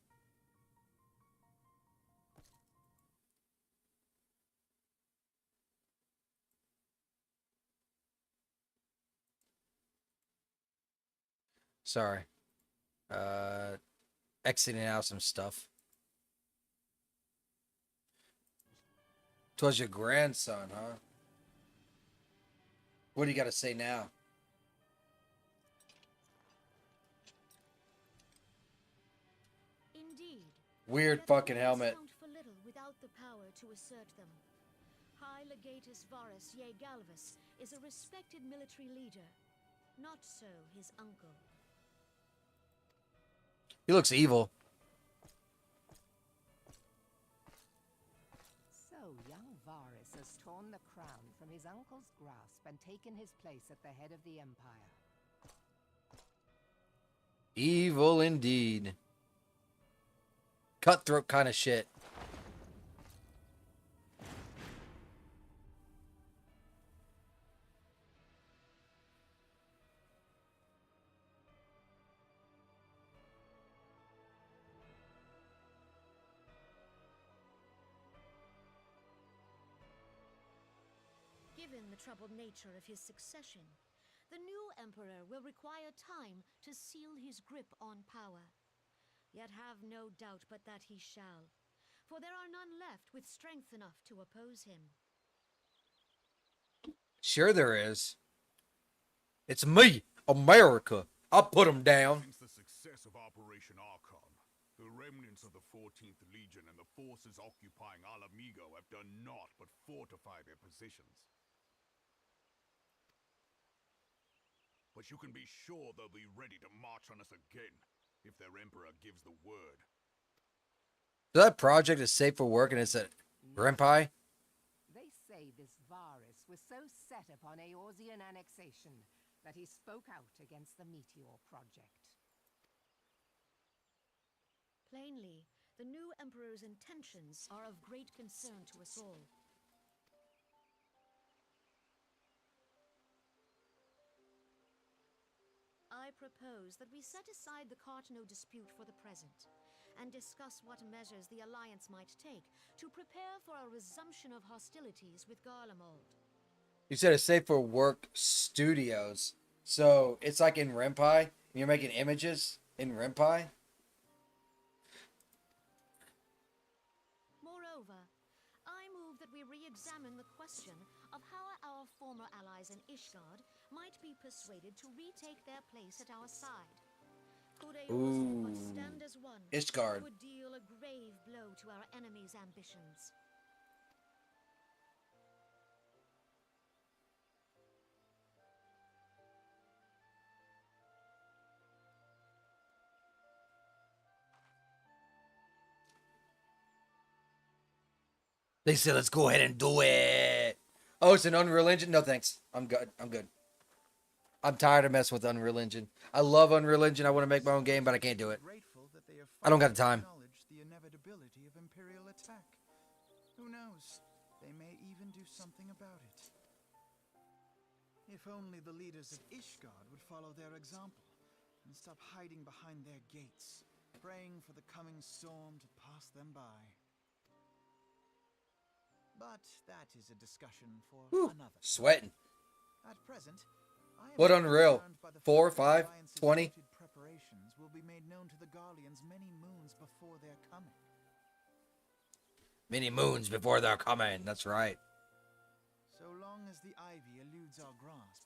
S1: Sorry. Exiting out some stuff. 'Twas your grandson, huh? What do you got to say now?
S9: Indeed.
S1: Weird
S9: Yet the
S1: fucking
S9: words
S1: helmet.
S9: count for little without the power to assert them. High Legatus Varus Ye Galvus is a respected military leader. Not so his uncle.
S1: He looks evil.
S10: So young Varus has torn the crown from his uncle's grasp and taken his place at the head of the empire.
S1: Evil indeed. Cutthroat kind of shit.
S9: Given the troubled nature of his succession, the new emperor will require time to seal his grip on power. Yet have no doubt but that he shall, for there are none left with strength enough to oppose him.
S1: Sure there is. It's me, America. I'll put him down.
S3: Since the success of Operation Archon, the remnants of the 14th Legion and the forces occupying Alamigo have done naught but fortify their positions. But you can be sure they'll be ready to march on us again, if their Emperor gives the word.
S1: So that project is safe for work and it's at Renpai?
S10: They say this Varus was so set upon Eorzean annexation that he spoke out against the Meteor Project.
S9: Plainly, the new Emperor's intentions are of great concern to us all. I propose that we set aside the Cartano dispute for the present, and discuss what measures the Alliance might take to prepare for a resumption of hostilities with Garlemald.
S1: You said it's safe for work studios. So it's like in Renpai? You're making images in Renpai?
S9: Moreover, I move that we re-examine the question of how our former allies in Ishgard might be persuaded to retake their place at our side. Could Eorzean but stand as one,
S1: Ishgard.
S9: would deal a grave blow to our enemies' ambitions.
S1: They said, let's go ahead and do it. Oh, it's an Unreal Engine? No, thanks. I'm good. I'm good. I'm tired of messing with Unreal Engine. I love Unreal Engine. I want to make my own game, but I can't do it. I don't got the time.
S6: The inevitability of Imperial attack. Who knows? They may even do something about it. If only the leaders of Ishgard would follow their example and stop hiding behind their gates, praying for the coming storm to pass them by. But that is a discussion for another time.
S1: Sweating.
S6: At present, I am
S1: What Unreal?
S6: concerned by the
S1: 4,
S6: fact that
S1: 5,
S6: Alliance's
S1: 20?
S6: limited preparations will be made known to the Garleans many moons before their coming.
S1: Many moons before they're coming. That's right.
S6: So long as the ivy eludes our grasp,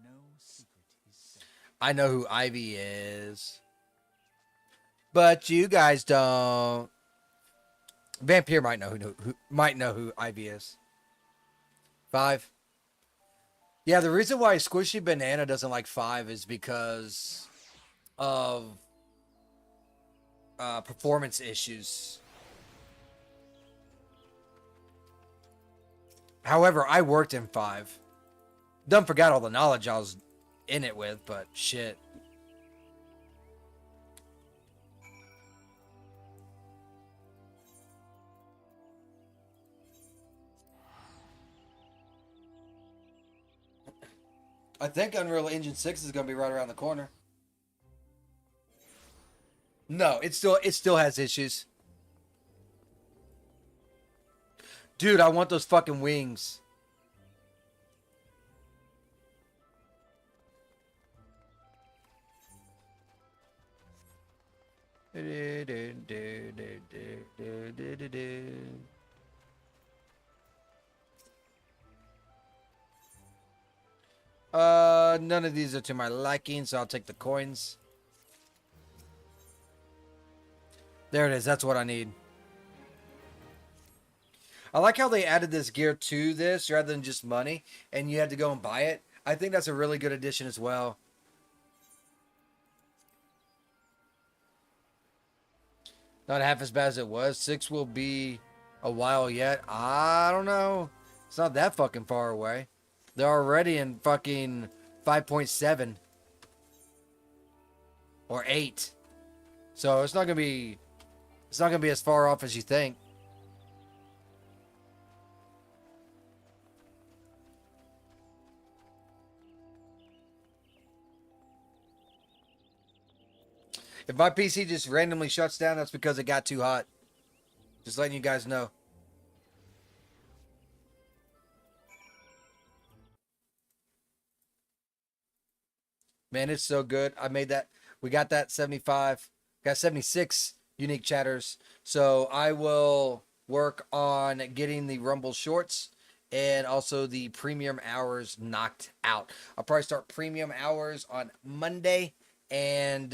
S6: no secret is safe.
S1: I know who Ivy is. But you guys don't. Vampire might know who Ivy is. 5. Yeah, the reason why Squishy Banana doesn't like 5 is because of performance issues. However, I worked in 5. Done forgot all the knowledge I was in it with, but shit. I think Unreal Engine 6 is going to be right around the corner. No, it still has issues. Dude, I want those fucking wings. None of these are to my liking, so I'll take the coins. There it is. That's what I need. I like how they added this gear to this rather than just money, and you had to go and buy it. I think that's a really good addition as well. Not half as bad as it was. 6 will be a while yet. I don't know. It's not that fucking far away. They're already in fucking 5.7 or 8. So it's not gonna be as far off as you think. If my PC just randomly shuts down, that's because it got too hot. Just letting you guys know. Man, it's so good. I made that. We got that 75. Got 76 unique chatters. So I will work on getting the Rumble shorts and also the premium hours knocked out. I'll probably start premium hours on Monday. And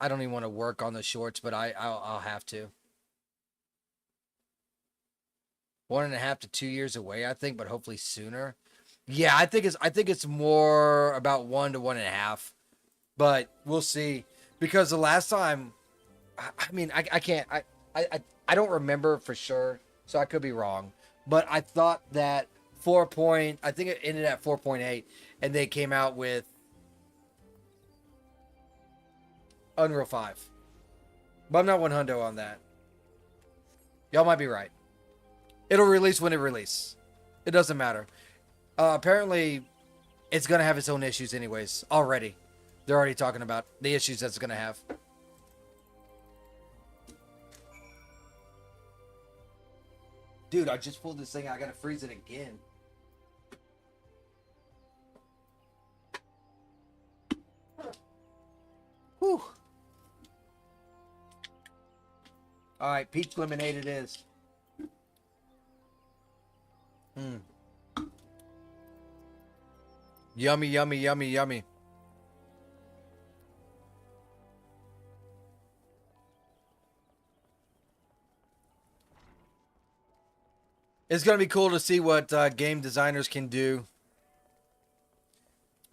S1: I don't even want to work on the shorts, but I'll have to. 1.5 to 2 years away, I think, but hopefully sooner. Yeah, I think it's more about 1 to 1.5, but we'll see. Because the last time, I mean, I can't, I don't remember for sure, so I could be wrong. But I thought that I think it ended at 4.8, and they came out with Unreal 5. But I'm not 100 on that. Y'all might be right. It'll release when it releases. It doesn't matter. Apparently, it's going to have its own issues anyways. Already. They're already talking about the issues that's going to have. Dude, I just pulled this thing. I got to freeze it again. Whew. All right, peach lemonade it is. Yummy, yummy, yummy, yummy. It's going to be cool to see what game designers can do.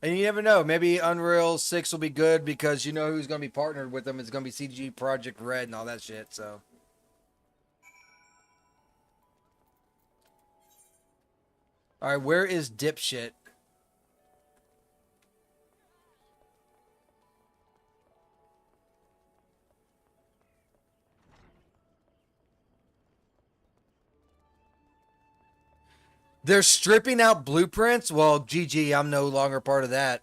S1: And you never know. Maybe Unreal 6 will be good because you know who's going to be partnered with them. It's going to be CG Project Red and all that shit, so. All right, where is Dipshit? They're stripping out blueprints? Well, GG, I'm no longer part of that.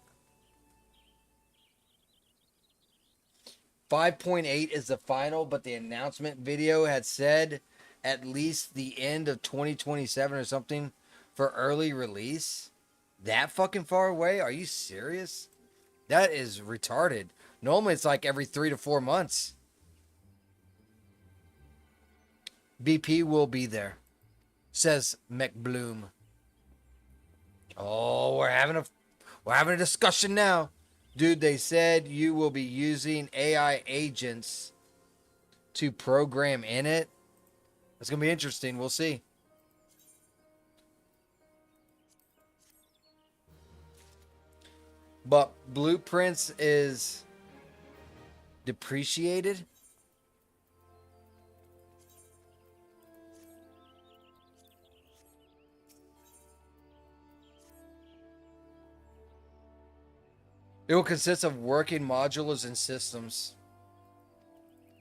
S1: 5.8 is the final, but the announcement video had said at least the end of 2027 or something for early release. That fucking far away? Are you serious? That is retarded. Normally it's like every 3 to 4 months. BP will be there, says McBloom. Oh, we're having a discussion now. Dude, they said you will be using AI agents to program in it. It's going to be interesting. We'll see. But Blueprints is depreciated. It will consist of working modules and systems.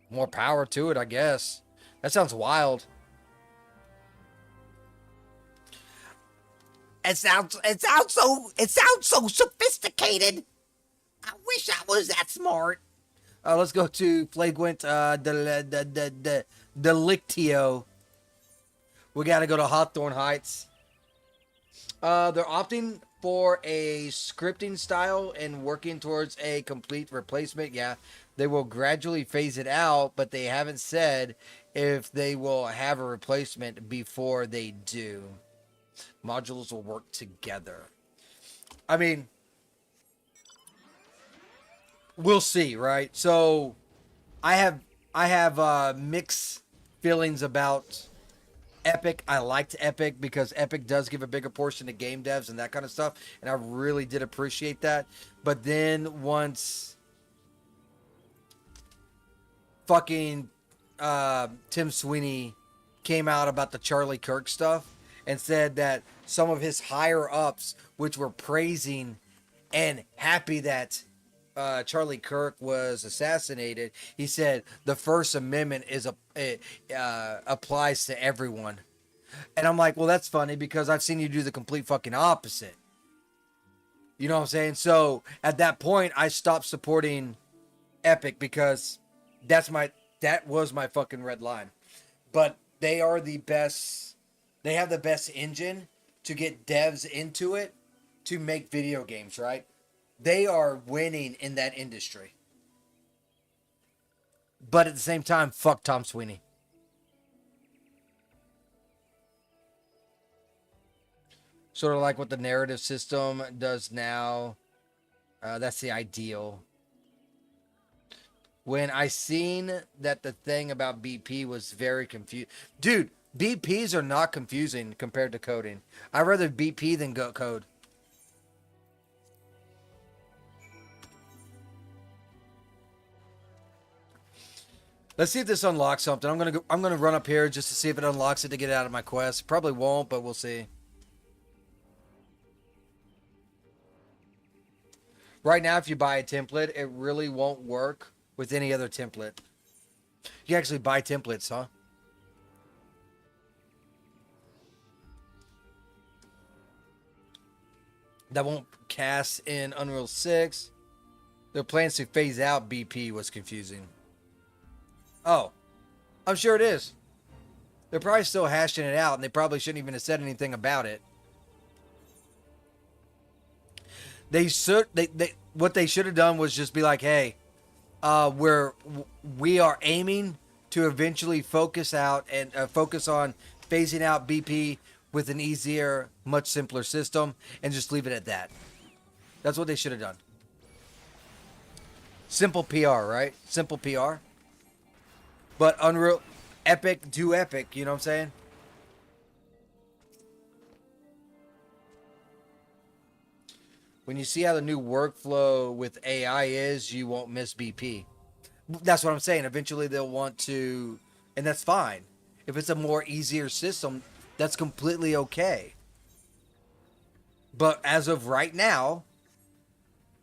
S1: More power to it, I guess. That sounds wild. It sounds so sophisticated. I wish I was that smart. Let's go to Flagrant Delictio. We got to go to Hawthorne Heights. They're opting for a scripting style and working towards a complete replacement. Yeah, they will gradually phase it out, but they haven't said if they will have a replacement before they do. Modules will work together. I mean, we'll see, right? So I have mixed feelings about Epic. I liked Epic because Epic does give a bigger portion to game devs and that kind of stuff, and I really did appreciate that. But then once fucking Tim Sweeney came out about the Charlie Kirk stuff and said that some of his higher ups, which were praising and happy that Charlie Kirk was assassinated, he said the First Amendment applies to everyone. And I'm like, well, that's funny because I've seen you do the complete fucking opposite. You know what I'm saying? So at that point, I stopped supporting Epic because that was my fucking red line. But they are the best. They have the best engine to get devs into it to make video games, right? They are winning in that industry. But at the same time, fuck Tom Sweeney. Sort of like what the narrative system does now. That's the ideal. when I seen that the thing about BP was very confused. Dude, BPs are not confusing compared to coding. I'd rather BP than go code. Let's see if this unlocks something. I'm gonna run up here just to see if it unlocks it to get out of my quest. Probably won't, but we'll see. Right now, if you buy a template, it really won't work with any other template. You actually buy templates, huh? That won't cast in Unreal 6. Their plans to phase out BP was confusing. Oh, I'm sure it is. They're probably still hashing it out, and they probably shouldn't even have said anything about it. What they should have done was just be like, hey, we are aiming to eventually focus on phasing out BP with an easier, much simpler system, and just leave it at that. That's what they should have done. Simple PR, right? Simple PR. But Unreal, epic, do epic, you know what I'm saying? When you see how the new workflow with AI is, you won't miss BP. That's what I'm saying. Eventually they'll want to, and that's fine. If it's a more easier system, that's completely okay. But as of right now,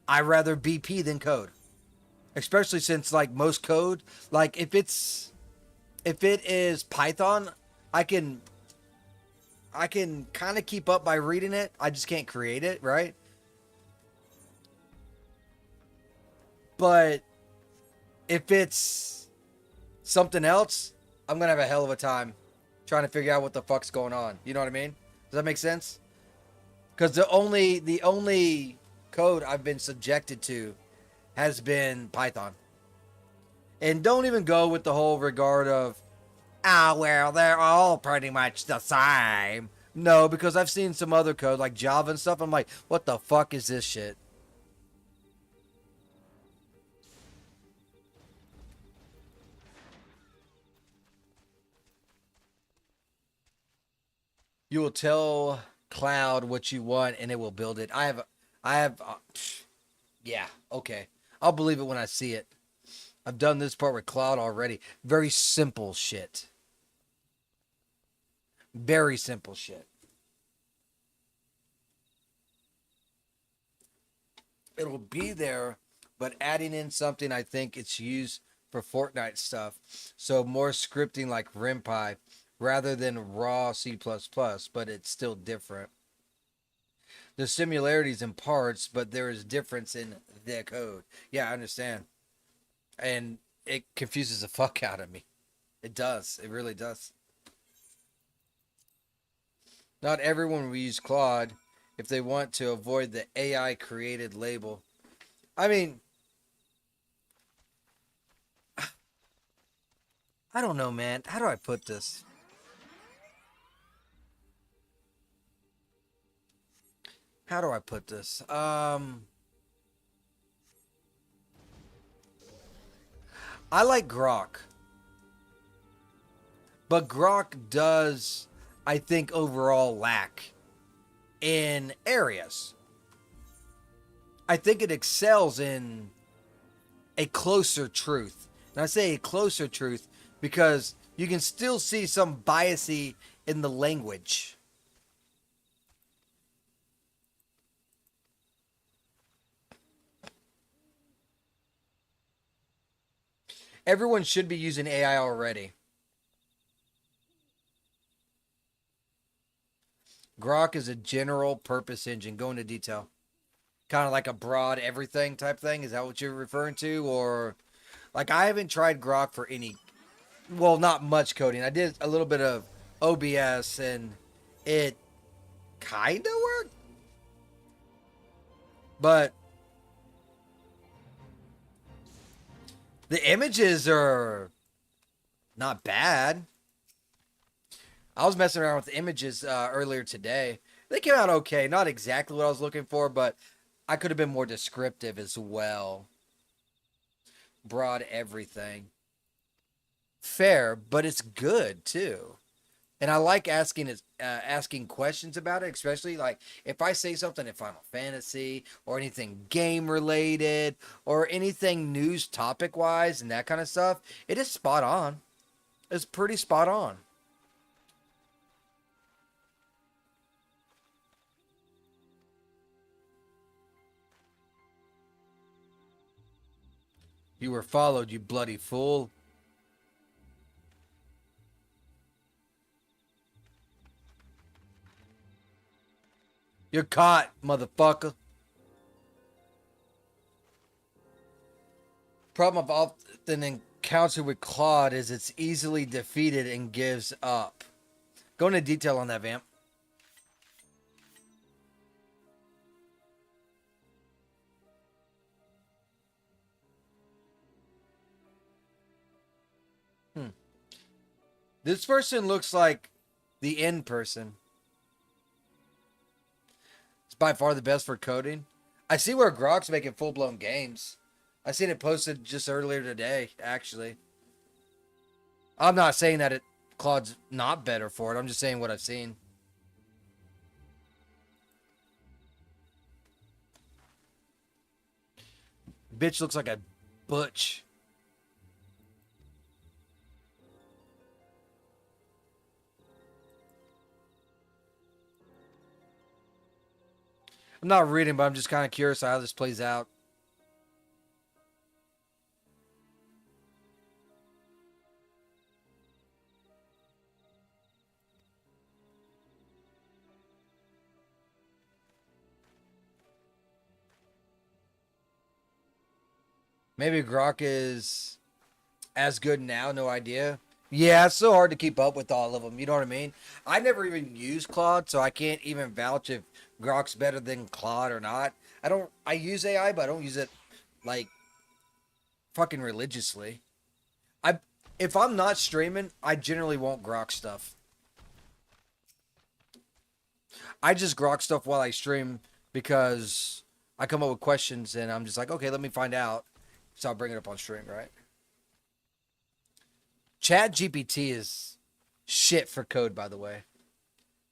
S1: I rather BP than code. Especially since like most code, like if it is Python, I can kind of keep up by reading it. I just can't create it, right? But if it's something else, I'm going to have a hell of a time trying to figure out what the fuck's going on. You know what I mean? Does that make sense? Because the only code I've been subjected to has been Python. And don't even go with the whole regard of, well, they're all pretty much the same. No, because I've seen some other code like Java and stuff. I'm like, what the fuck is this shit? You will tell Cloud what you want and it will build it. Yeah, okay. I'll believe it when I see it. I've done this part with Cloud already. Very simple shit. Very simple shit. It'll be there, but adding in something I think it's used for Fortnite stuff. So more scripting like RimPy rather than raw C++, but it's still different. There's similarities in parts, but there is difference in the code. Yeah, I understand. And it confuses the fuck out of me. It does. It really does. Not everyone will use Claude if they want to avoid the AI created label. I mean, I don't know, man. How do I put this? How do I put this? I like Grok. But Grok does, I think, overall lack in areas. I think it excels in a closer truth. And I say a closer truth because you can still see some biasy in the language. Everyone should be using AI already. Grok is a general purpose engine. Go into detail. Kind of like a broad everything type thing. Is that what you're referring to? Or like I haven't tried Grok for any, well, not much coding. I did a little bit of OBS and it kind of worked. But the images are not bad. I was messing around with the images earlier today. They came out okay. Not exactly what I was looking for, but I could have been more descriptive as well. broad everything. Fair, but it's good too. And I like asking questions about it, especially like if I say something in Final Fantasy or anything game related or anything news topic wise and that kind of stuff. It is spot on. It's pretty spot on. You were followed, you bloody fool. You're caught, motherfucker. Problem I've often encountered with Claude is it's easily defeated and gives up. Go into detail on that, Vamp. This person looks like the end person. It's by far the best for coding. I see where Grok's making full-blown games. I seen it posted just earlier today, actually. I'm not saying that Claude's not better for it. I'm just saying what I've seen. Bitch looks like a butch. I'm not reading, but I'm just kind of curious how this plays out. Maybe Grok is as good now, no idea. Yeah, it's so hard to keep up with all of them. You know what I mean? I never even used Claude, so I can't even vouch if Grok's better than Claude or not. I use AI, but I don't use it like fucking religiously. If I'm not streaming, I generally won't Grok stuff. I just Grok stuff while I stream because I come up with questions and I'm just like, okay, let me find out. So I'll bring it up on stream, right? Chat GPT is shit for code, by the way.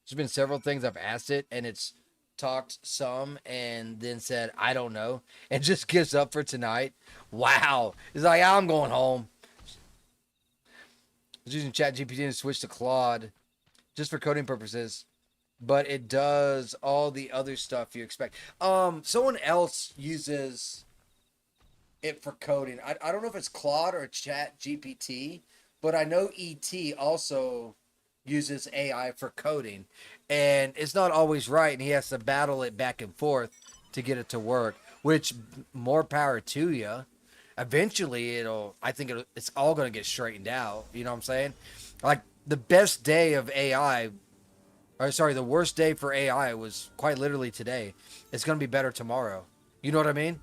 S1: There's been several things I've asked it and it's talked some and then said, I don't know, and just gives up for tonight. Wow. It's like, I'm going home. I was using Chat GPT to switch to Claude just for coding purposes, but it does all the other stuff you expect. Someone else uses it for coding. I don't know if it's Claude or Chat GPT, but I know ET also uses AI for coding, and it's not always right, and he has to battle it back and forth to get it to work. Which more power to you. Eventually, it's all going to get straightened out. You know what I'm saying? Like the best day of AI, or sorry, the worst day for AI was quite literally today. It's going to be better tomorrow. You know what I mean?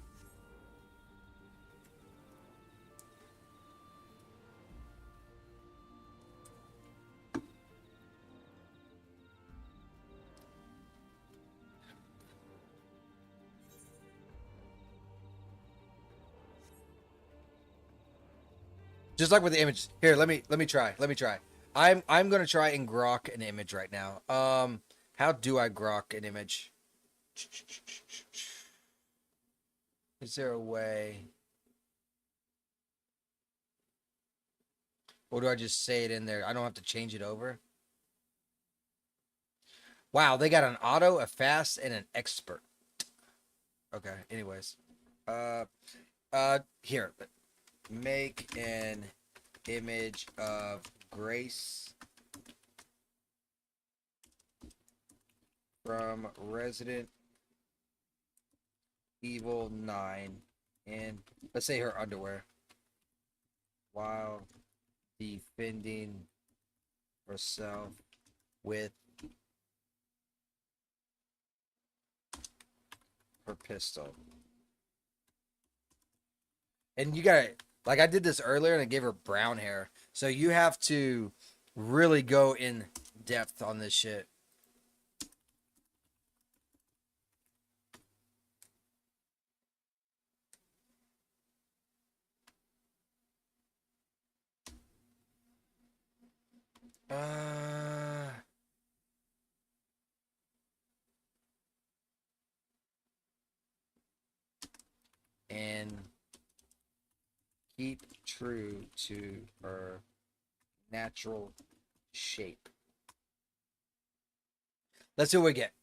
S1: Just like with the image. Here, let me try. Let me try. I'm gonna try and grok an image right now. How do I grok an image? Is there a way? Or do I just say it in there? I don't have to change it over. Wow, they got an auto, a fast, and an expert. Okay, anyways. Here. Make an image of Grace from Resident Evil 9 and let's say her underwear while defending herself with her pistol. And you gotta, like I did this earlier and I gave her brown hair. So you have to really go in depth on this shit. Uh, and keep true to her natural shape. Let's see what we get.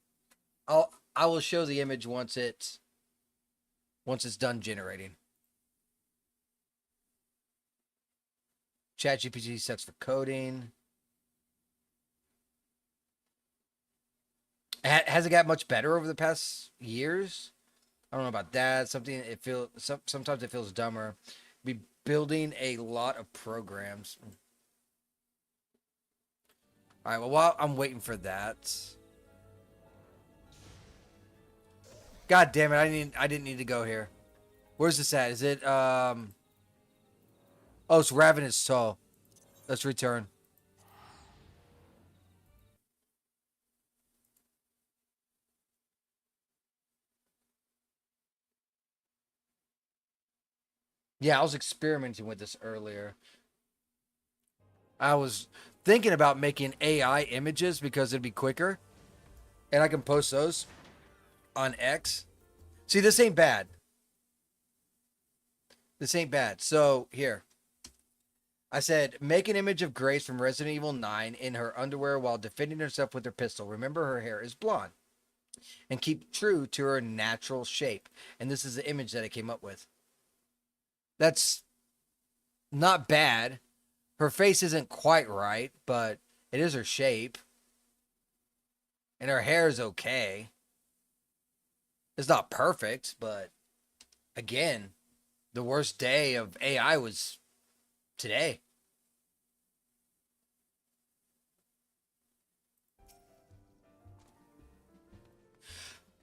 S1: I will show the image once it's done generating. ChatGPT sets for coding. Has it got much better over the past years? I don't know about that. Sometimes it feels dumber. Be building a lot of programs. All right. Well, while I'm waiting for that, God damn it! I didn't need to go here. Where's this at? Is it Oh, it's Ravenous Soul. Let's return. Yeah, I was experimenting with this earlier. I was thinking about making AI images because it'd be quicker, and I can post those on X. See, this ain't bad. This ain't bad. So here, I said, make an image of Grace from Resident Evil 9 in her underwear while defending herself with her pistol. Remember, her hair is blonde. And keep true to her natural shape. And this is the image that I came up with. That's not bad. Her face isn't quite right, but it is her shape. And her hair is okay. It's not perfect, but again, the worst day of AI was today.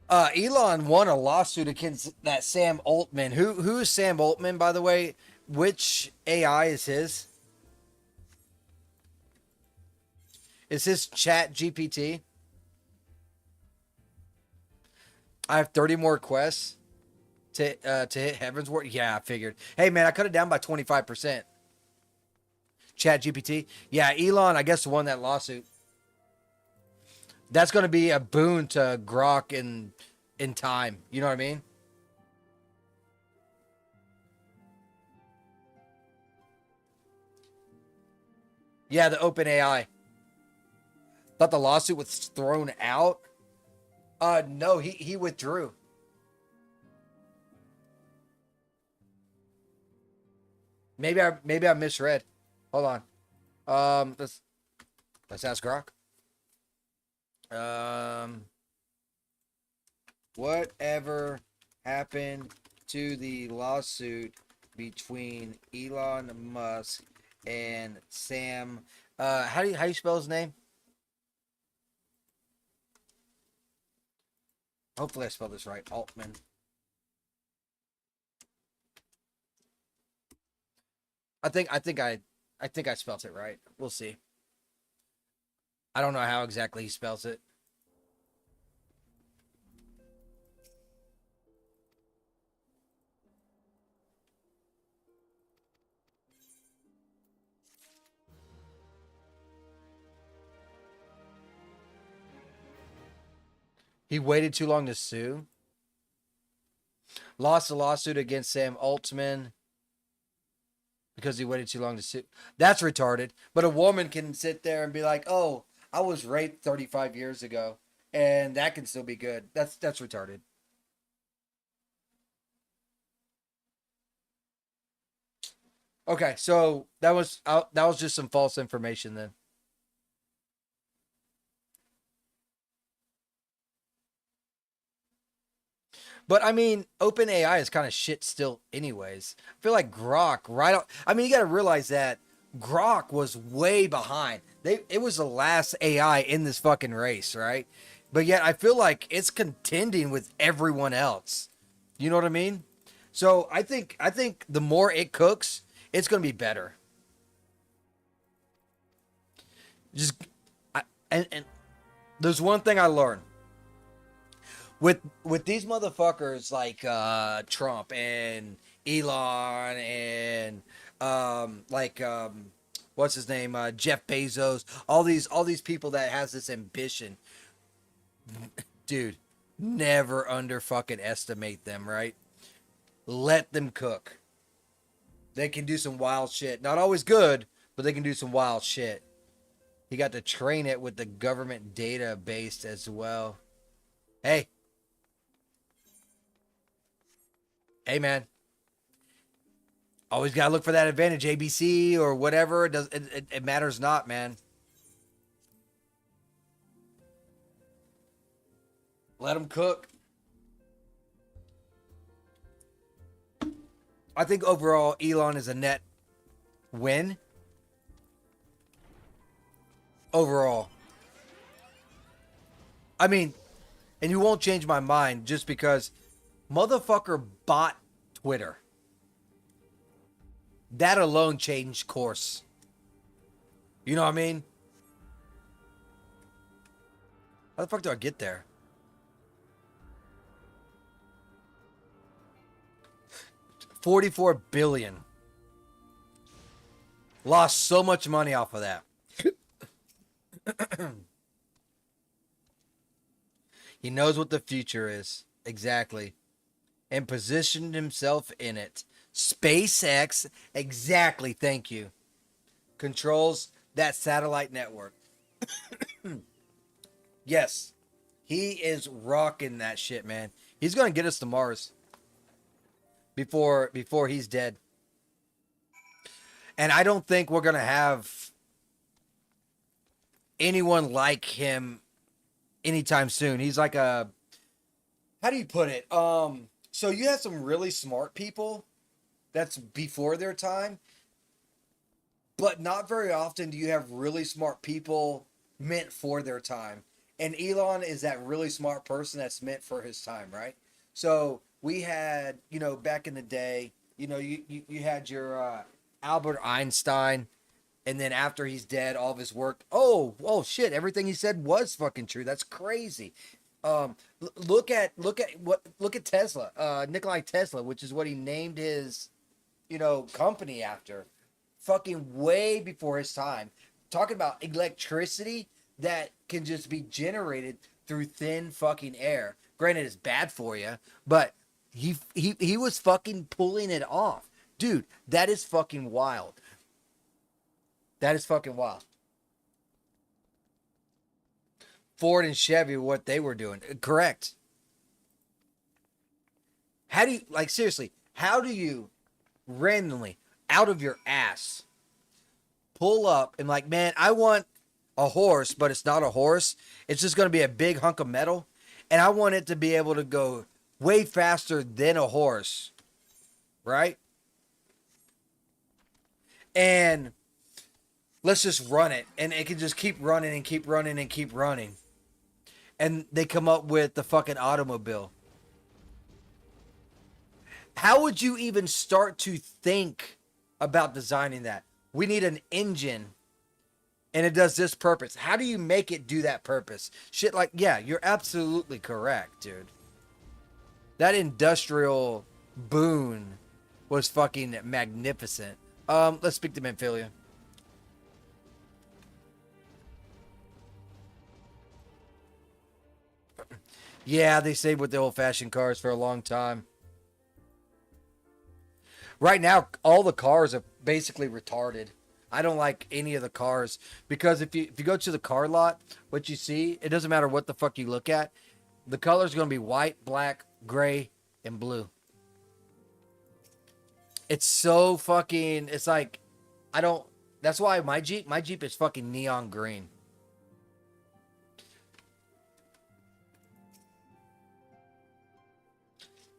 S1: Elon won a lawsuit against that Sam Altman. Who is Sam Altman, by the way? Which AI is his? Is his Chat GPT? I have 30 more quests to hit Heaven's Word. Yeah, I figured. Hey man, I cut it down by 25%. Chat GPT. Yeah, Elon, I guess, won that lawsuit. That's going to be a boon to Grok in time. You know what I mean? Yeah, the open AI. Thought the lawsuit was thrown out. No, he withdrew. Maybe I misread. Hold on. Let's ask Grok. Whatever happened to the lawsuit between Elon Musk and Sam? How do you spell his name? Hopefully I spelled this right. Altman. I think I spelled it right. We'll see. I don't know how exactly he spells it. He waited too long to sue. Lost a lawsuit against Sam Altman because he waited too long to sue. That's retarded. But a woman can sit there and be like, "Oh, I was raped 35 years ago," and that can still be good. That's retarded. Okay, so that was just some false information then. But I mean, OpenAI is kind of shit still, anyways. I feel like Grok, right? I mean, you got to realize that Grok was way behind. It was the last AI in this fucking race, right? But yet, I feel like it's contending with everyone else. You know what I mean? So I think the more it cooks, it's gonna be better. Just and there's one thing I learned with these motherfuckers like Trump and Elon and what's his name, Jeff Bezos, all these people that has this ambition. Dude, never under fucking estimate them, right? Let them cook. They can do some wild shit. Not always good, but they can do some wild shit. He got to train it with the government database as well. Hey. Hey, man. Always gotta look for that advantage, ABC or whatever. It matters not, man. Let them cook. I think overall Elon is a net win. Overall. I mean, and you won't change my mind just because motherfucker bought Twitter. That alone changed course. You know what I mean? How the fuck do I get there? $44 billion. Lost so much money off of that. He knows what the future is. Exactly. And positioned himself in it. SpaceX, exactly, thank you. Controls that satellite network. Yes. He is rocking that shit, man. He's going to get us to Mars. Before he's dead. And I don't think we're going to have anyone like him anytime soon. He's like a, how do you put it? So you have some really smart people that's before their time, but not very often do you have really smart people meant for their time. And Elon is that really smart person that's meant for his time, right? So we had, back in the day, you had your Albert Einstein, and then after he's dead, all of his work, oh shit, everything he said was fucking true. That's crazy. Look at Tesla, Nikola Tesla, which is what he named his, company after. Fucking way before his time. Talking about electricity that can just be generated through thin fucking air. Granted, it's bad for you, but he was fucking pulling it off. Dude, that is fucking wild. That is fucking wild. Ford and Chevy, what they were doing. Correct. How do you, seriously, how do you randomly, out of your ass, pull up and man, I want a horse, but it's not a horse. It's just going to be a big hunk of metal. And I want it to be able to go way faster than a horse. Right? And let's just run it. And it can just keep running and keep running and keep running. And they come up with the fucking automobile. How would you even start to think about designing that? We need an engine. And it does this purpose. How do you make it do that purpose? Shit yeah, you're absolutely correct, dude. That industrial boon was fucking magnificent. Let's speak to Memphilia. Yeah, they stayed with the old-fashioned cars for a long time. Right now, all the cars are basically retarded. I don't like any of the cars because if you go to the car lot, what you see, it doesn't matter what the fuck you look at. The color's going to be white, black, gray, and blue. It's so fucking, it's like, that's why my Jeep is fucking neon green.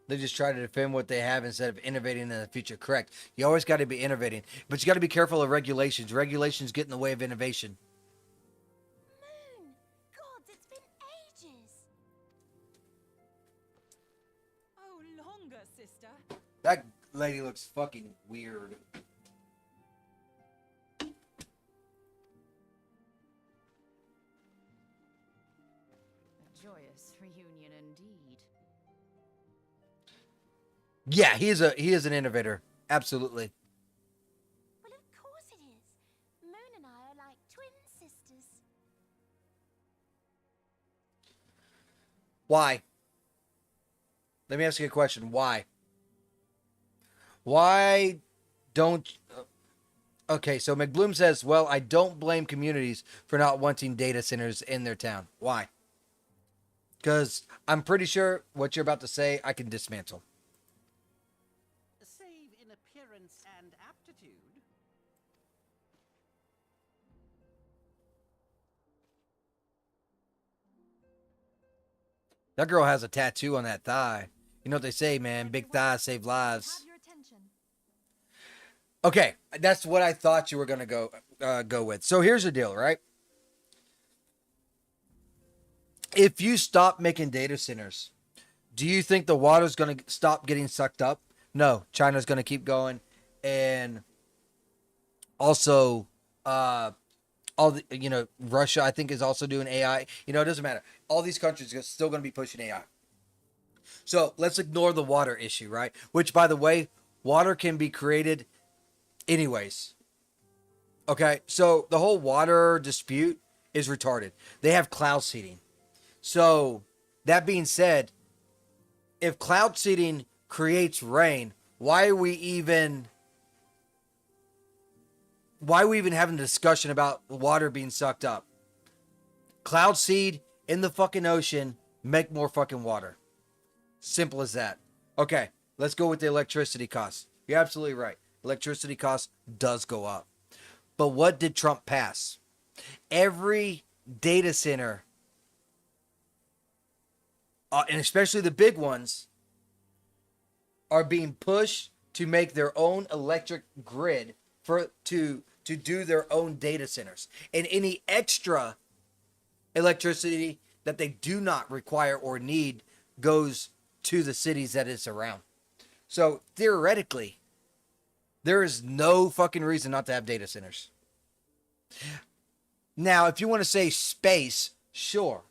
S1: They just try to defend what they have instead of innovating in the future. Correct. You always got to be innovating. But you got to be careful of regulations. Regulations get in the way of innovation.
S11: Moon! Gods, it's been ages! Oh, longer, sister.
S1: That lady looks fucking weird.
S10: A joyous reunion indeed.
S1: Yeah, he is an innovator. Absolutely.
S11: Well, of course it is.
S1: Why? Let me ask you a question. Why? Why don't... Okay, so McBloom says, well, I don't blame communities for not wanting data centers in their town. Why? Because I'm pretty sure what you're about to say, I can dismantle.
S12: Save in appearance and aptitude.
S1: That girl has a tattoo on that thigh. You know what they say, man? Big thighs save lives. Okay, that's what I thought you were gonna go with. So here's the deal, right? If you stop making data centers, do you think the water's gonna stop getting sucked up? No, China's gonna keep going, and also, all the Russia I think is also doing AI. It doesn't matter. All these countries are still gonna be pushing AI. So let's ignore the water issue, right? Which, by the way, water can be created anyways. Okay, so the whole water dispute is retarded. They have cloud seeding. So that being said, if cloud seeding creates rain, why are we even having a discussion about water being sucked up? Cloud seed in the fucking ocean, make more fucking water. Simple as that. Okay, let's go with the electricity costs. You're absolutely right. Electricity cost does go up. But what did Trump pass? Every data center, and especially the big ones, are being pushed to make their own electric grid to do their own data centers. And any extra electricity that they do not require or need goes to the cities that it's around. So theoretically, there is no fucking reason not to have data centers. Now, if you want to say space, sure,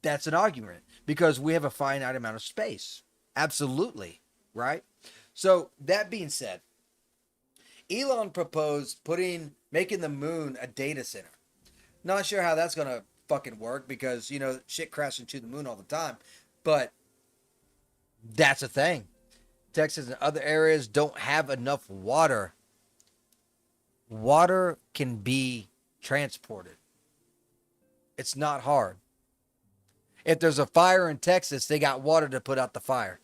S1: that's an argument because we have a finite amount of space. Absolutely, right? So that being said, Elon proposed making the moon a data center. Not sure how that's gonna fucking work because shit crashing to the moon all the time, but that's a thing. Texas and other areas don't have enough water. Water can be transported. It's not hard. If there's a fire in Texas, they got water to put out the fire.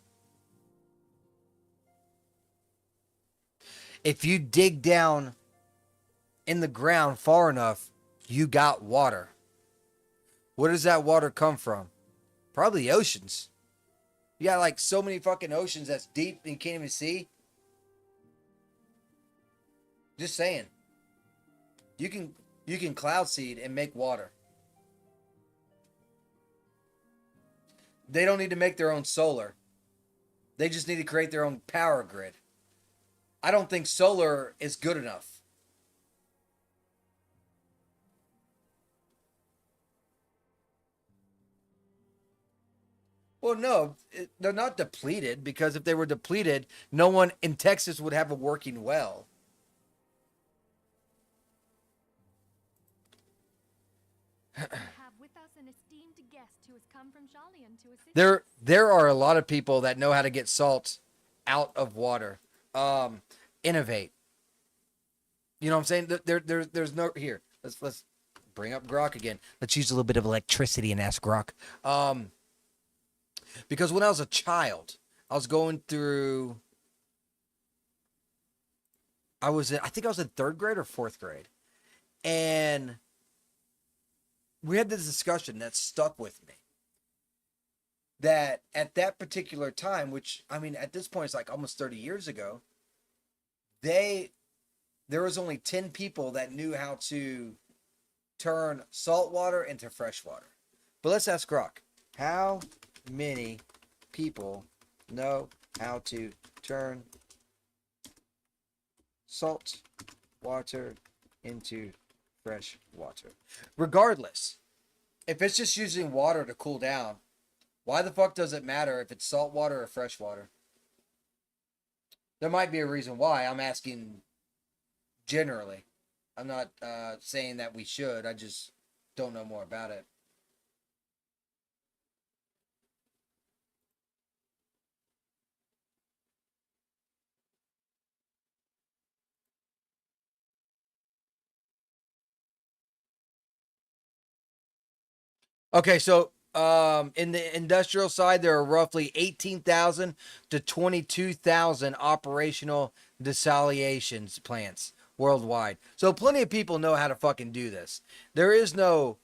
S1: If you dig down in the ground far enough, you got water. Where does that water come from? Probably the oceans. You got like so many fucking oceans that's deep and you can't even see. Just saying. You can cloud seed and make water. They don't need to make their own solar. They just need to create their own power grid. I don't think solar is good enough. Well, no, they're not depleted because if they were depleted, no one in Texas would have a working well. There are a lot of people that know how to get salt out of water. Innovate. You know what I'm saying? There's no here. Let's bring up Grok again. Let's use a little bit of electricity and ask Grok. Because when I was a child, I was going through. I think I was in 3rd grade or 4th grade, and we had this discussion that stuck with me. That at that particular time, which I mean, at this point, it's like almost 30 years ago. There was only 10 people that knew how to turn salt water into fresh water. But let's ask Grok. How many people know how to turn salt water into fresh water? Regardless, if it's just using water to cool down, why the fuck does it matter if it's salt water or fresh water? There might be a reason why. I'm asking generally. I'm not saying that we should. I just don't know more about it. Okay, so in the industrial side, there are roughly 18,000 to 22,000 operational desalination plants worldwide. So plenty of people know how to fucking do this. There is no,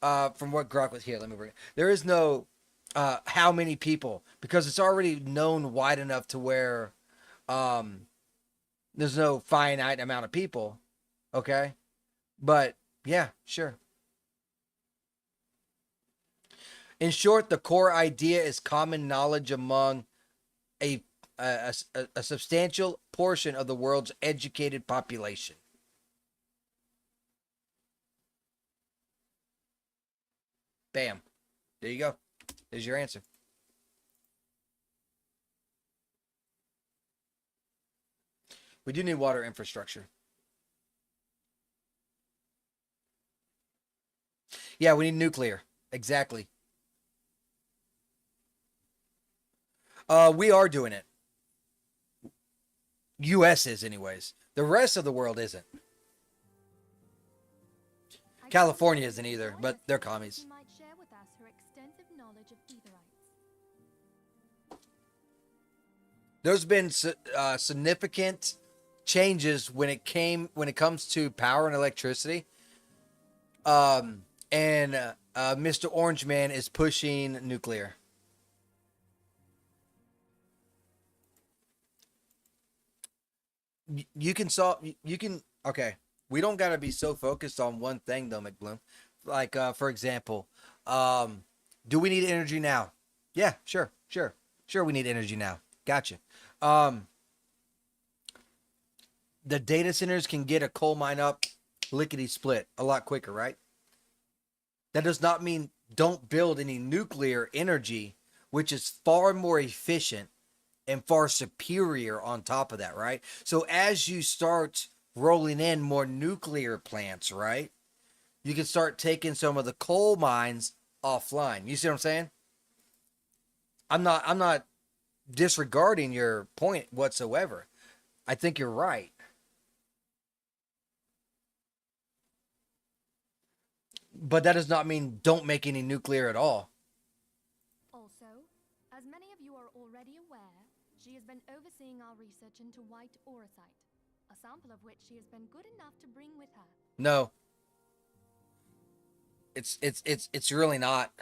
S1: from what Grok was here, let me bring it. There is no how many people, because it's already known wide enough to where there's no finite amount of people. Okay, but yeah, sure. In short, the core idea is common knowledge among a a substantial portion of the world's educated population. Bam. There you go. There's your answer. We do need water infrastructure. Yeah, we need nuclear. Exactly. We are doing it. U.S. is, anyways. The rest of the world isn't. California isn't either, but they're commies.
S13: Might share with us her extensive knowledge of Etherites.
S1: There's been significant changes when it comes to power and electricity. And Mr. Orange Man is pushing nuclear. You can solve. You can. Okay, we don't gotta be so focused on one thing though, McBloom. Like, for example, do we need energy now? Yeah, sure. We need energy now. Gotcha. The data centers can get a coal mine up lickety split a lot quicker, right? That does not mean don't build any nuclear energy, which is far more efficient and far superior on top of that, right? So as you start rolling in more nuclear plants, right, you can start taking some of the coal mines offline. You see what I'm saying? I'm not disregarding your point whatsoever. I think you're right. But that does not mean don't make any nuclear at all.
S13: Also, as many of you are already aware, she has been overseeing our research into white auracite, a sample of which she has been good enough to bring with her.
S1: No. It's really not.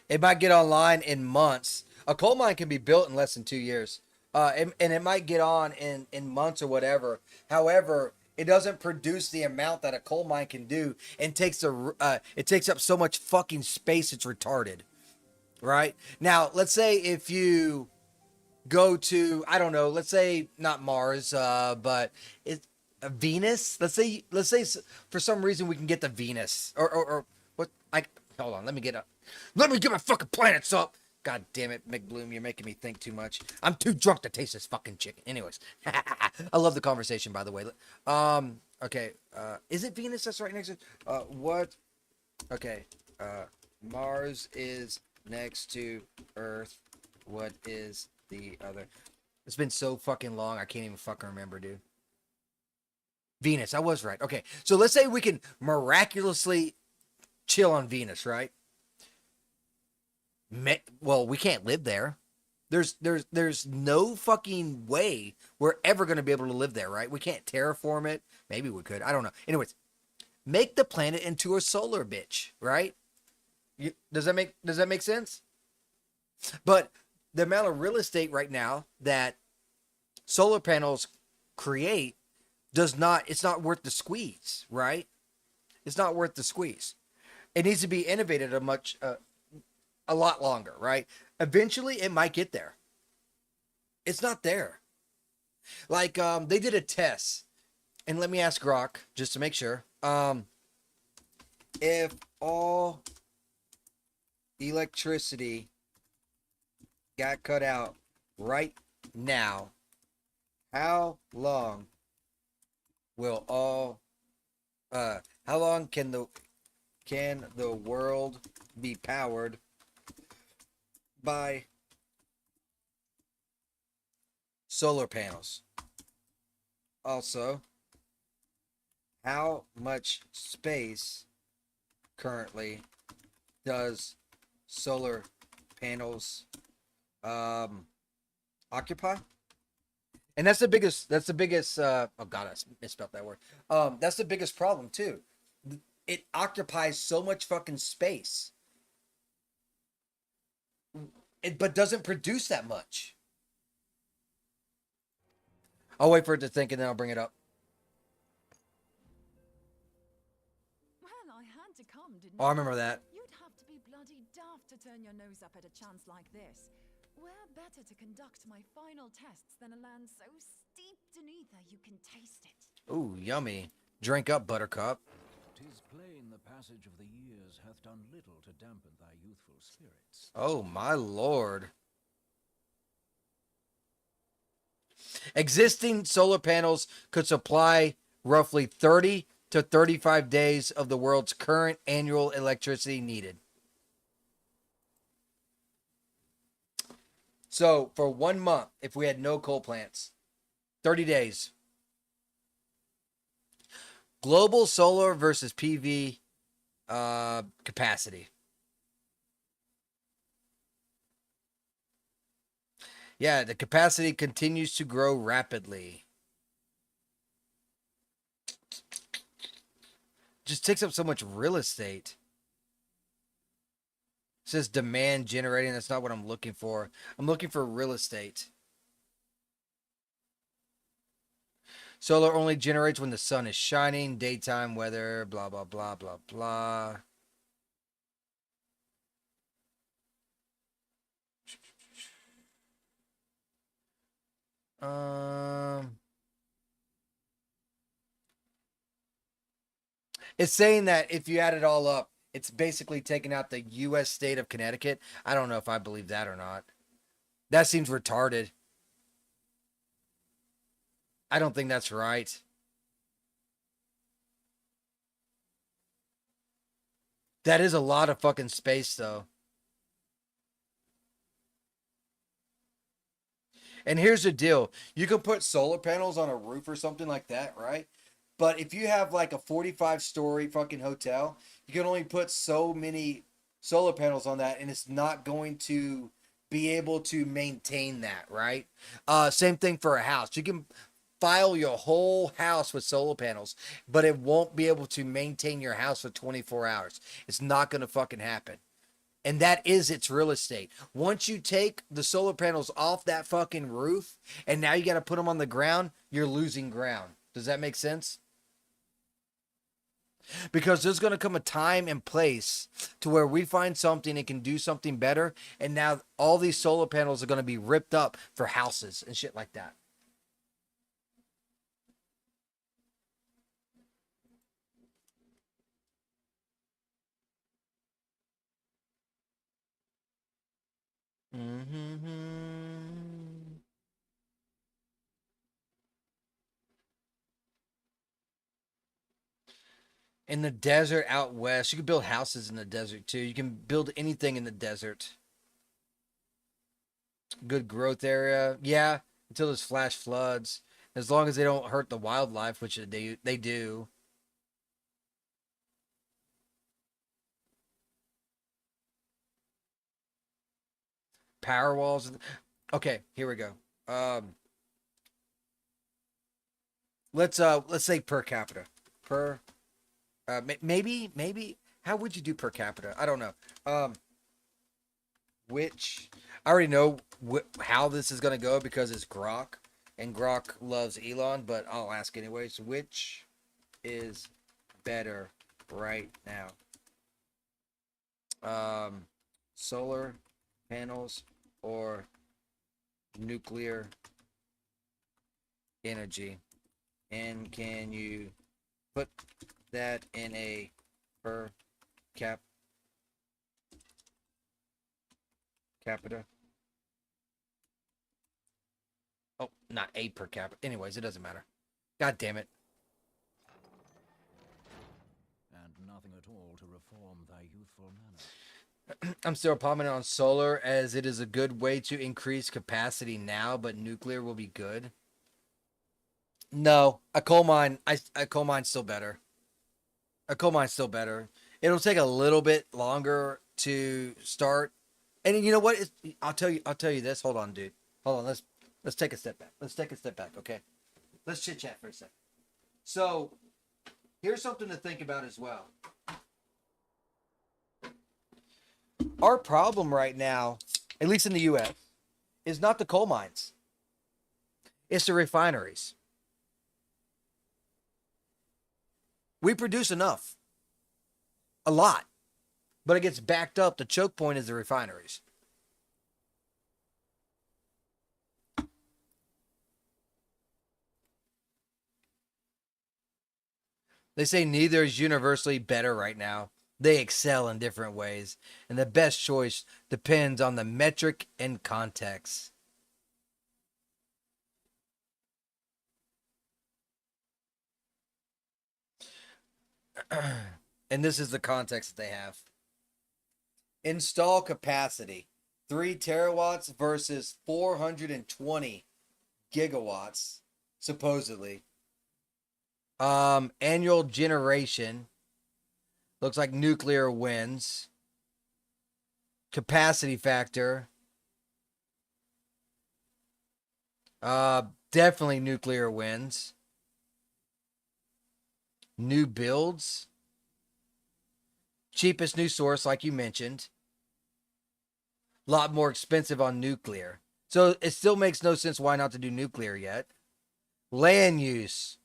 S1: It might get online in months. A coal mine can be built in less than 2 years. And it might get on in months or whatever. However, it doesn't produce the amount that a coal mine can do, and it takes up so much fucking space, it's retarded. Right? Now, let's say if you go to, I don't know, let's say not Mars, but it's Venus. Let's say for some reason we can get to Venus or what? Hold on, let me get my fucking planets up. God damn it, McBloom, you're making me think too much. I'm too drunk to taste this fucking chicken. Anyways, I love the conversation, by the way. Okay, is it Venus that's right next to what? Okay, Mars is next to Earth. What is the other? It's been so fucking long, I can't even fucking remember, dude. Venus, I was right. Okay, so let's say we can miraculously chill on Venus, right? Well, we can't live there. There's no fucking way we're ever going to be able to live there, right? We can't terraform it. Maybe we could. I don't know. Anyways, make the planet into a solar bitch, right? Does that make sense? But the amount of real estate right now that solar panels create it's not worth the squeeze, right? It's not worth the squeeze. It needs to be innovated a lot longer, right? Eventually it might get there. It's not there. Like, they did a test, and let me ask Grok just to make sure. If all electricity got cut out right now, how long can the world be powered by solar panels? Also, How much space currently does solar panels occupy? And that's the biggest oh god, I misspelled that word. That's the biggest problem too. It occupies so much fucking space. But doesn't produce that much. I'll wait for it to think and then I'll bring it up.
S11: Well, I had to come, didn't
S1: Oh, I remember that.
S11: You'd have to be bloody daft to turn your nose up at a chance like this. Where better to conduct my final tests than a land so steeped in ether you can taste it?
S1: Ooh, yummy. Drink up, Buttercup.
S14: 'Tis plain the passage of the years hath done little to dampen thy youthful spirits.
S1: Oh, my lord. Existing solar panels could supply roughly 30 to 35 days of the world's current annual electricity needed. So, for 1 month, if we had no coal plants, 30 days. Global solar versus PV capacity. Yeah, the capacity continues to grow rapidly. Just takes up so much real estate. It says demand generating. That's not what I'm looking for. I'm looking for real estate. Solar only generates when the sun is shining, daytime weather, blah, blah, blah, blah, blah. It's saying that if you add it all up, it's basically taking out the U.S. state of Connecticut. I don't know if I believe that or not. That seems retarded. I don't think that's right. That is a lot of fucking space, though. And here's the deal. You can put solar panels on a roof or something like that, right? But if you have like a 45-story fucking hotel, you can only put so many solar panels on that, and it's not going to be able to maintain that, right? Same thing for a house. You can file your whole house with solar panels, but it won't be able to maintain your house for 24 hours. It's not going to fucking happen. And that is its real estate. Once you take the solar panels off that fucking roof and now you got to put them on the ground, you're losing ground. Does that make sense? Because there's going to come a time and place to where we find something and can do something better. And now all these solar panels are going to be ripped up for houses and shit like that. In the desert out west, you can build houses in the desert too. You can build anything in the desert. Good growth area. Yeah, until there's flash floods. As long as they don't hurt the wildlife, which they do. Power walls. Okay, here we go. Let's say per capita. Maybe how would you do per capita? I don't know. Which I already know how this is gonna go because it's Grok, and Grok loves Elon, but I'll ask anyways. Which is better right now? Solar panels or nuclear energy? And can you put that in a per capita? Oh, not a per capita. Anyways, it doesn't matter. God damn it.
S14: And nothing at all to reform thy youthful manner.
S1: I'm still commenting on solar as it is a good way to increase capacity now, but nuclear will be good. No, a coal mine. A coal mine's still better. A coal mine's still better. It'll take a little bit longer to start. And you know what? I'll tell you. I'll tell you this. Hold on, dude. Hold on. Let's take a step back. Let's take a step back. Okay. Let's chit chat for a second. So here's something to think about as well. Our problem right now, at least in the U.S., is not the coal mines. It's the refineries. We produce enough. A lot. But it gets backed up. The choke point is the refineries. They say neither is universally better right now. They excel in different ways, and the best choice depends on the metric and context. And this is the context that they have. Install capacity 3 terawatts versus 420 gigawatts, supposedly. Annual generation looks like nuclear wins. Capacity factor. Definitely nuclear wins. New builds. Cheapest new source, like you mentioned. A lot more expensive on nuclear. So it still makes no sense why not to do nuclear yet. Land use.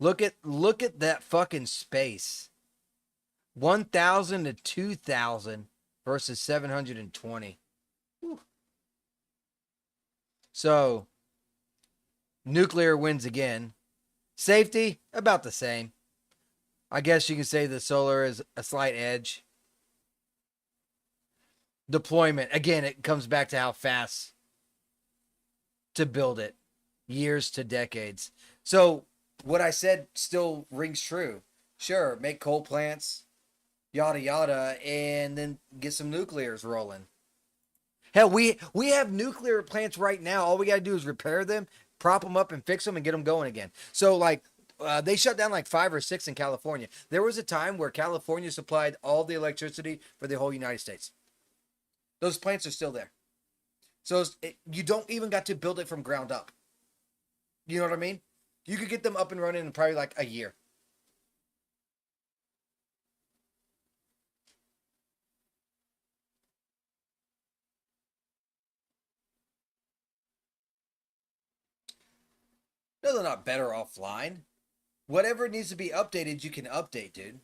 S1: Look at that fucking space. 1,000 to 2,000 versus 720. Whew. So nuclear wins again. Safety, about the same. I guess you can say the solar is a slight edge. Deployment, again, it comes back to how fast to build it. Years to decades. So what I said still rings true. Sure, make coal plants, yada yada, and then get some nuclears rolling. Hell, we have nuclear plants right now. All we got to do is repair them, prop them up, and fix them, and get them going again. So, like, they shut down like 5 or 6 in California. There was a time where California supplied all the electricity for the whole United States. Those plants are still there. So you don't even got to build it from ground up. You know what I mean? You could get them up and running in probably like a year. No, they're not better offline. Whatever needs to be updated, you can update, dude.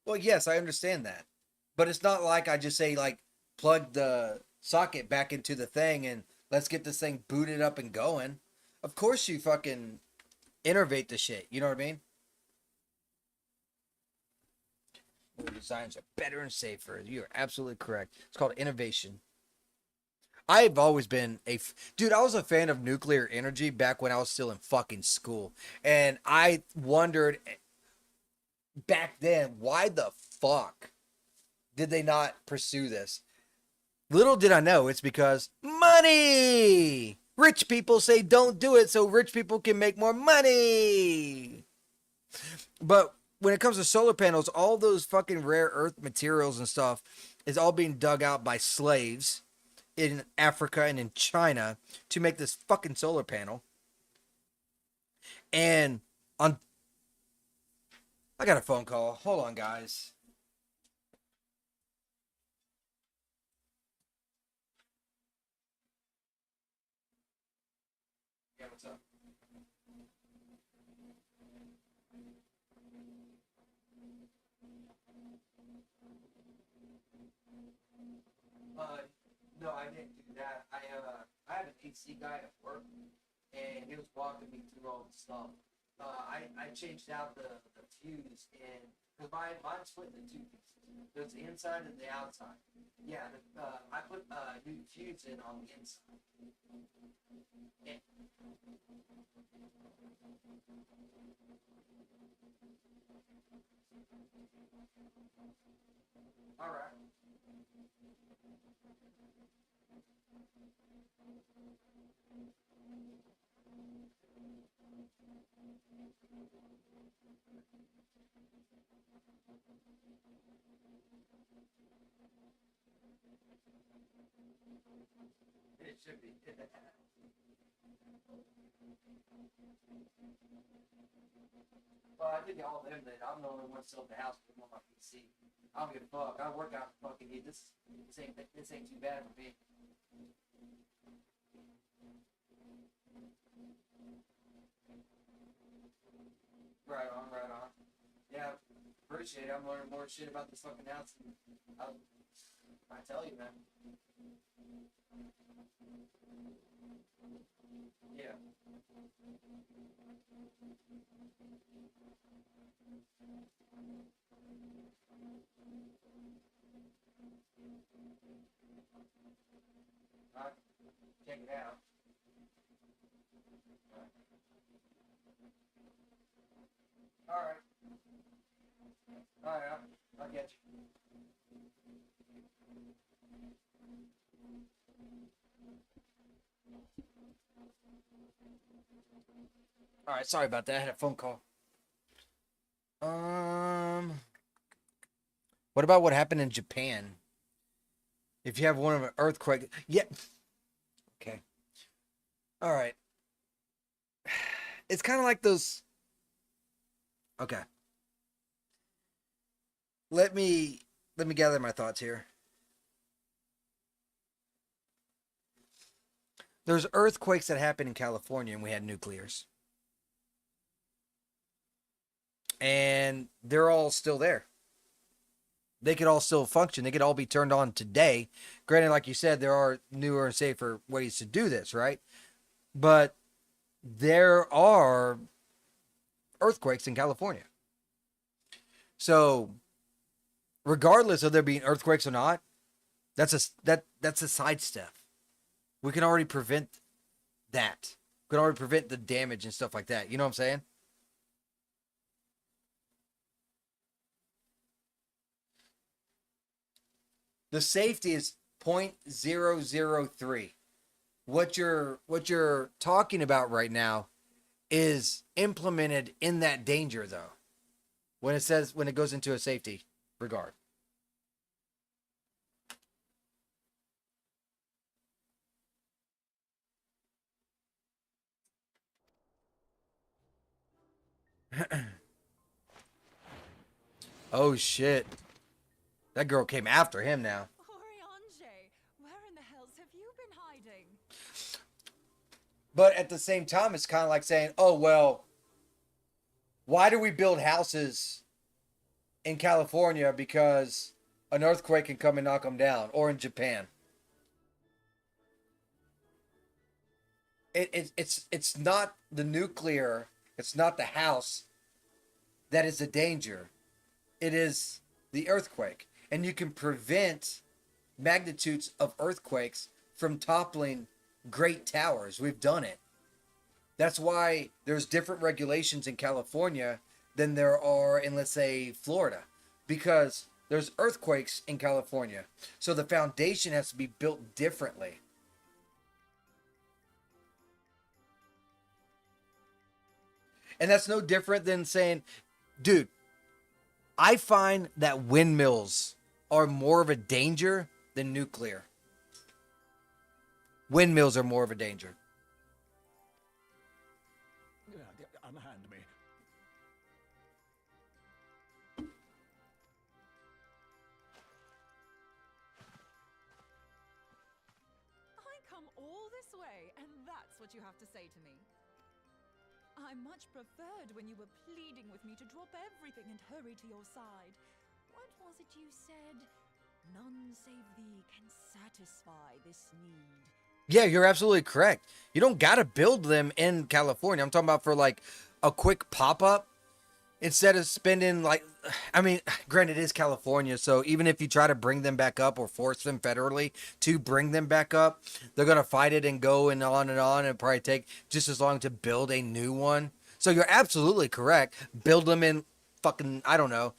S1: Well, yes, I understand that. But it's not like I just say, like, plug the socket back into the thing and let's get this thing booted up and going. Of course you fucking innovate the shit. You know what I mean? Designs are better and safer. You're absolutely correct. It's called innovation. I've always been dude, I was a fan of nuclear energy back when I was still in fucking school. And I wondered back then, why the fuck did they not pursue this? Little did I know, it's because money! Rich people say don't do it so rich people can make more money. But when it comes to solar panels, all those fucking rare earth materials and stuff is all being dug out by slaves in Africa and in China to make this fucking solar panel. And I got a phone call. Hold on, guys. Yeah, what's up? No, I didn't do that. I had an AC guy at work, and he was walking me through all the stuff. I changed out the fuse, and because mine's split into 2 pieces. There's the inside and the outside. Yeah, I put a new fuse in on the inside. Yeah. All right. It should be. Well, I think all of them that I'm the only one still at the house with on my PC. I don't give a fuck. I work out fucking eat. This ain't too bad for me. Right on, right on. Yeah, appreciate it. I'm learning more shit about this fucking house than I tell you, man. Yeah. Alright, check it out. Alright. Alright, I'll get you. Alright, sorry about that. I had a phone call. What about what happened in Japan? If you have one of an earthquake, yeah. Okay. All right. It's kind of like those. Okay. Let me gather my thoughts here. There's earthquakes that happen in California, and we had nuclears, and they're all still there. They could all still function. They could all be turned on today. Granted, like you said, there are newer and safer ways to do this, right? But there are earthquakes in California. So, regardless of there being earthquakes or not, that's a sidestep. We can already prevent that. We can already prevent the damage and stuff like that. You know what I'm saying? The safety is 0.003. What you're talking about right now is implemented in that danger, though. When it goes into a safety regard. Oh shit. That girl came after him now.
S11: Oriange, where in the hells have you been hiding?
S1: But at the same time, it's kind of like saying, oh, well, why do we build houses in California? Because an earthquake can come and knock them down, or in Japan. It's not the nuclear, it's not the house that is the danger. It is the earthquake. And you can prevent magnitudes of earthquakes from toppling great towers. We've done it. That's why there's different regulations in California than there are in, let's say, Florida. Because there's earthquakes in California. So the foundation has to be built differently. And that's no different than saying, dude, I find that windmills are more of a danger than nuclear. Windmills are more of a danger.
S3: Unhand me.
S11: I come all this way, and that's what you have to say to me. I much preferred when you were pleading with me to drop everything and hurry to your side. What was it you said? None save thee can satisfy this need.
S1: Yeah, you're absolutely correct. You don't got to build them in California. I'm talking about for like a quick pop-up. Instead of spending like, I mean, granted it is California, so even if you try to bring them back up or force them federally to bring them back up, they're going to fight it and go and on and probably take just as long to build a new one. So you're absolutely correct. Build them in fucking, I don't know,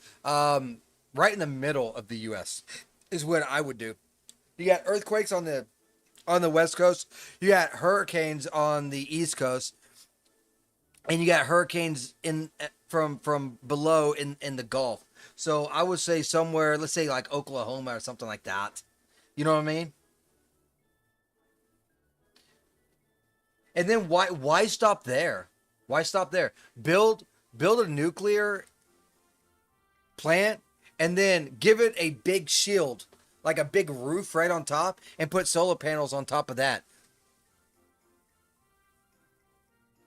S1: right in the middle of the U.S. is what I would do. You got earthquakes on the West Coast. You got hurricanes on the East Coast. And you got hurricanes in from below in the Gulf. So I would say somewhere, let's say like Oklahoma or something like that. You know what I mean? And then why stop there? Why stop there? Build a nuclear plant and then give it a big shield, like a big roof right on top, and put solar panels on top of that.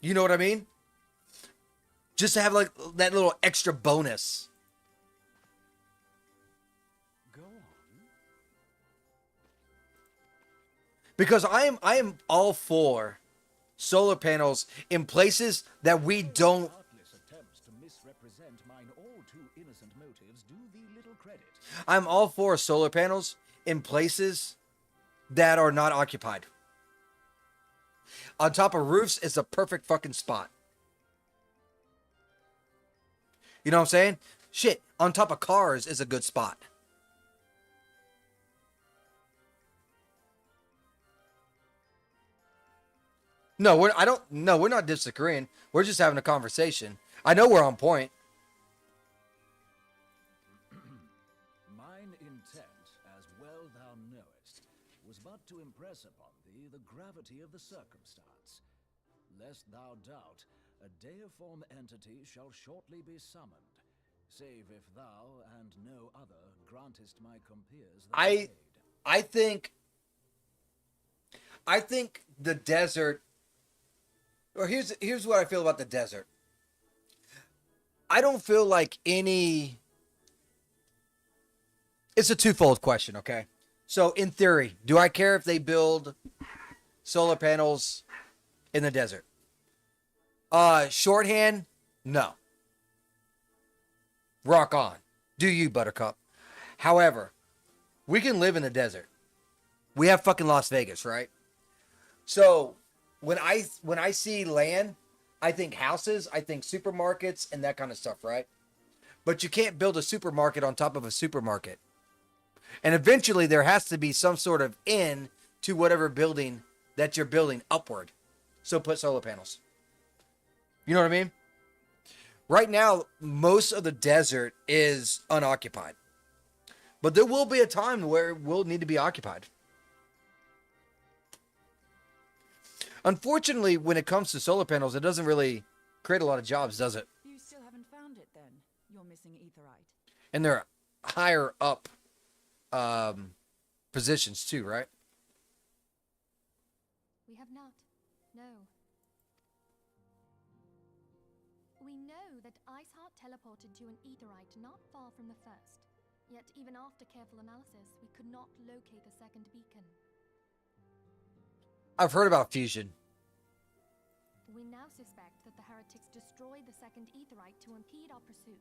S1: You know what I mean? Just to have like that little extra bonus.
S14: Go on.
S1: Because I am all for solar panels in places that we don't.
S14: Heartless attempts to misrepresent mine all too innocent motives do thee little credit.
S1: I'm all for solar panels in places that are not occupied. On top of roofs is a perfect fucking spot. You know what I'm saying? Shit, on top of cars is a good spot. No, we're not disagreeing. We're just having a conversation. I know we're on point.
S14: Mine intent, as well thou knowest, was but to impress upon thee the gravity of the circumstance. Lest thou doubt, a deiform entity shall shortly be summoned, save if thou and no other grantest my compeers the aid.
S1: I think the desert. Or here's what I feel about the desert. I don't feel like any. It's a twofold question, okay? So in theory, do I care if they build solar panels in the desert? Shorthand, no. Rock on. Do you, Buttercup? However, we can live in the desert. We have fucking Las Vegas, right? So when I see land, I think houses, I think supermarkets and that kind of stuff, right? But you can't build a supermarket on top of a supermarket. And eventually there has to be some sort of end to whatever building that you're building upward. So put solar panels. You know what I mean? Right now, most of the desert is unoccupied. But there will be a time where it will need to be occupied. Unfortunately, when it comes to solar panels, it doesn't really create a lot of jobs, does it?
S11: You still haven't found it then. You're missing aetherite.
S1: And they're higher up positions too, right?
S13: We have not. No. We know that Iceheart teleported to an aetherite not far from the first. Yet even after careful analysis, we could not locate the second beacon.
S1: I've heard about fusion.
S13: We now suspect that the heretics destroyed the second aetherite to impede our pursuit.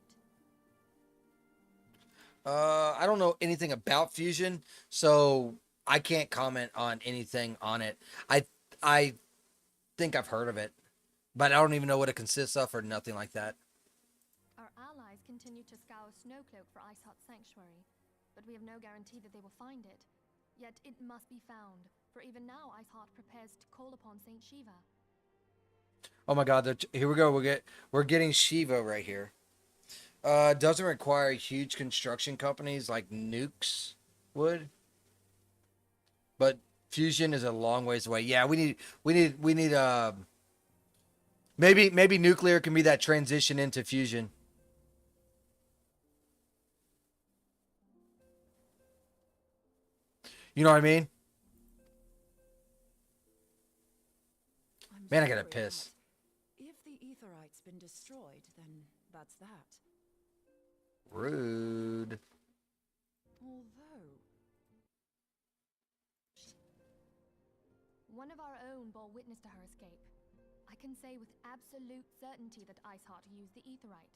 S1: I don't know anything about fusion, so I can't comment on anything on it. I think I've heard of it, but I don't even know what it consists of or nothing like that.
S13: Our allies continue to scour Snowcloak for Iceheart's sanctuary, but we have no guarantee that they will find it. Yet it must be found, for even now Iceheart prepares to call upon Saint Shiva.
S1: Oh my God! Here we go. We're getting Shiva right here. Doesn't require huge construction companies like nukes would, but fusion is a long ways away. Yeah, we need. Maybe nuclear can be that transition into fusion. You know what I mean? Man, I gotta piss.
S11: If the aetherite's been destroyed, then that's that.
S1: Rude.
S11: Although...
S13: One of our own bore witness to her escape. I can say with absolute certainty that Iceheart used the aetherite.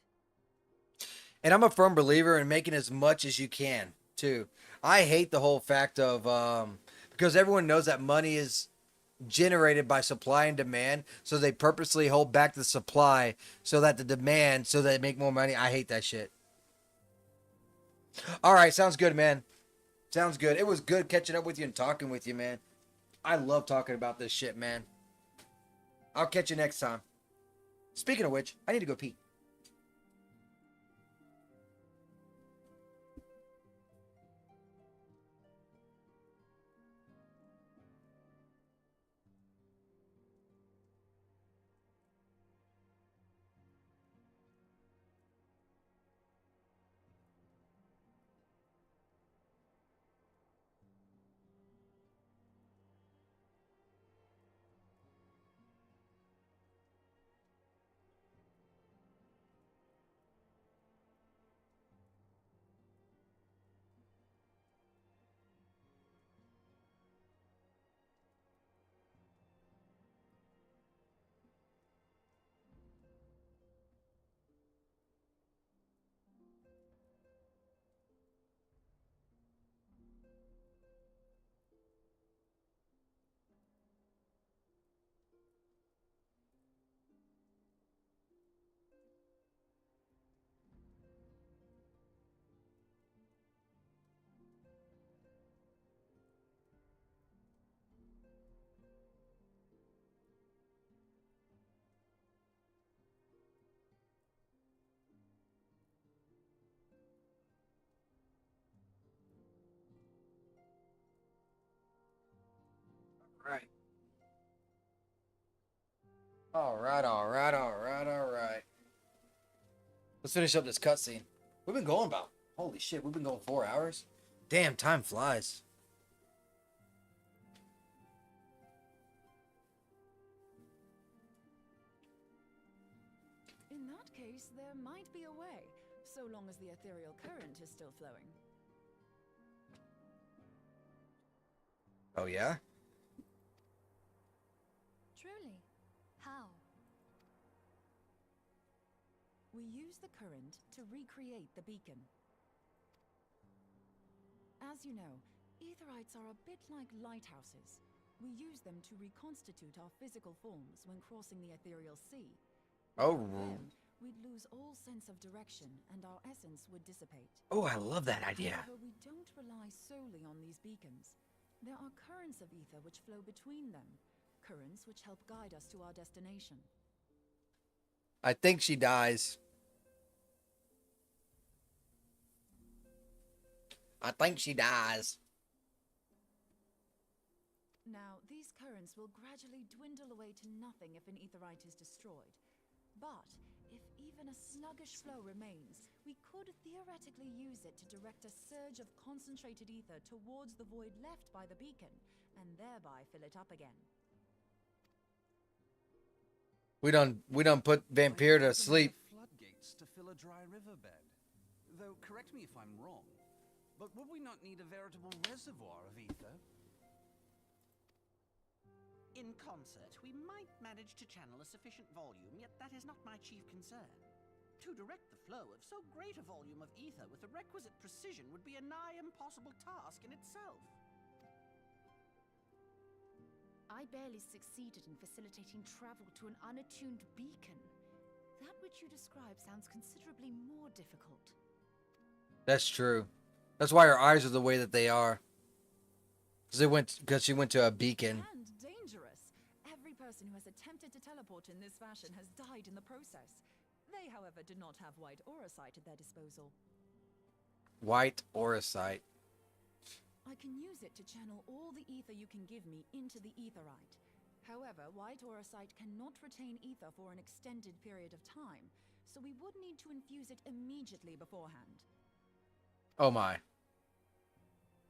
S1: And I'm a firm believer in making as much as you can, too. I hate the whole fact of, because everyone knows that money is generated by supply and demand, so they purposely hold back the supply so that the demand, so they make more money. I hate that shit. All right, sounds good, man. Sounds good. It was good catching up with you and talking with you, man. I love talking about this shit, man. I'll catch you next time. Speaking of which, I need to go pee. right. All right, all right, all right, all right. Let's finish up this cutscene. We've been going about, holy shit, we've been going 4 hours. Damn, time flies.
S11: In that case, there might be a way, so long as the ethereal current is still flowing.
S1: Oh, yeah?
S13: Truly? How?
S11: We use the current to recreate the beacon. As you know, etherites are a bit like lighthouses. We use them to reconstitute our physical forms when crossing the ethereal sea.
S1: Oh.
S11: Then, we'd lose all sense of direction and our essence would dissipate.
S1: Oh, I love that idea.
S11: However, we don't rely solely on these beacons. There are currents of ether which flow between them, currents which help guide us to our destination.
S1: I think she dies. I think she dies.
S11: Now, these currents will gradually dwindle away to nothing if an aetherite is destroyed. But if even a sluggish flow remains, we could theoretically use it to direct a surge of concentrated ether towards the void left by the beacon, and thereby fill it up again.
S1: We done put Vampire to sleep.
S12: Floodgates to fill a dry riverbed. Though, correct me if I'm wrong, but would we not need a veritable reservoir of ether?
S6: In concert, we might manage to channel a sufficient volume, yet that is not my chief concern. To direct the flow of so great a volume of ether with the requisite precision would be a nigh impossible task in itself.
S15: I barely succeeded in facilitating travel to an unattuned beacon. That which you describe sounds considerably more difficult.
S1: That's true. That's why her eyes are the way that they are. Because she went to a beacon.
S11: And dangerous. Every person who has attempted to teleport in this fashion has died in the process. They, however, did not have white auracite at their disposal.
S1: White auracite.
S11: I can use it to channel all the ether you can give me into the aetherite. However, white auracite cannot retain ether for an extended period of time, so we would need to infuse it immediately beforehand.
S1: Oh my.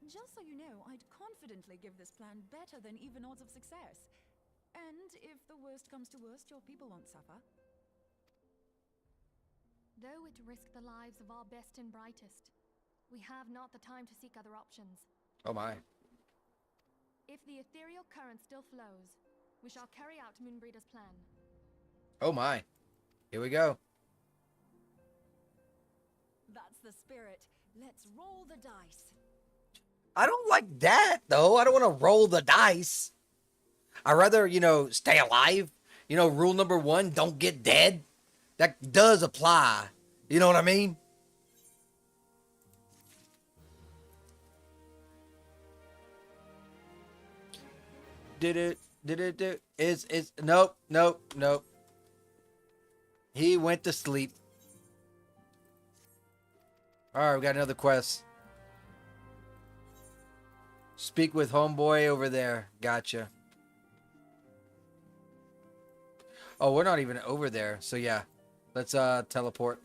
S11: Just so you know, I'd confidently give this plan better than even odds of success. And if the worst comes to worst, your people won't suffer.
S13: Though it risk the lives of our best and brightest, we have not the time to seek other options.
S1: Oh my.
S13: If the ethereal current still flows, we shall carry out Moonbreeder's plan.
S1: Oh my. Here we go.
S11: That's the spirit. Let's roll the dice.
S1: I don't like that, though. I don't want to roll the dice. I'd rather, stay alive. Rule number 1, don't get dead. That does apply. You know what I mean? Nope. He went to sleep. Alright, we got another quest. Speak with homeboy over there. Gotcha. Oh, we're not even over there. So yeah. Let's teleport.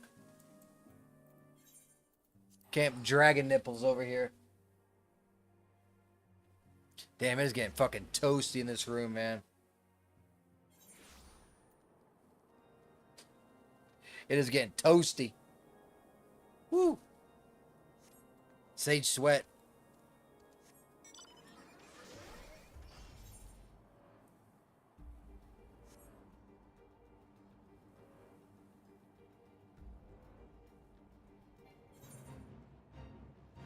S1: Camp Dragon Nipples over here. Damn, it's getting fucking toasty in this room, man. It is getting toasty. Woo. Sage sweat.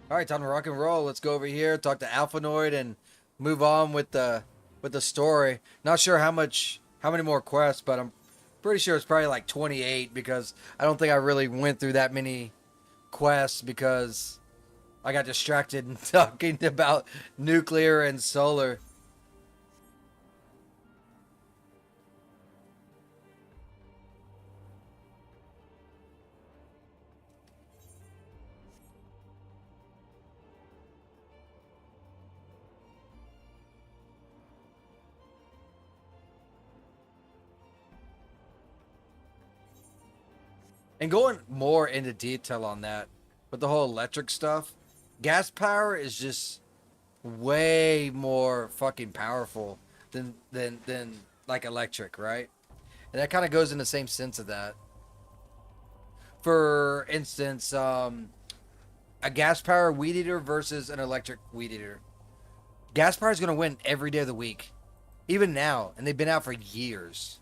S1: All right, time to rock and roll. Let's go over here, talk to Alphanoid, and move on with the story. Not sure how many more quests, but I'm pretty sure it's probably like 28 because I don't think I really went through that many quests because I got distracted in talking about nuclear and solar. And going more into detail on that, with the whole electric stuff, gas power is just way more fucking powerful than like electric, right? And that kind of goes in the same sense of that. For instance, a gas power weed eater versus an electric weed eater. Gas power is going to win every day of the week, even now, and they've been out for years.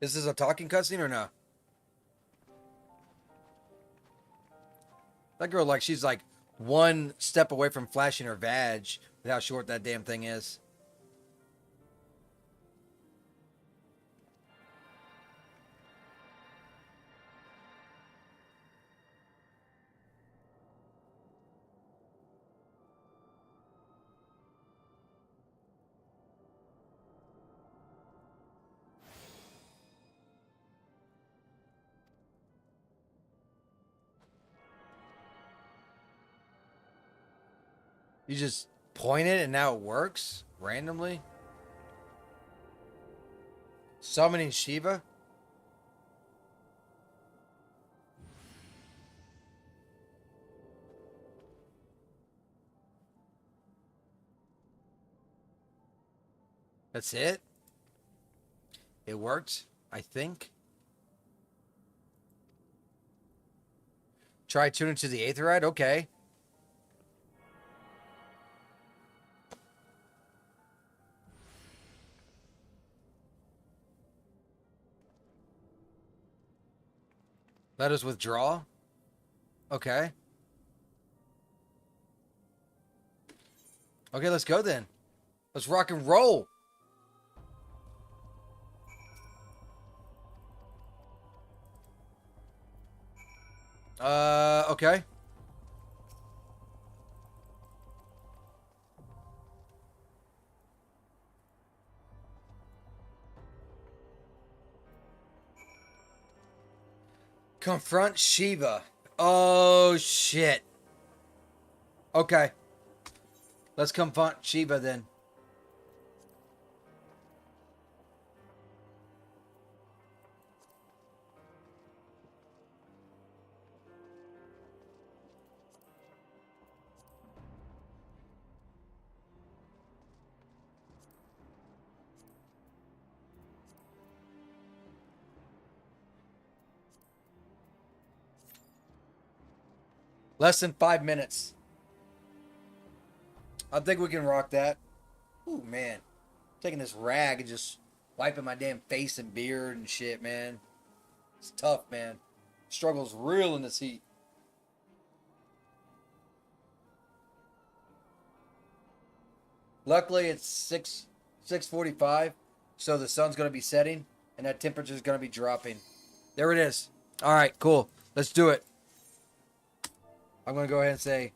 S1: This is a talking cutscene or no? That girl, like, she's like one step away from flashing her vag with how short that damn thing is. You just point it and now it works randomly. Summoning Shiva? That's it? It worked, I think. Try tuning to the Aetherite? Okay. Let us withdraw? Okay. Okay, let's go then. Let's rock and roll. Okay. Confront Shiva. Oh, shit. Okay. Let's confront Shiva then. Less than 5 minutes. I think we can rock that. Ooh, man. Taking this rag and just wiping my damn face and beard and shit, man. It's tough, man. Struggle's real in this heat. Luckily, it's 6:45, so the sun's going to be setting, and that temperature is going to be dropping. There it is. All right, cool. Let's do it. I'm going to go ahead and say...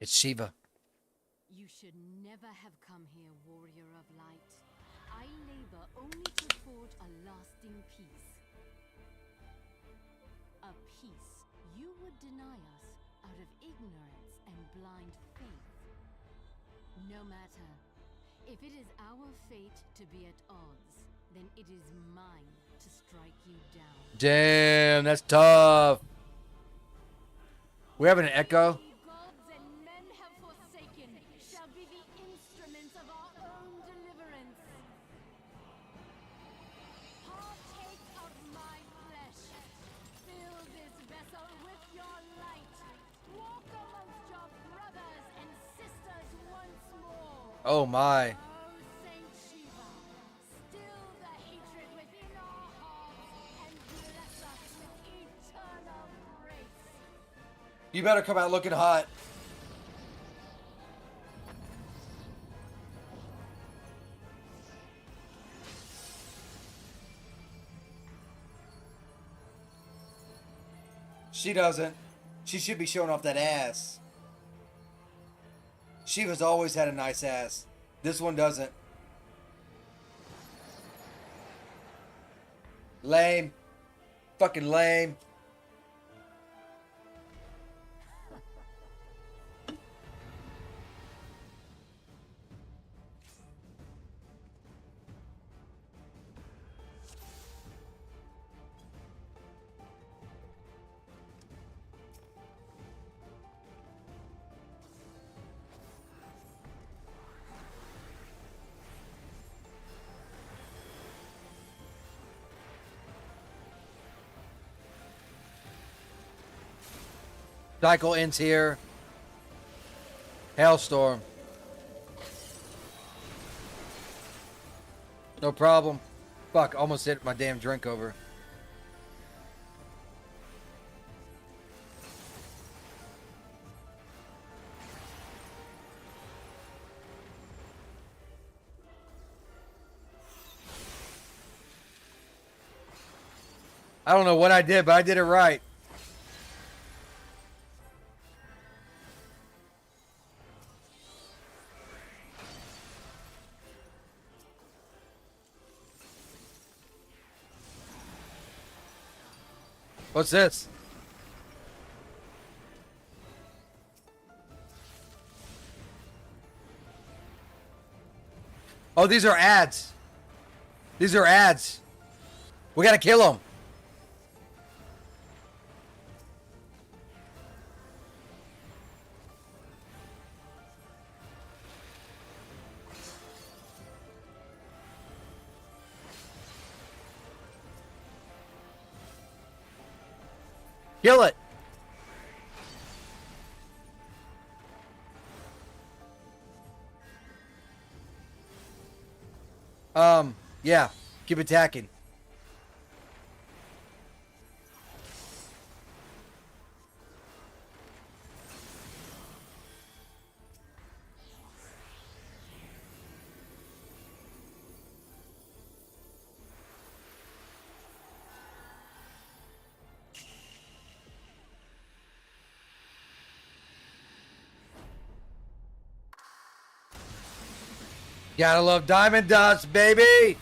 S1: It's Shiva.
S7: You should never have come here, warrior of light. I labor only to forge a lasting peace. A peace you would deny us out of ignorance and blind faith. No matter. If it is our fate to be at odds, then it is mine to strike you down.
S1: Damn, that's tough. We have an echo. Oh my. You better come out looking hot. She doesn't. She should be showing off that ass. Shiva's always had a nice ass. This one doesn't. Lame. Fucking lame. Cycle ends here. Hailstorm. No problem. Fuck, almost hit my damn drink over. I don't know what I did, but I did it right. What's this? Oh, these are ads. These are ads. We gotta kill them. Kill it. Yeah. Keep attacking. Gotta love diamond dust, baby.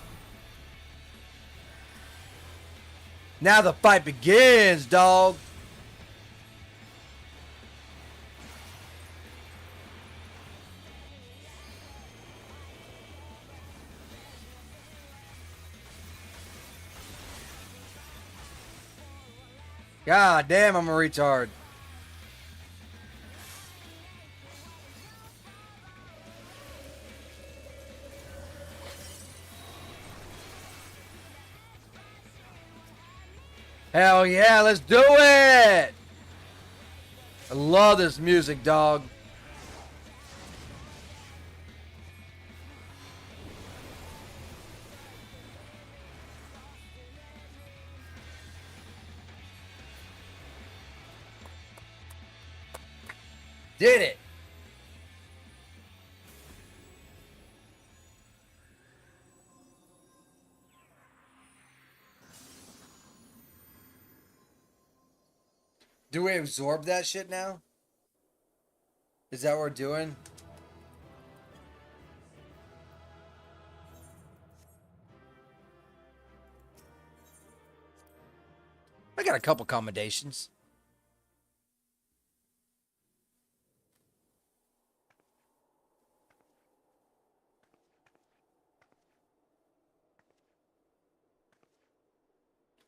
S1: Now the fight begins, dog. God damn, I'm a retard. Hell yeah, let's do it! I love this music, dog. Did it! Do we absorb that shit now? Is that what we're doing? I got a couple commendations.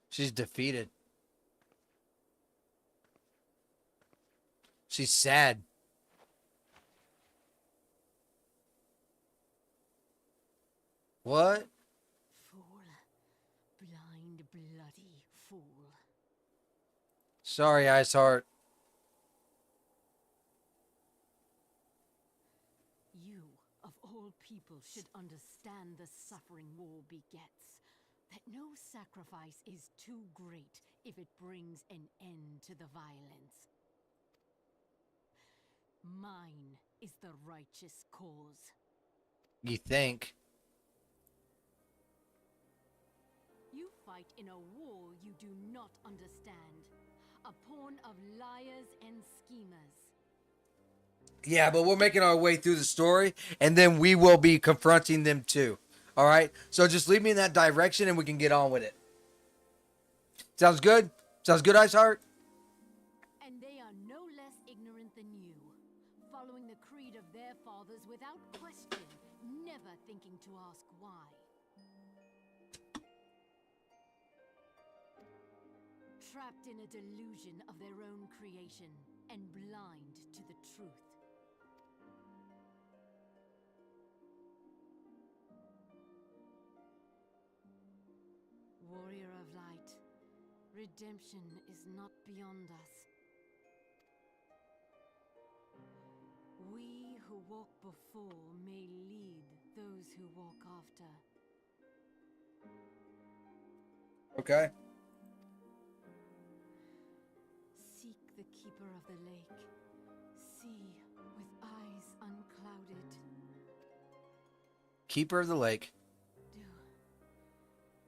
S1: She's defeated. She's sad. What?
S7: Fool. Blind, bloody fool.
S1: Sorry, Iceheart.
S7: You, of all people, should understand the suffering war begets. That no sacrifice is too great if it brings an end to the violence. Mine is the righteous cause.
S1: You think?
S7: You fight in a war you do not understand. a pawn of liars and schemers.
S1: Yeah, but we're making our way through the story, and then we will be confronting them too. All right? So just lead me in that direction, and we can get on with it. Sounds good? Sounds good, Iceheart?
S7: And they are no less ignorant than you, following the creed of their fathers without question, never thinking to ask why. Trapped in a delusion of their own creation and blind to the truth. Warrior of light, redemption is not beyond us. We who walk before may lead those who walk after.
S1: Okay.
S7: Seek the keeper of the lake. See with eyes unclouded.
S1: Keeper of the lake.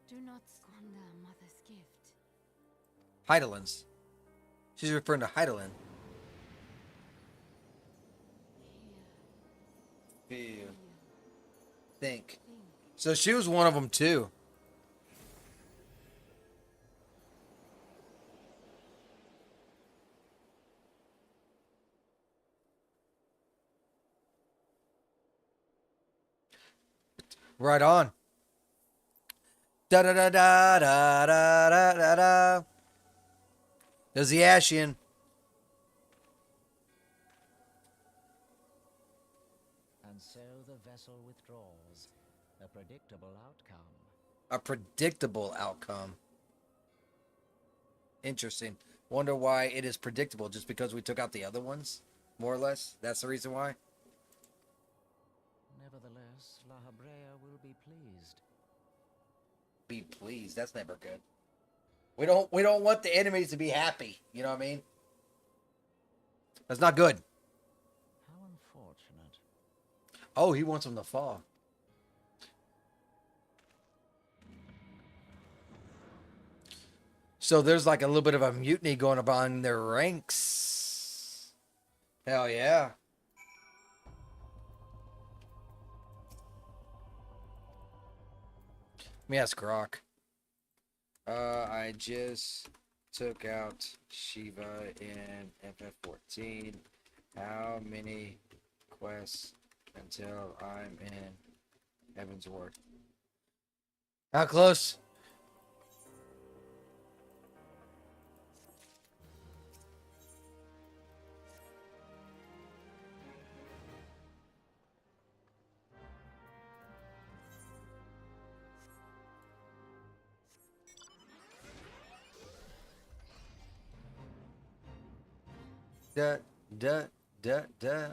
S7: Do not squander mother's gift.
S1: Heidelins. She's referring to Heidelin. Feel. Think. So she was one of them too. Right on. Da da da da da da da da da. There's the Ashian.
S16: And so the vessel withdraws. A predictable outcome.
S1: A predictable outcome. Interesting. Wonder why it is predictable, just because we took out the other ones? More or less? That's the reason why?
S16: Nevertheless, La Habrea will be pleased.
S1: Be pleased. That's never good. We don't want the enemies to be happy. You know what I mean? That's not good.
S16: How unfortunate.
S1: Oh, he wants them to fall. So there's like a little bit of a mutiny going on in their ranks. Hell yeah. Let me ask Grok. I just took out Shiva in FF14. How many quests until I'm in Heaven's Ward? How close? Da, da, da, da.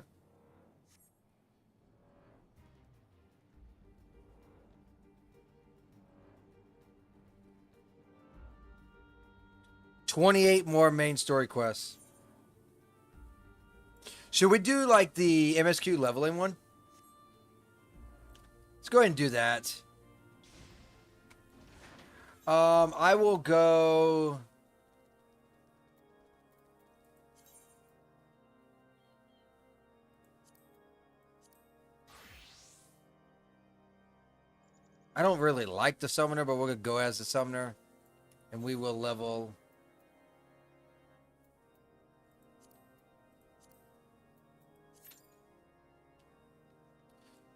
S1: $28 more main story quests. Should we do like the MSQ leveling one? Let's go ahead and do that. I will go. I don't really like the summoner, but we're going to go as the summoner. And we will level.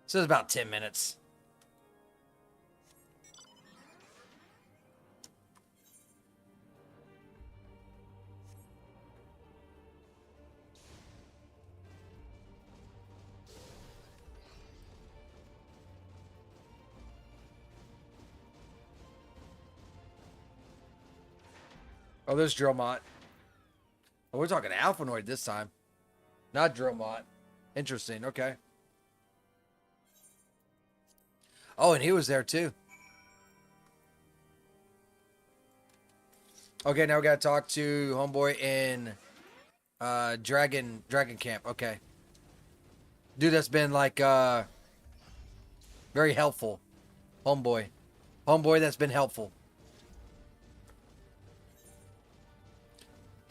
S1: So it's about 10 minutes. Oh, there's Dromot. Oh, we're talking Alphanoid this time. Not Dromot. Interesting. Okay. Oh, and he was there too. Okay, now we gotta talk to homeboy in Dragon Camp. Okay. Dude that's been like very helpful. Homeboy. Homeboy that's been helpful.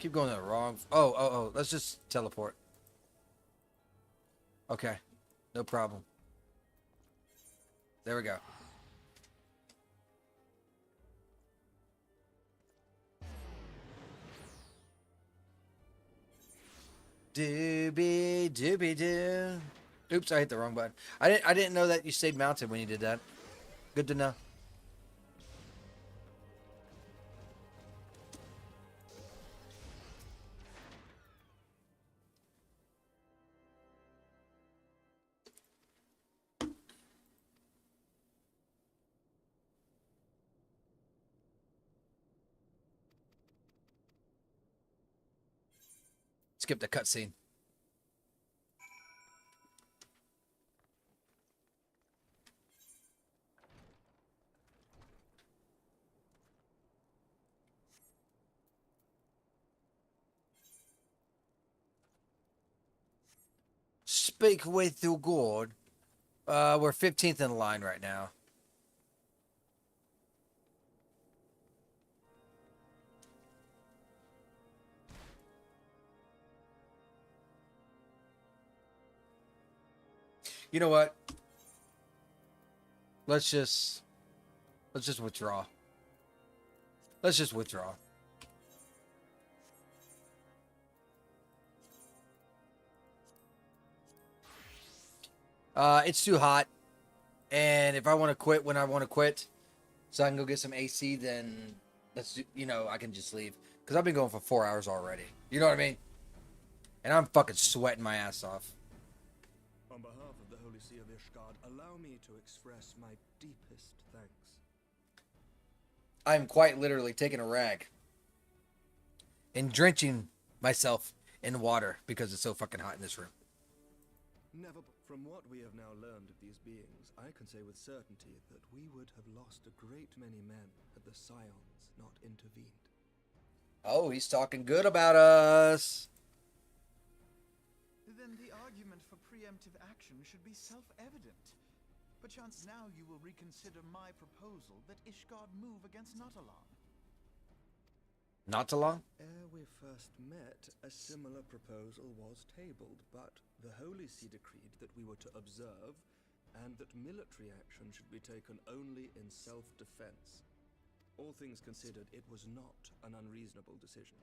S1: Keep going the wrong. Oh. Let's just teleport. Okay. No problem. There we go. Doobie doobie doo. Oops, I hit the wrong button. I didn't know that you stayed mounted when you did that. Good to know. Skip the cutscene. Speak with your God. We're 15th in line right now. You know what? Let's just withdraw. Let's just withdraw. It's too hot. And if I want to quit when I want to quit, so I can go get some AC, then let's do, I can just leave. Because I've been going for 4 hours already. You know what I mean? And I'm fucking sweating my ass off.
S5: On behalf of the Holy See of Ishgard, allow me to express my deepest thanks.
S1: I'm quite literally taking a rag and drenching myself in water because it's so fucking hot in this room.
S5: Never. From what we have now learned of these beings, I can say with certainty that we would have lost a great many men had the Scions not intervened.
S1: Oh, he's talking good about us.
S6: Then the argument for preemptive action should be self-evident. Perchance now you will reconsider my proposal that Ishgard move against Natalan.
S1: Not too long?
S5: Ere we first met, a similar proposal was tabled, but the Holy See decreed that we were to observe, and that military action should be taken only in self-defense. All things considered, it was not an unreasonable decision.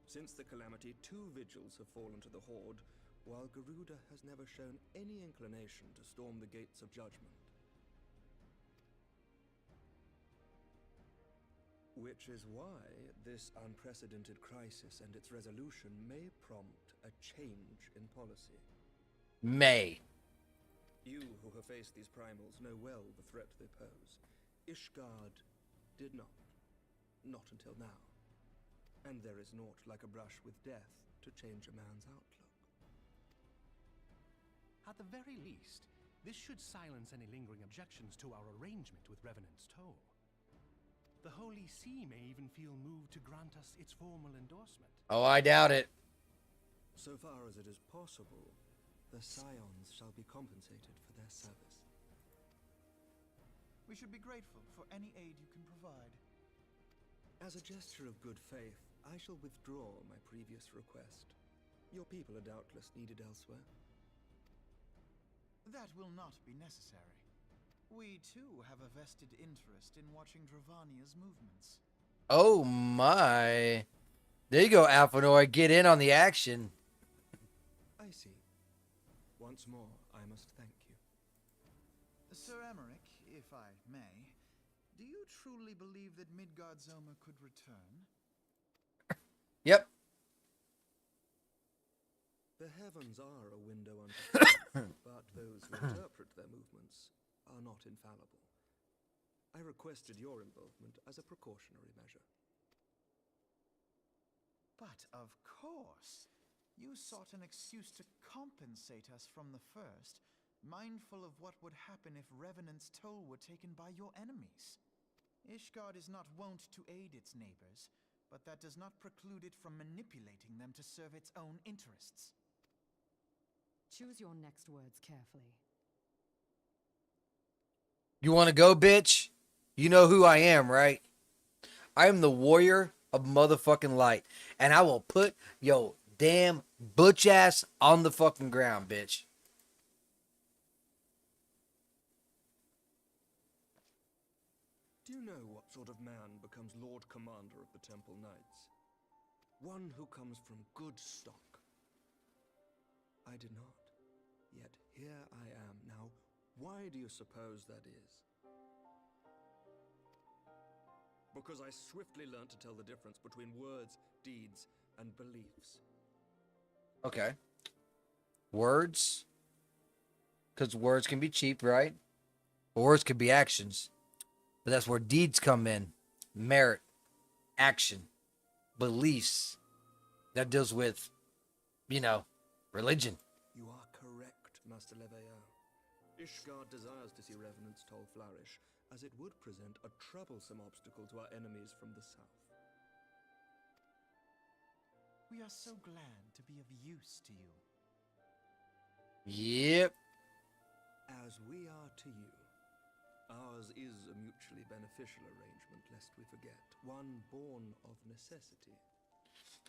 S5: Since the calamity, 2 vigils have fallen to the Horde, while Garuda has never shown any inclination to storm the gates of judgment. Which is why this unprecedented crisis and its resolution may prompt a change in policy.
S1: May.
S5: You who have faced these primals know well the threat they pose. Ishgard did not. Not until now. And there is naught like a brush with death to change a man's outlook.
S4: At the very least, this should silence any lingering objections to our arrangement with Revenant's Toll. The Holy See may even feel moved to grant us its formal endorsement.
S1: Oh, I doubt it.
S5: So far as it is possible, the Scions shall be compensated for their service.
S6: We should be grateful for any aid you can provide.
S5: As a gesture of good faith, I shall withdraw my previous request. Your people are doubtless needed elsewhere.
S6: That will not be necessary. We, too, have a vested interest in watching Dravania's movements.
S1: Oh, my. There you go, Alphanor. Get in on the action.
S5: I see. Once more, I must thank you.
S6: Sir Emmerich, if I may, do you truly believe that Midgardsormr could return?
S1: Yep.
S5: The heavens are a window unto but those who interpret their movements are not infallible. I requested your involvement as a precautionary measure.
S6: But of course, you sought an excuse to compensate us from the first, mindful of what would happen if Revenant's Toll were taken by your enemies. Ishgard is not wont to aid its neighbors, but that does not preclude it from manipulating them to serve its own interests.
S15: Choose your next words carefully.
S1: You want to go, bitch? You know who I am, right? I am the warrior of motherfucking light. And I will put yo damn butch ass on the fucking ground, bitch.
S5: Do you know what sort of man becomes Lord Commander of the Temple Knights? One who comes from good stock. I did not. Yet here I am now. Why do you suppose that is? Because I swiftly learned to tell the difference between words, deeds, and beliefs.
S1: Okay. Words. Because words can be cheap, right? But words can be actions. But that's where deeds come in. Merit. Action. Beliefs. That deals with, religion.
S5: You are correct, Master Leveilleur. Ishgard desires to see Revenant's toll flourish, as it would present a troublesome obstacle to our enemies from the south.
S6: We are so glad to be of use to you.
S1: Yep.
S5: As we are to you. Ours is a mutually beneficial arrangement, lest we forget. One born of necessity.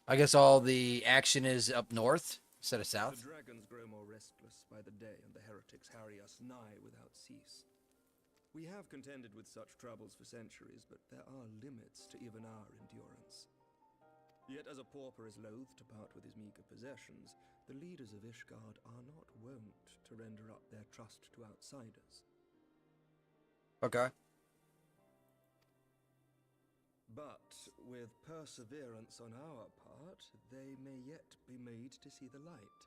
S1: I guess all the action is up north instead of south.
S5: The dragons grow more restless by the day, and the heretics harry us nigh without cease. We have contended with such troubles for centuries, but there are limits to even our endurance. Yet as a pauper is loath to part with his meager possessions, the leaders of Ishgard are not wont to render up their trust to outsiders.
S1: Okay.
S5: But with perseverance on our part, they may yet be made to see the light.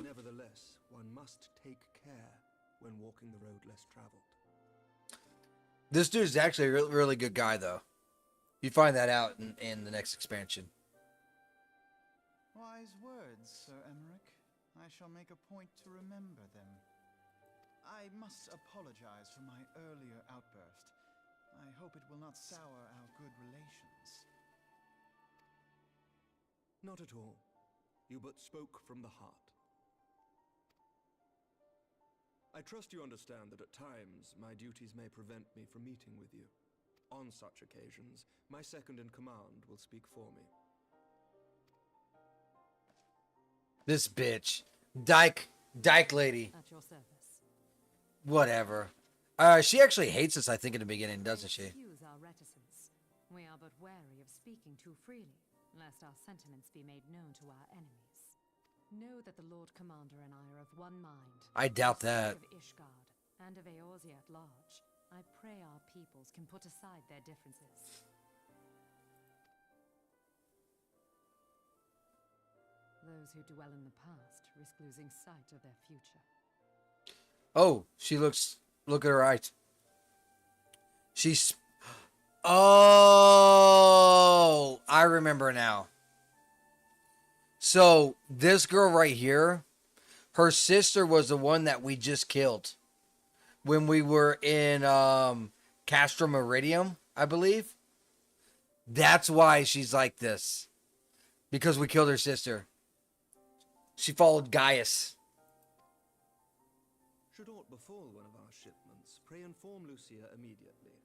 S5: Nevertheless, one must take care when walking the road less traveled.
S1: This dude's actually a really good guy, though. You find that out in the next expansion.
S6: Wise words, Sir Emmerich. I shall make a point to remember them. I must apologize for my earlier outburst. I hope it will not sour our good relations.
S5: Not at all. You but spoke from the heart. I trust you understand that at times my duties may prevent me from meeting with you. On such occasions, my second in command will speak for me.
S1: This bitch. Dyke lady.
S15: At your service.
S1: Whatever. She actually hates us, I think, in the beginning, doesn't she?
S15: Excuse our reticence. We are but wary of speaking too freely, lest our sentiments be made known to our enemies. Know that the Lord Commander and I are of one mind.
S1: I doubt
S15: For the
S1: that.
S15: sake of Ishgard and of Eorzea at large, I pray our peoples can put aside their differences. Those who dwell in the past risk losing sight of their future.
S1: Oh, look at her eyes. Oh, I remember now. So this girl right here, her sister was the one that we just killed when we were in Castro Meridium, I believe. That's why she's like this. Because we killed her sister. She followed Gaius.
S5: Should aught befall one of our shipments, pray inform Lucia immediately.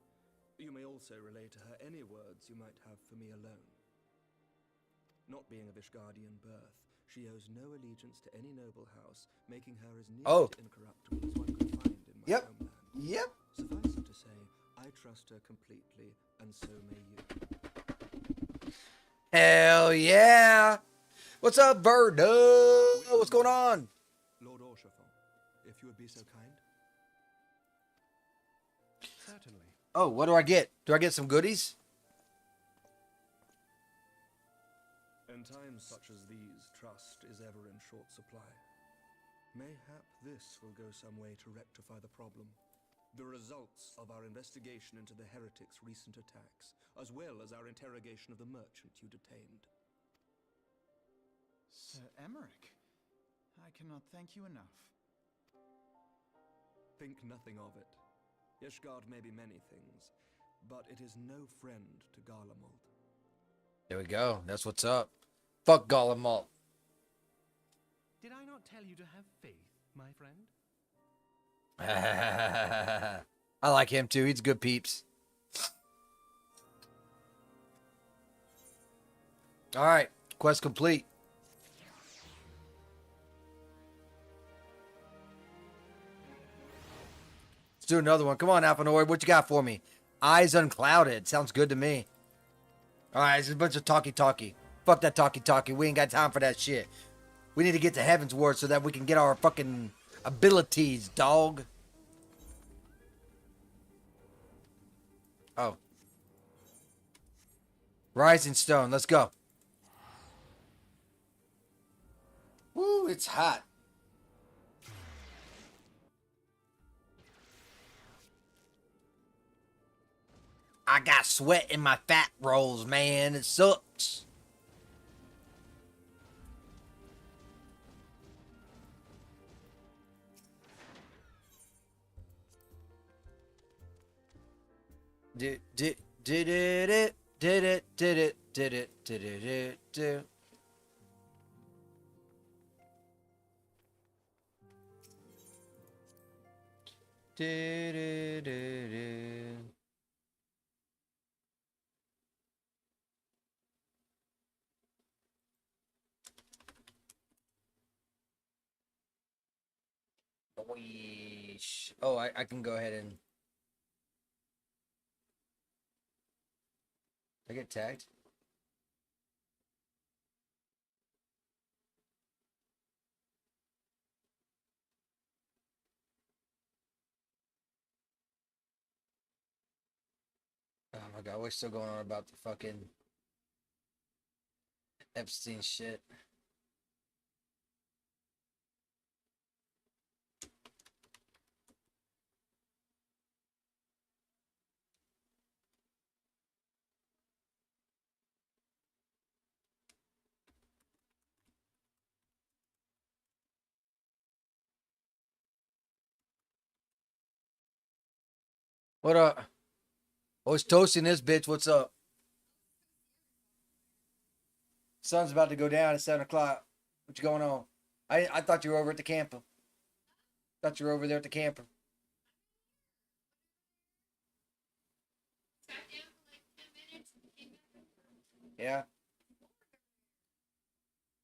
S5: You may also relay to her any words you might have for me alone. Not being of Ishgardian birth, she owes no allegiance to any noble house, making her as near to incorruptible as one could find in my homeland.
S1: Yep.
S5: Suffice it to say, I trust her completely, and so may you.
S1: Hell yeah. What's up, Verdo? What's going on?
S5: Lord Orshafon, if you would be so kind.
S6: Certainly.
S1: Oh, what do I get? Do I get some goodies?
S5: In times such as these, trust is ever in short supply. Mayhap this will go some way to rectify the problem. The results of our investigation into the heretics' recent attacks, as well as our interrogation of the merchant you detained.
S6: Sir Emmerich, I cannot thank you enough.
S5: Think nothing of it. Ishgard may be many things, but it is no friend to Garlemald.
S1: There we go. That's what's up. Fuck Garlemald.
S4: Did I not tell you to have faith, my friend?
S1: I like him too. He's good peeps. All right, quest complete. Let's do another one. Come on, Alphanord. What you got for me? Eyes unclouded. Sounds good to me. All right, it's a bunch of talkie. Fuck that talkie. We ain't got time for that shit. We need to get to Heaven's Word so that we can get our fucking abilities, dog. Oh. Rising Stone. Let's go. Woo, it's hot. I got sweat in my fat rolls, man. It sucks. Did it. Oh, I can go ahead and. I get tagged. Oh my god, we're still going on about the fucking Epstein shit. What up? Oh, it's toasting this bitch. What's up? Sun's about to go down at 7 o'clock. What you going on? I thought you were over at the camper. Thought you were over there at the camper. Yeah.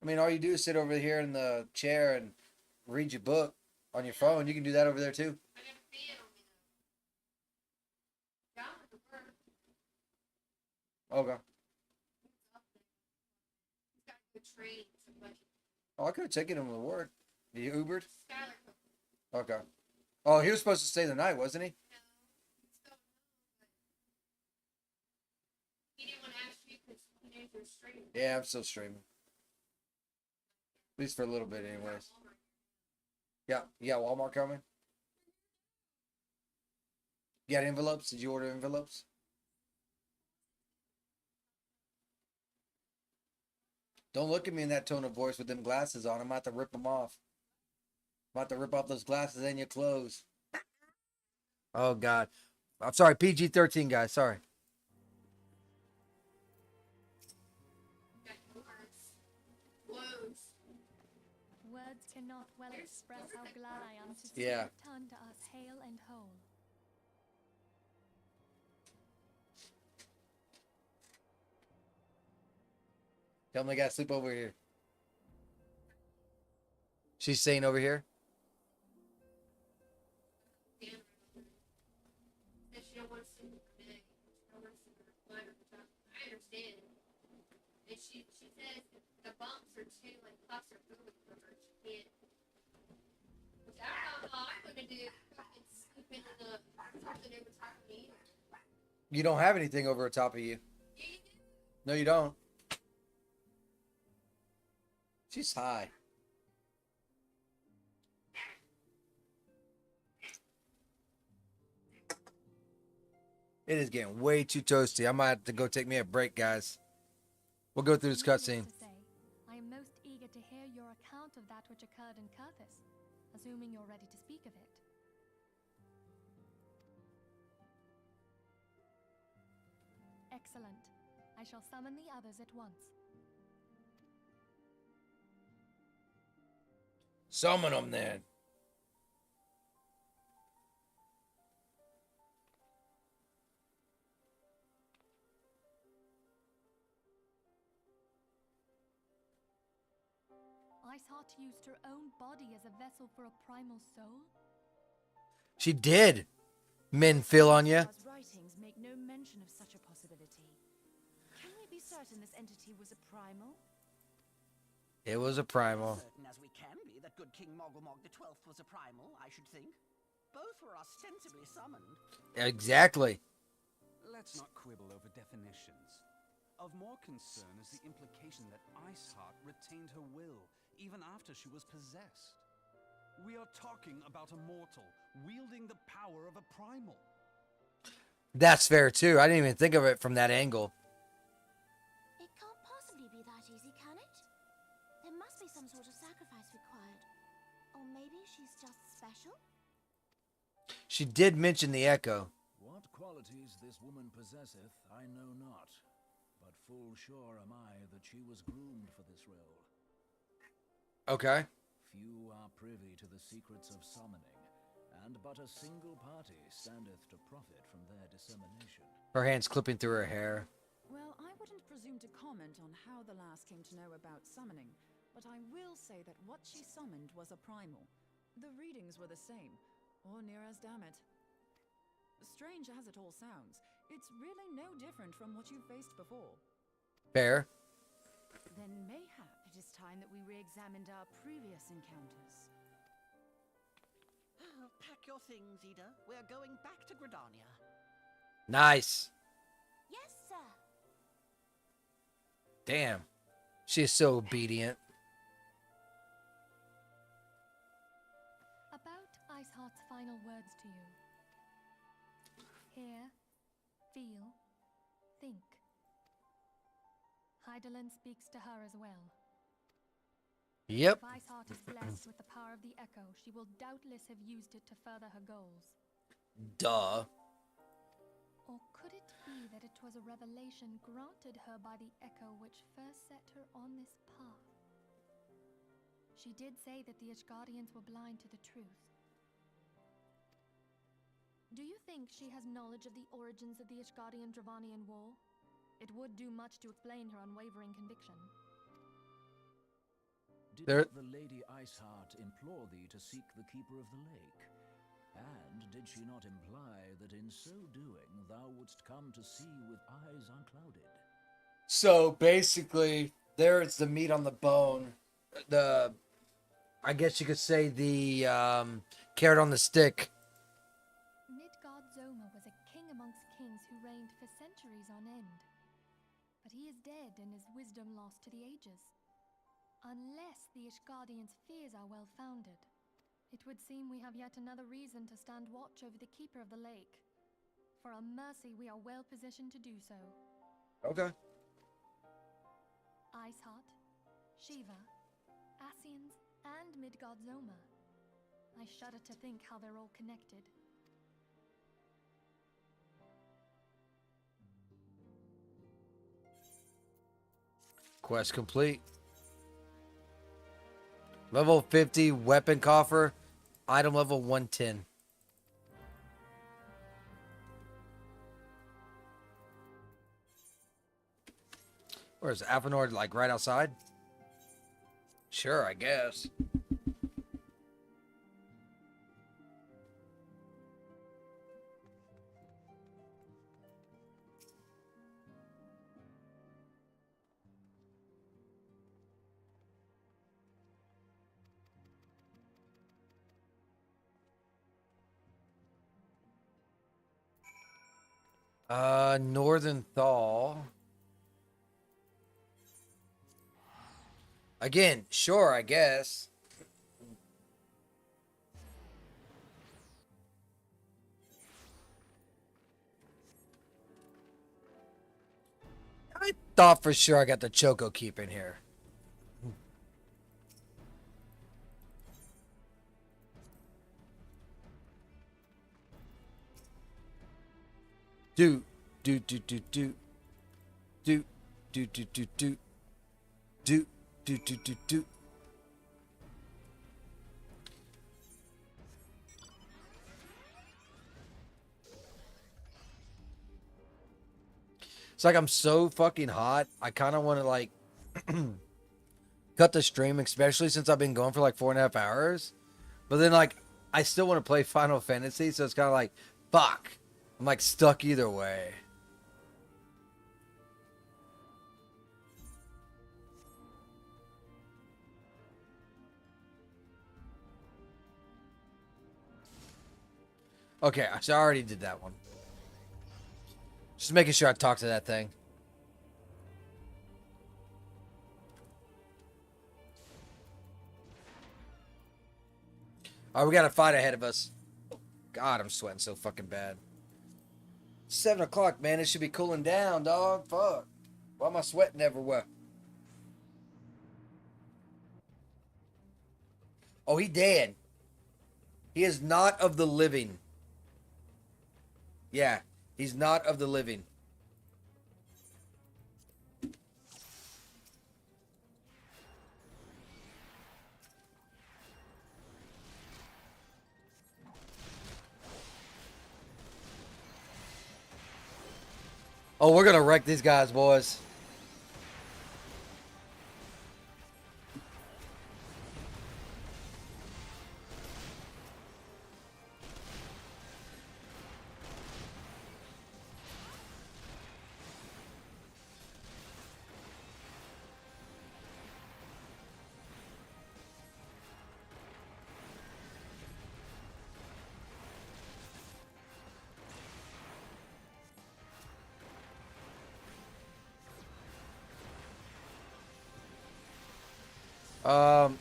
S1: I mean, all you do is sit over here in the chair and read your book on your phone. You can do that over there too. Okay. Oh, I could have taken him to work. You Ubered? Okay. Oh, he was supposed to stay the night, wasn't he? Yeah, I'm still streaming. At least for a little bit, anyways. Yeah, you got Walmart coming? You got envelopes? Did you order envelopes? Don't look at me in that tone of voice with them glasses on. I'm about to rip them off. I'm about to rip off those glasses and your clothes. Oh, God. I'm sorry. PG-13, guys. Sorry.
S13: Words cannot well express how glad I am to see
S1: Yeah.
S13: you return to us hale and whole.
S1: Tell them they got to sleep over here. She's staying over here?
S8: I understand. And she says the bumps are too like claustrophobic for her. She can't. Which I don't know how I'm gonna do. Fucking sleeping in the something over top of me.
S1: You don't have anything over the top of you. No, you don't. She's high. It is getting way too toasty. I might have to go take me a break, guys. We'll go through this cutscene.
S13: I am most eager to hear your account of that which occurred in Curthis, assuming you're ready to speak of it. Excellent. I shall summon the others at once.
S1: Summon them then.
S13: Iceheart used her own body as a vessel for a primal soul?
S1: She did. Men feel on you.
S17: Our writings make no mention of such a possibility. Can we be certain this entity was a primal?
S1: It was a primal.
S18: Certain as we can be that good King Mogglmog the 12th was a primal, I should think. Both were ostensibly summoned.
S1: Exactly.
S12: Let's not quibble over definitions. Of more concern is the implication that Iceheart retained her will, even after she was possessed. We are talking about a mortal, wielding the power of a primal.
S1: That's fair too. I didn't even think of it from that angle.
S9: It can't possibly be that easy, can it? There must be some sort of sacrifice required. Or maybe she's just special?
S1: She did mention the echo.
S14: What qualities this woman possesseth, I know not. But full sure am I that she was groomed for this role.
S1: Okay.
S14: Few are privy to the secrets of summoning, and but a single party standeth to profit from their dissemination.
S1: Her hands clipping through her hair.
S11: Well, I wouldn't presume to comment on how the lass came to know about summoning, but I will say that what she summoned was a primal. The readings were the same, or near as damn it. Strange as it all sounds, it's really no different from what you've faced before.
S1: Fair.
S17: Then mayhap it is time that we re-examined our previous encounters.
S18: Pack your things, Ida. We're going back to Gridania.
S1: Nice.
S9: Yes, sir.
S1: Damn. She is so obedient.
S13: About Iceheart's final words to you. Hear, feel, think. Hydaelyn speaks to her as well.
S1: Yep.
S13: If Iceheart is blessed with the power of the Echo, she will doubtless have used it to further her goals.
S1: Duh.
S13: Or could it be that it was a revelation granted her by the Echo which first set her on this path? She did say that the Ishgardians were blind to the truth. Do you think she has knowledge of the origins of the Ishgardian-Dravanian War? It would do much to explain her unwavering conviction.
S14: Did not the Lady Iceheart implore thee to seek the Keeper of the Lake? And did she not imply that in so doing thou wouldst come to see with eyes unclouded?
S1: So basically, there's the meat on the bone. I guess you could say the carrot on the stick.
S13: Midgard Zoma was a king amongst kings who reigned for centuries on end. But he is dead and his wisdom lost to the ages. Unless the Ishgardians' fears are well-founded, it would seem we have yet another reason to stand watch over the Keeper of the Lake. For a mercy, we are well positioned to do so.
S1: Okay.
S13: Iceheart, Shiva, Ascians, and Midgard Zoma. I shudder to think how they're all connected.
S1: Quest complete. Level 50 weapon coffer. Item level 110. Where's Avenor, like right outside? Sure, I guess. Northern Thaw. Again, sure, I guess. I thought for sure I got the Choco Keep in here. Do do do do do do do do do do do do do do do. It's like I'm so fucking hot. I kind of want to like cut the stream, especially since I've been going for like 4.5 hours. But then like I still want to play Final Fantasy, so it's kind of like, fuck. I'm like stuck either way. Okay, so I already did that one. Just making sure I talk to that thing. All right, we got a fight ahead of us. God, I'm sweating so fucking bad. 7 o'clock, man. It should be cooling down, dog. Fuck. Why am I sweating everywhere? Oh, he dead. He is not of the living. Yeah, he's not of the living. Oh, we're gonna wreck these guys, boys.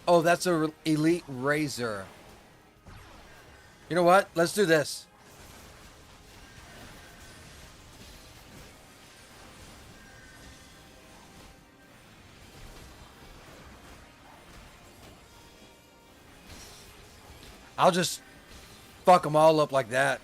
S1: Oh, that's a elite razor. You know what? Let's do this. I'll just fuck them all up like that.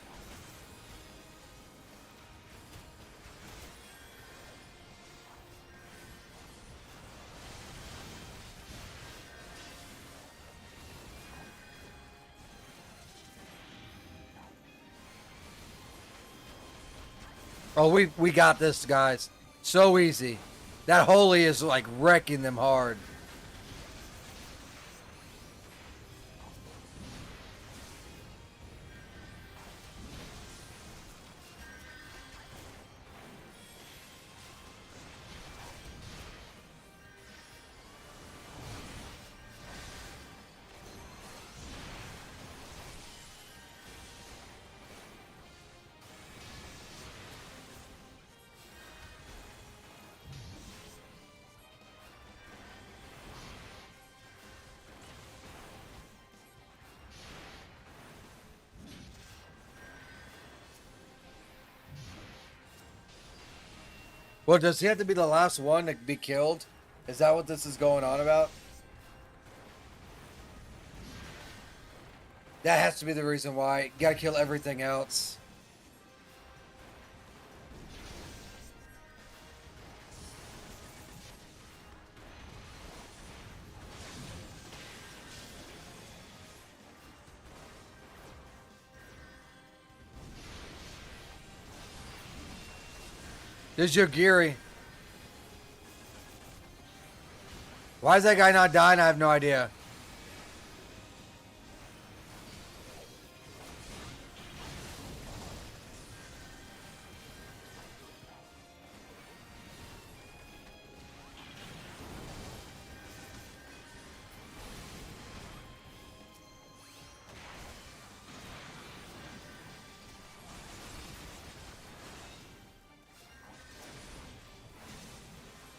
S1: Oh, we got this, guys. So easy. That holy is like wrecking them hard. Well, does he have to be the last one to be killed? Is that what this is going on about? That has to be the reason why. You gotta kill everything else. There's your Geary. Why is that guy not dying? I have no idea.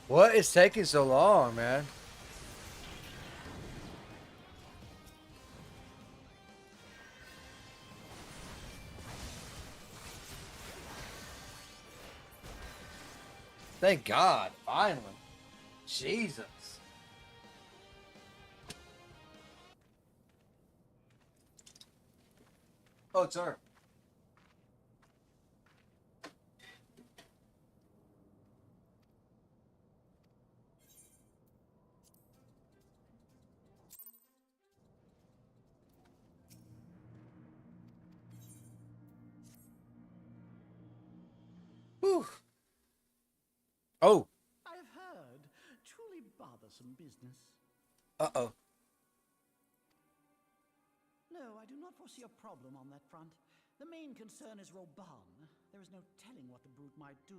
S1: What is taking so long, man? Thank God, finally. Jesus. Oh, it's her. Whew. Oh.
S19: I have heard. Truly bothersome business.
S1: Uh-oh.
S18: No, I do not foresee a problem on that front. The main concern is Roban. There is no telling what the brute might do.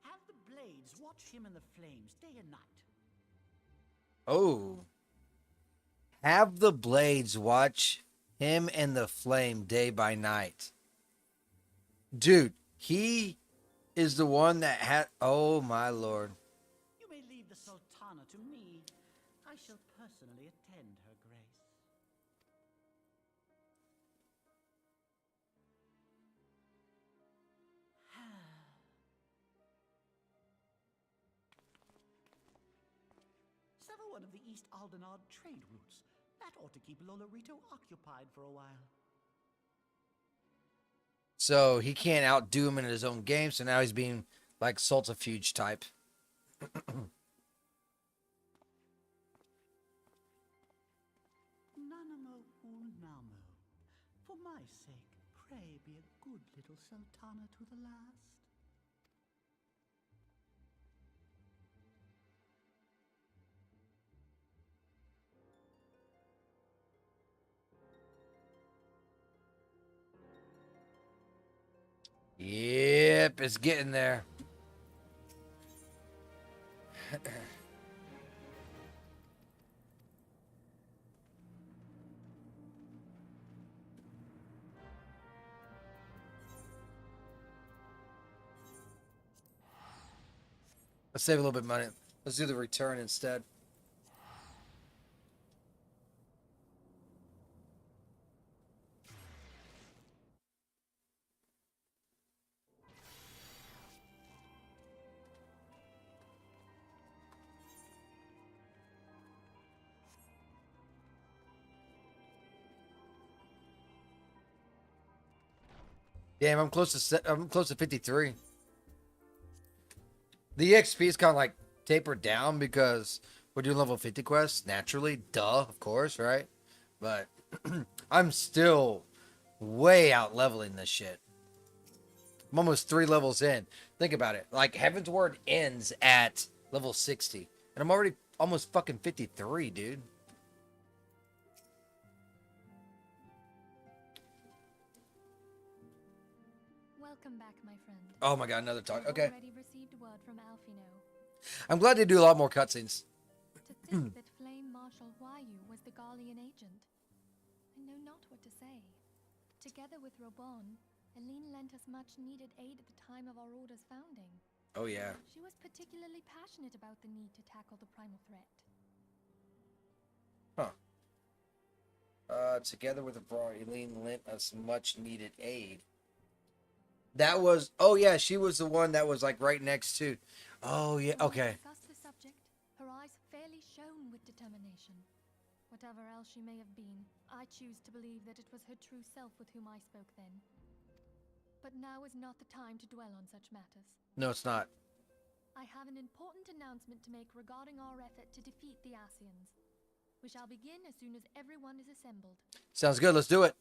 S18: Have the blades watch him in the flames day and night.
S1: Oh. Have the blades watch him in the flame day by night. Dude, he is the one that had... Oh, my lord.
S18: You may leave the Sultana to me. I shall personally attend her grace. Sever one of the East Aldenard trade routes. That ought to keep Lolorito occupied for a while.
S1: So he can't outdo him in his own game, so now he's being like Saltifuge type.
S18: Nanamo Ulnamo. For my sake, pray be a good little Sultana to the last.
S1: Yep, it's getting there. Let's save a little bit of money. Let's do the return instead. Damn, I'm close to 53. The EXP is kind of like tapered down because we're doing level 50 quests naturally. Duh, of course, right? But I'm still way out leveling this shit. I'm almost 3 levels in. Think about it. Like Heaven's Word ends at level 60, and I'm already almost fucking 53, dude.
S13: Welcome back, my friend.
S1: Oh my god, another talk. Okay.
S13: Already received word from Alfino.
S1: I'm glad they do a lot more cutscenes.
S13: To think that Flame Marshal Huayu was the Garlean agent. I know not what to say. Together with Robon, Aline lent us much needed aid at the time of our order's founding.
S1: Oh yeah.
S13: She was particularly passionate about the need to tackle the primal threat.
S1: Together with the Brawl, Eileen lent us much needed aid. That was, oh yeah, she was the one that was like right next to. Oh yeah, okay.
S13: When we discussed the subject, her eyes fairly shone with determination. Whatever else she may have been, I choose to believe that it was her true self with whom I spoke then. But now is not the time to dwell on such matters.
S1: No, it's not.
S13: I have an important announcement to make regarding our effort to defeat the Asians. We shall begin as soon as everyone is assembled.
S1: Sounds good. Let's do it.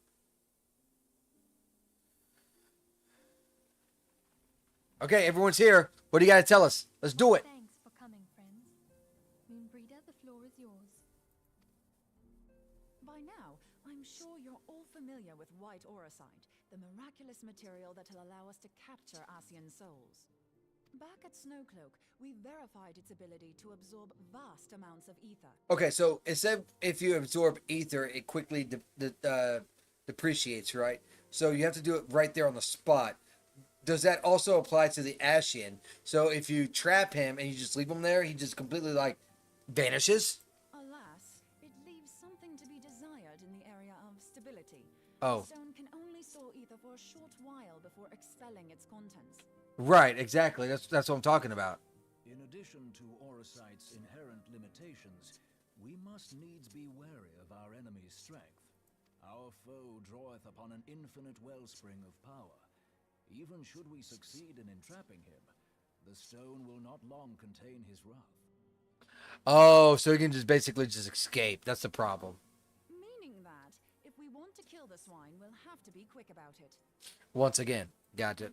S1: Okay, everyone's here. What do you got to tell us? Let's do it.
S13: Thanks for coming, friends. Moonbreeder, the floor is yours.
S11: By now, I'm sure you're all familiar with white auracite, the miraculous material that'll allow us to capture Asian souls. Back at Snowcloak, we verified its ability to absorb vast amounts of ether.
S1: Okay, so instead, if you absorb ether, it quickly depreciates, right? So you have to do it right there on the spot. Does that also apply to the Ashian? So if you trap him and you just leave him there, he just completely like vanishes?
S11: Alas, it leaves something to be desired in the area of stability.
S1: Oh.
S11: Stone can only store ether for a short while before expelling its contents.
S1: Right, exactly. That's what I'm talking about.
S14: In addition to auracite's inherent limitations, we must needs be wary of our enemy's strength. Our foe draweth upon an infinite wellspring of power. Even should we succeed in entrapping him, the stone will not long contain his wrath.
S1: Oh, so he can just basically just escape. That's the problem.
S11: Meaning that, if we want to kill the swine, we'll have to be quick about it.
S1: Once again, got it.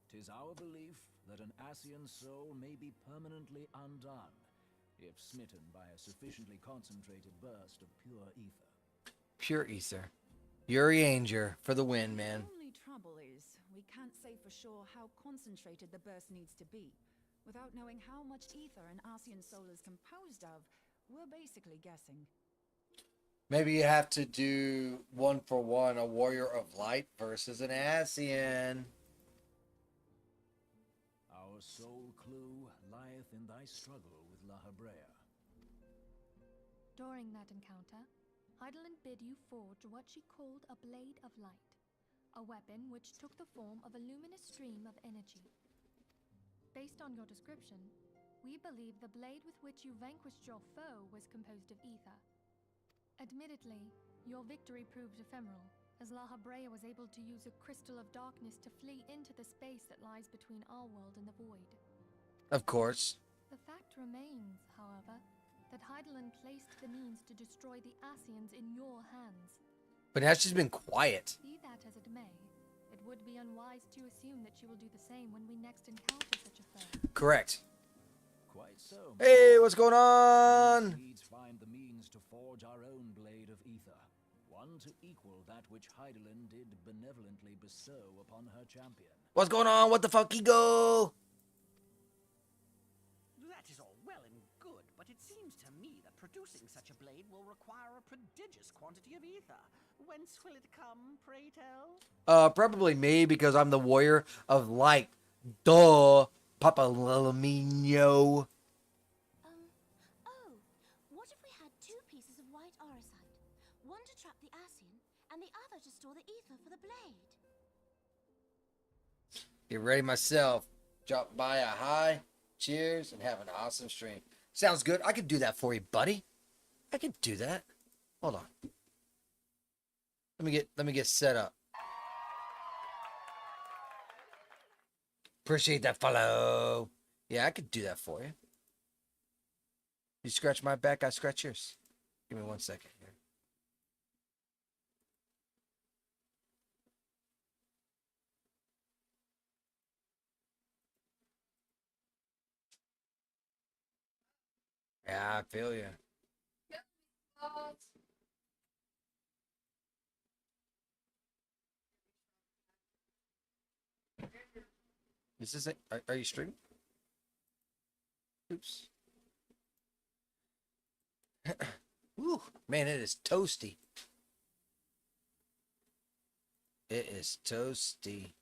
S14: 'Tis our belief that an Asian soul may be permanently undone if smitten by a sufficiently concentrated burst of pure ether.
S1: Pure ether. Yuri Anger for the win, man.
S11: The only trouble is, we can't say for sure how concentrated the burst needs to be. Without knowing how much ether an Arcean soul is composed of, we're basically guessing.
S1: Maybe you have to do 1-for-1, a Warrior of Light versus an Ascian.
S14: Our sole clue lieth in thy struggle with La Habrea.
S13: During that encounter, Heidelin bid you forge what she called a Blade of Light, a weapon which took the form of a luminous stream of energy. Based on your description, we believe the blade with which you vanquished your foe was composed of ether. Admittedly, your victory proved ephemeral, as La Habrea was able to use a crystal of darkness to flee into the space that lies between our world and the void.
S1: Of course.
S13: The fact remains, however, that Heidelin placed the means to destroy the Ascians in your hands.
S1: But now she's been quiet.
S13: Be that as it may, it would be unwise to assume that she will do the same when we next encounter such a foe.
S1: Correct.
S14: Quite so.
S1: Hey, what's going on?
S14: Needs find the means to forge our own blade of ether, one to equal that which Heidelin did benevolently bestow upon her champion.
S1: What's going on? What the fuck, Eagle?
S18: That is all well and good, but it seems to me that producing such a blade will require a prodigious quantity of ether. Whence will it come, pray tell?
S1: Probably me, because I'm the Warrior of Light. Duh, Papa Lamino.
S9: Oh, what if we had two pieces of white orosite? One to trap the Ascian, and the other to store the ether for the blade.
S1: Get ready myself. Drop by a high. Cheers, and have an awesome stream. Sounds good. I could do that for you, buddy. I could do that. Hold on. Let me get set up. Appreciate that follow. Yeah, I could do that for you. You scratch my back, I scratch yours. Give me 1 second here. Yeah, I feel you. Is this it? Are you streaming? Oops. Woo, man, it is toasty. It is toasty.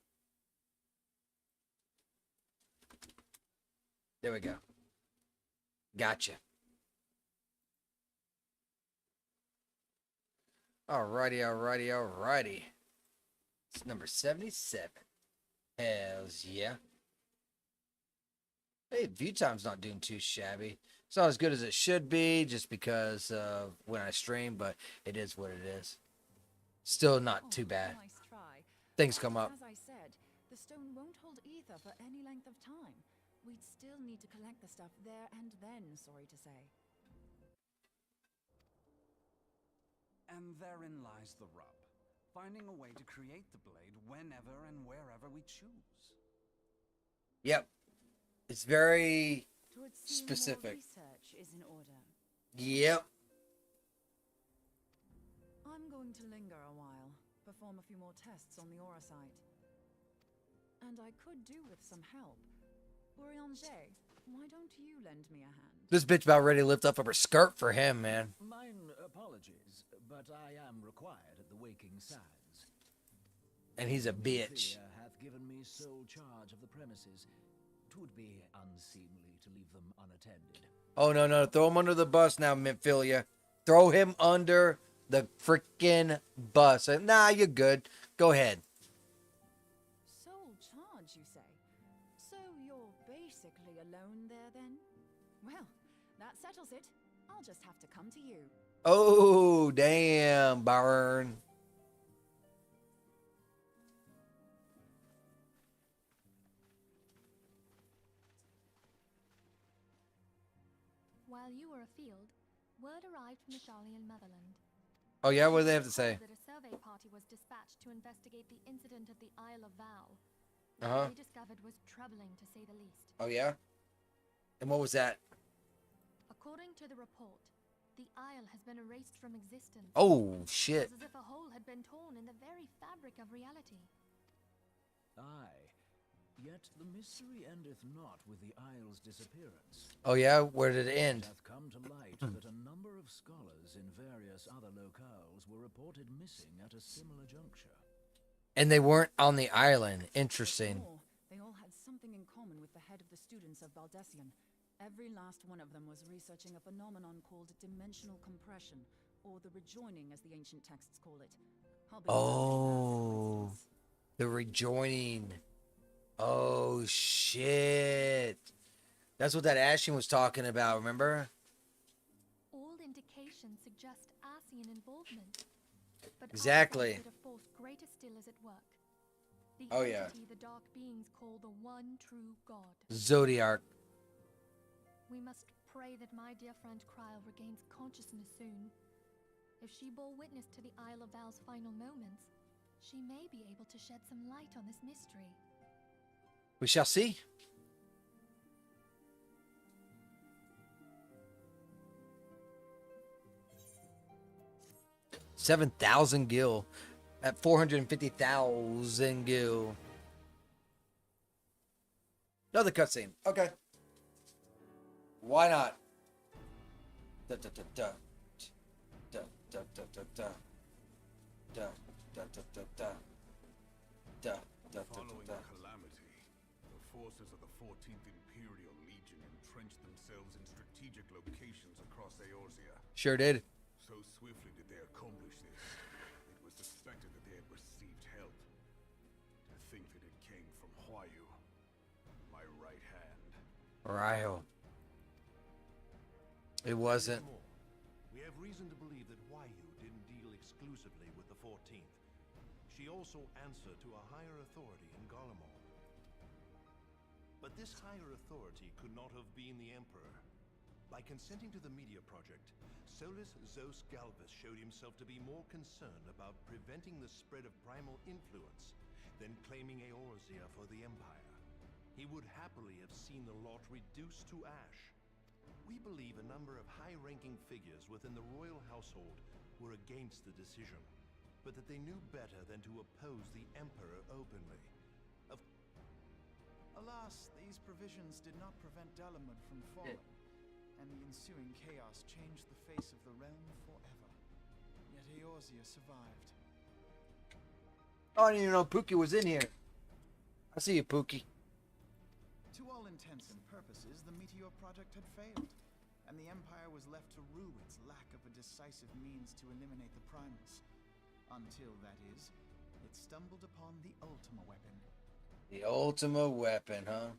S1: There we go. Gotcha. Alrighty. It's number 77. Hells yeah. Hey, view time's not doing too shabby. It's not as good as it should be just because of when I stream, but it is what it is. Still not too bad.
S11: Nice try.
S1: Things come up.
S11: As I said, the stone won't hold ether for any length of time. We'd still need to collect the stuff there and then, sorry to say.
S12: And therein lies the rub. Finding a way to create the blade whenever and wherever we choose.
S1: Yep. It's very
S11: Twould seem
S1: specific.
S11: more research is in order.
S1: Yep.
S11: I'm going to linger a while, perform a few more tests on the orosite. And I could do with some help. Urianger, why don't you lend me a hand?
S1: This bitch about ready to lift up her skirt for him, man.
S14: Mine apologies, but I am required at the waking sands.
S1: And he's a bitch.
S14: Thea hath given me sole charge of the premises. 'Twould be unseemly to leave them unattended.
S1: Oh, no. Throw him under the bus now, Memphilia. Throw him under the freaking bus. Nah, you're good. Go ahead.
S11: Sole charge, you say? So you're basically alone there, then? Well, that settles it. I'll just have to come to you.
S1: Oh, damn, burn.
S13: While you were afield, word arrived from the Sharlayan motherland.
S1: Oh, yeah? What do they have to say?
S13: That a survey party was dispatched to investigate the incident at the Isle of Vow.
S1: Uh-huh.
S13: What they discovered was troubling, to say the least.
S1: Oh, yeah? And what was that?
S13: A According to the report, the Isle has been erased from existence.
S1: Oh, shit.
S13: It's as if a hole had been torn in the very fabric of reality.
S14: Aye. Yet the mystery endeth not with the Isle's disappearance.
S1: Oh yeah, where did it end?
S14: It hath come to light that a number of scholars in various other locales were reported missing at a similar juncture.
S1: And they weren't on the island. Interesting.
S11: They all had something in common with the head of the students of Baldessian. Every last one of them was researching a phenomenon called dimensional compression, or the rejoining as the ancient texts call it.
S1: Oh, the rejoining. Oh, shit. That's what that Ashen was talking about, remember?
S13: All indications suggest Asian involvement. But
S1: Exactly.
S13: a force greater still is at work. The
S1: Oh, yeah.
S13: entity the dark beings call the one true God.
S1: Zodiac.
S13: We must pray that my dear friend Kryl regains consciousness soon. If she bore witness to the Isle of Val's final moments, she may be able to shed some light on this mystery.
S1: We shall see. $7,000 gil at 450,000 gil. Another cutscene. Okay. Why not? Da da da da. Da da da da da. Da da da da da. Da da da
S3: Following
S1: da.
S3: the calamity, the forces of the 14th Imperial Legion entrenched themselves in strategic locations across Eorzea.
S1: Sure did.
S3: So swiftly did they accomplish this, it was suspected that they had received help. To think that it came from Huayu, my right hand.
S1: Ryo. It wasn't.
S2: We have reason to believe that Huayu didn't deal exclusively with the 14th. She also answered to a higher authority in Garlemald. But this higher authority could not have been the Emperor. By consenting to the media project, Solus Zos Galvus showed himself to be more concerned about preventing the spread of primal influence than claiming Eorzea for the Empire. He would happily have seen the lot reduced to ash. We believe a number of high-ranking figures within the royal household were against the decision, but that they knew better than to oppose the Emperor openly.
S6: Alas, these provisions did not prevent Dalamud from falling, and the ensuing chaos changed the face of the realm forever. Yet Eorzea survived.
S1: Oh, I didn't even know Pookie was in here. I see you, Pookie.
S6: To all intents and purposes, the Meteor Project had failed, and the Empire was left to rue its lack of a decisive means to eliminate the primals. Until, that is, it stumbled upon the Ultima weapon.
S1: The Ultima weapon, huh?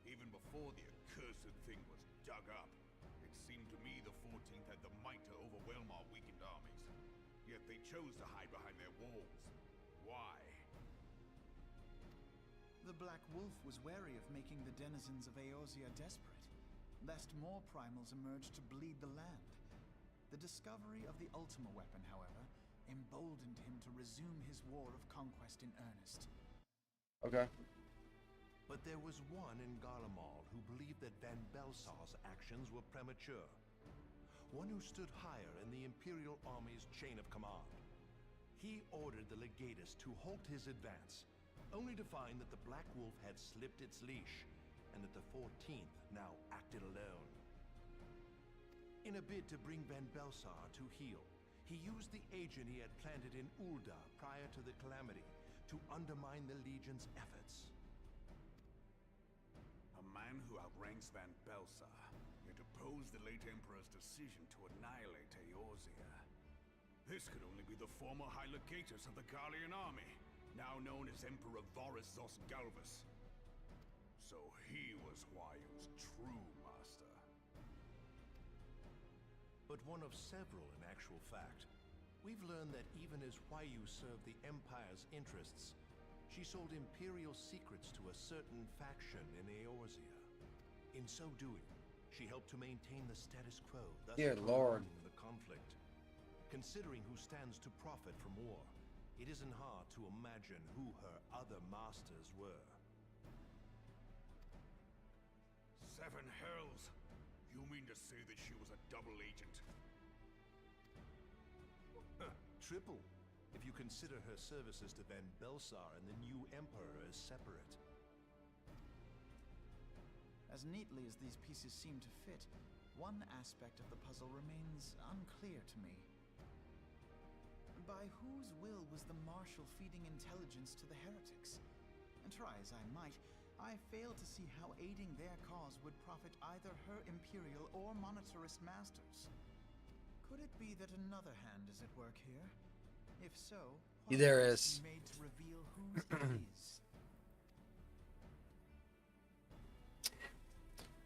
S3: Even before the accursed thing was dug up, it seemed to me the 14th had the might to overwhelm our weakened armies. Yet they chose to hide behind their walls. Why?
S6: The Black Wolf was wary of making the denizens of Eorzea desperate, lest more primals emerge to bleed the land. The discovery of the Ultima weapon, however, emboldened him to resume his war of conquest in earnest.
S1: Okay.
S2: But there was one in Garlemald who believed that Van Belsar's actions were premature. One who stood higher in the Imperial Army's chain of command. He ordered the Legatus to halt his advance, only to find that the Black Wolf had slipped its leash, and that the 14th now acted alone. In a bid to bring Van Belsar to heel, he used the agent he had planted in Ul'dah prior to the calamity to undermine the Legion's efforts.
S3: A man who outranks Van Belsar, yet opposed the late Emperor's decision to annihilate Eorzea. This could only be the former High Legatus of the Garlean army, now known as Emperor Varus Zos Galvus. So he was Huayu's true master.
S2: But one of several in actual fact. We've learned that even as Huayu served the Empire's interests, she sold Imperial secrets to a certain faction in Eorzea. In so doing, she helped to maintain the status quo, thus
S1: Dear Lord.
S2: prolonging the conflict. Considering who stands to profit from war, it isn't hard to imagine who her other masters were.
S3: 7 hells! You mean to say that she was a double agent?
S2: Triple, if you consider her services to Van Belsar and the new Emperor as separate.
S6: As neatly as these pieces seem to fit, one aspect of the puzzle remains unclear to me. By whose will was the Marshal feeding intelligence to the heretics? And try as I might, I fail to see how aiding their cause would profit either her Imperial or monetarist masters. Could it be that another hand is at work here? If so, what
S1: There
S6: must
S1: is.
S6: be made to reveal whose it is?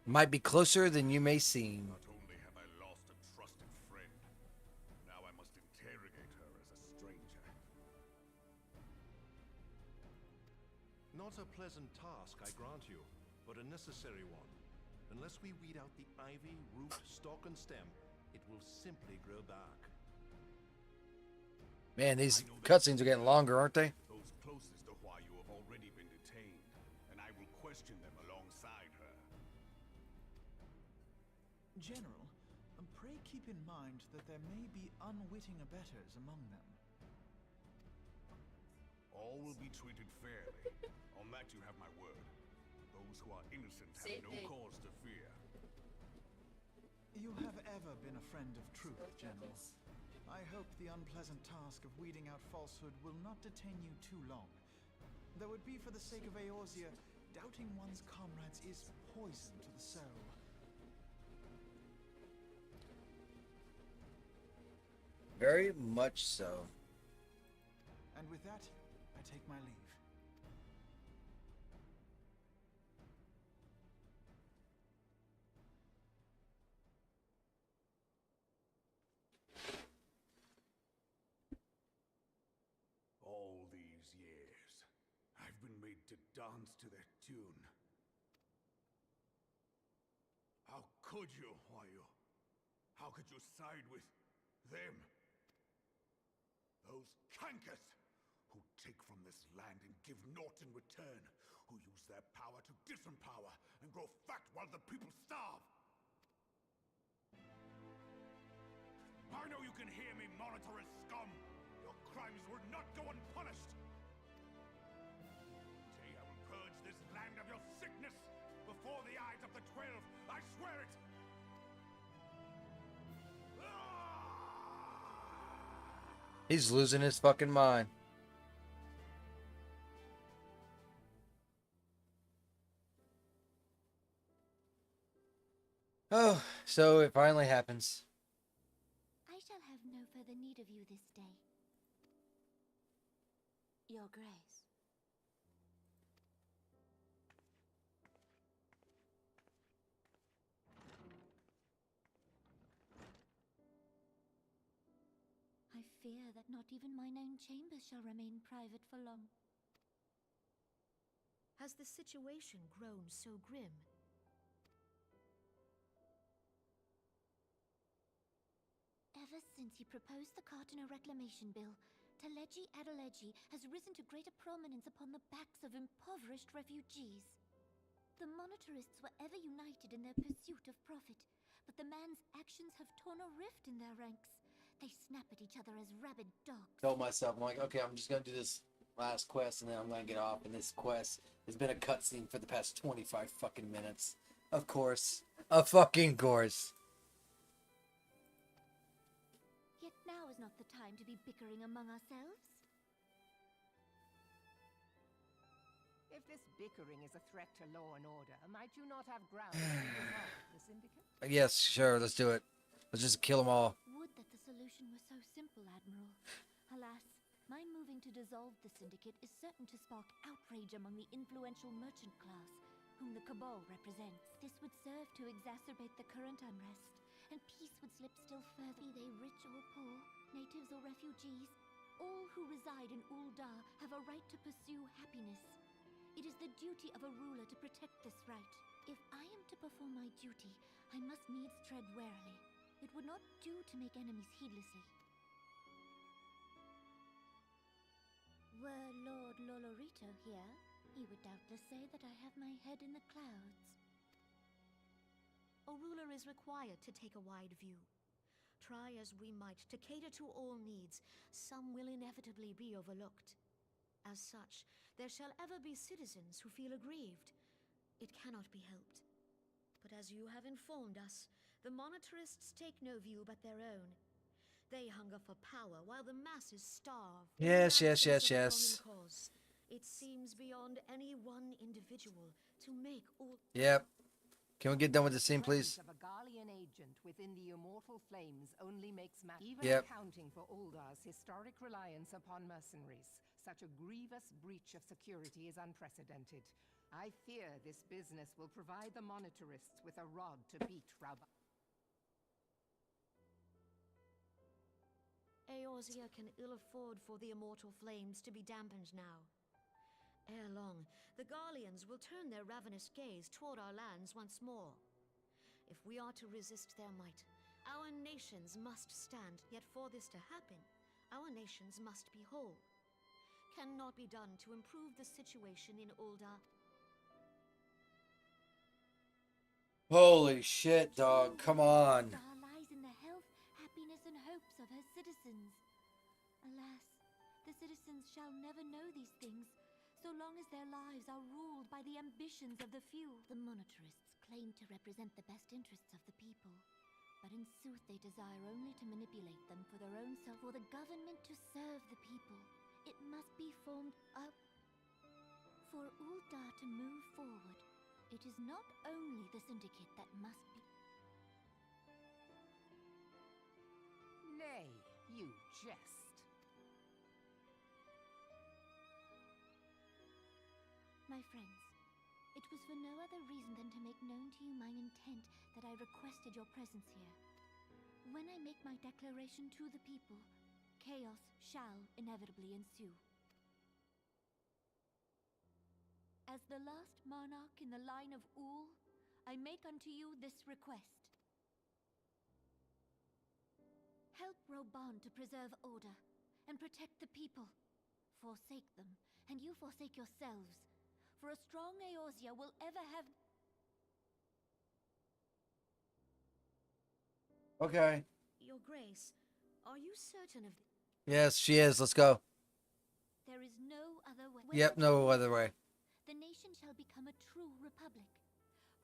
S1: Might be closer than you may seem.
S3: Not only have I lost a trusted friend, now I must interrogate her as a stranger.
S2: Not a pleasant task, I grant you, but a necessary one. Unless we weed out the ivy, root, stalk, and stem, it will simply grow back.
S1: Man, these cutscenes are getting longer, aren't they?
S3: Those closest to why you have already been detained, and I will question them alongside her.
S6: General, pray keep in mind that there may be unwitting abettors among them.
S3: All will be treated fairly. On that you have my word. Those who are innocent have no cause to fear.
S6: You have ever been a friend of truth, General. I hope the unpleasant task of weeding out falsehood will not detain you too long. Though it be for the sake of Eorzea, doubting one's comrades is poison to the soul.
S1: Very much so.
S6: And with that, I take my leave.
S3: All these years, I've been made to dance to their tune. How could you, Huayu? How could you side with them? Those cankers who take from this land and give naught in return, who use their power to disempower and grow fat while the people starve. I know you can hear me, monetarist scum! Your crimes will not go unpunished! Today I will purge this land of your sickness before the eyes of the 12, I swear it!
S1: He's losing his fucking mind. Oh, so it finally happens.
S9: I shall have no further need of you this day, Your Grace. I fear that not even mine own chambers shall remain private for long. Has the situation grown so grim? Ever since he proposed the Cartiner Reclamation Bill, Teleji Adeleji has risen to greater prominence upon the backs of impoverished refugees. The monetarists were ever united in their pursuit of profit, but the man's actions have torn a rift in their ranks. They snap at each other as rabid dogs.
S1: Told myself, I'm like, okay, I'm just gonna do this last quest and then I'm gonna get off. And this quest has been a cutscene for the past 25 fucking minutes. Of course. A fucking course.
S9: Yet now is not the time to be bickering among ourselves.
S10: If this bickering is a threat to law and order, might you not have grounds to dissolve the syndicate?
S1: Yes, sure, let's do it. Let's just kill them all.
S9: Would that the solution were so simple, Admiral. Alas, my moving to dissolve the syndicate is certain to spark outrage among the influential merchant class, whom the Cabal represents. This would serve to exacerbate the current unrest, and peace would slip still further. Be they rich or poor, natives or refugees, all who reside in Ul'dah have a right to pursue happiness. It is the duty of a ruler to protect this right. If I am to perform my duty, I must needs tread warily. It would not do to make enemies heedlessly. Were Lord Lolorito here, he would doubtless say that I have my head in the clouds. A ruler is required to take a wide view. Try as we might to cater to all needs, some will inevitably be overlooked. As such, there shall ever be citizens who feel aggrieved. It cannot be helped. But as you have informed us, the monetarists take no view but their own. They hunger for power while the masses starve.
S1: Yes,
S9: In the
S1: yes, yes,
S9: absence of a
S1: yes.
S9: common cause, it seems beyond any one individual to make all.
S1: Yep. Can we get done with the scene, please?
S10: Presence of a Garlean agent within the immortal flames only makes matters. Even
S1: Yep.
S10: accounting for Uldar's historic reliance upon mercenaries, such a grievous breach of security is unprecedented. I fear this business will provide the monetarists with a rod to beat Rabat.
S9: Eorzea can ill afford for the immortal flames to be dampened now. Ere long, the Garleans will turn their ravenous gaze toward our lands once more. If we are to resist their might, our nations must stand. Yet for this to happen, our nations must be whole. Cannot be done to improve the situation in Uldar.
S1: Holy shit, dog. Come on.
S9: Uldar lies in the health, happiness, and hopes of her citizens. Alas, the citizens shall never know these things, so long as their lives are ruled by the ambitions of the few. The monetarists claim to represent the best interests of the people, but in sooth they desire only to manipulate them for their own self. For the government to serve the people, it must be formed up. For Uldar to move forward, it is not only the syndicate that must be.
S10: Nay, you jest.
S9: My friends, it was for no other reason than to make known to you my intent that I requested your presence here. When I make my declaration to the people, chaos shall inevitably ensue. As the last monarch in the line of Ul, I make unto you this request. Help Roban to preserve order and protect the people. Forsake them, and you forsake yourselves. For a strong Eorzea will ever have...
S1: Okay.
S9: Your Grace, are you certain of...
S1: Yes, she is. Let's go.
S9: There is no other way.
S1: Yep, no other way.
S9: The nation shall become a true republic.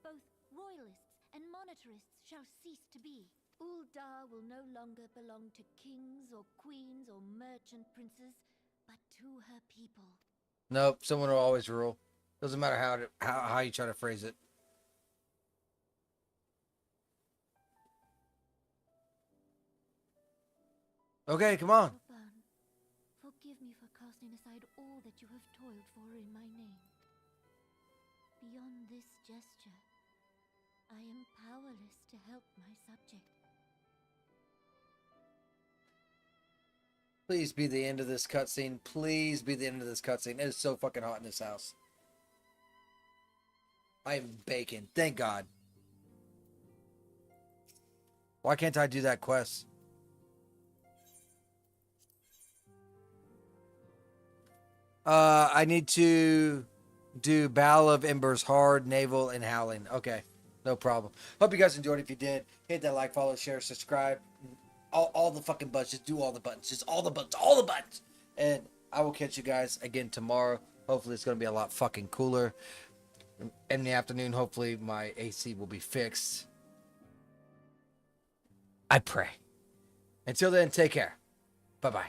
S9: Both royalists and monetarists shall cease to be. Uldar will no longer belong to kings or queens or merchant princes, but to her people.
S1: Nope, someone will always rule. Doesn't matter how you try to phrase it. Okay, come on.
S9: Roban, forgive me for casting aside all that you have toiled for in my name. Beyond this gesture, I am powerless to help my subject.
S1: Please be the end of this cutscene. Please be the end of this cutscene. It is so fucking hot in this house. I am baking. Thank God. Why can't I do that quest? I need to do Battle of Embers, Hard, Naval, and Howling. Okay, no problem. Hope you guys enjoyed. If you did, hit that like, follow, share, subscribe. All the fucking buttons. Just do all the buttons. Just all the buttons. All the buttons. And I will catch you guys again tomorrow. Hopefully it's going to be a lot fucking cooler. In the afternoon, hopefully my AC will be fixed. I pray. Until then, take care. Bye-bye.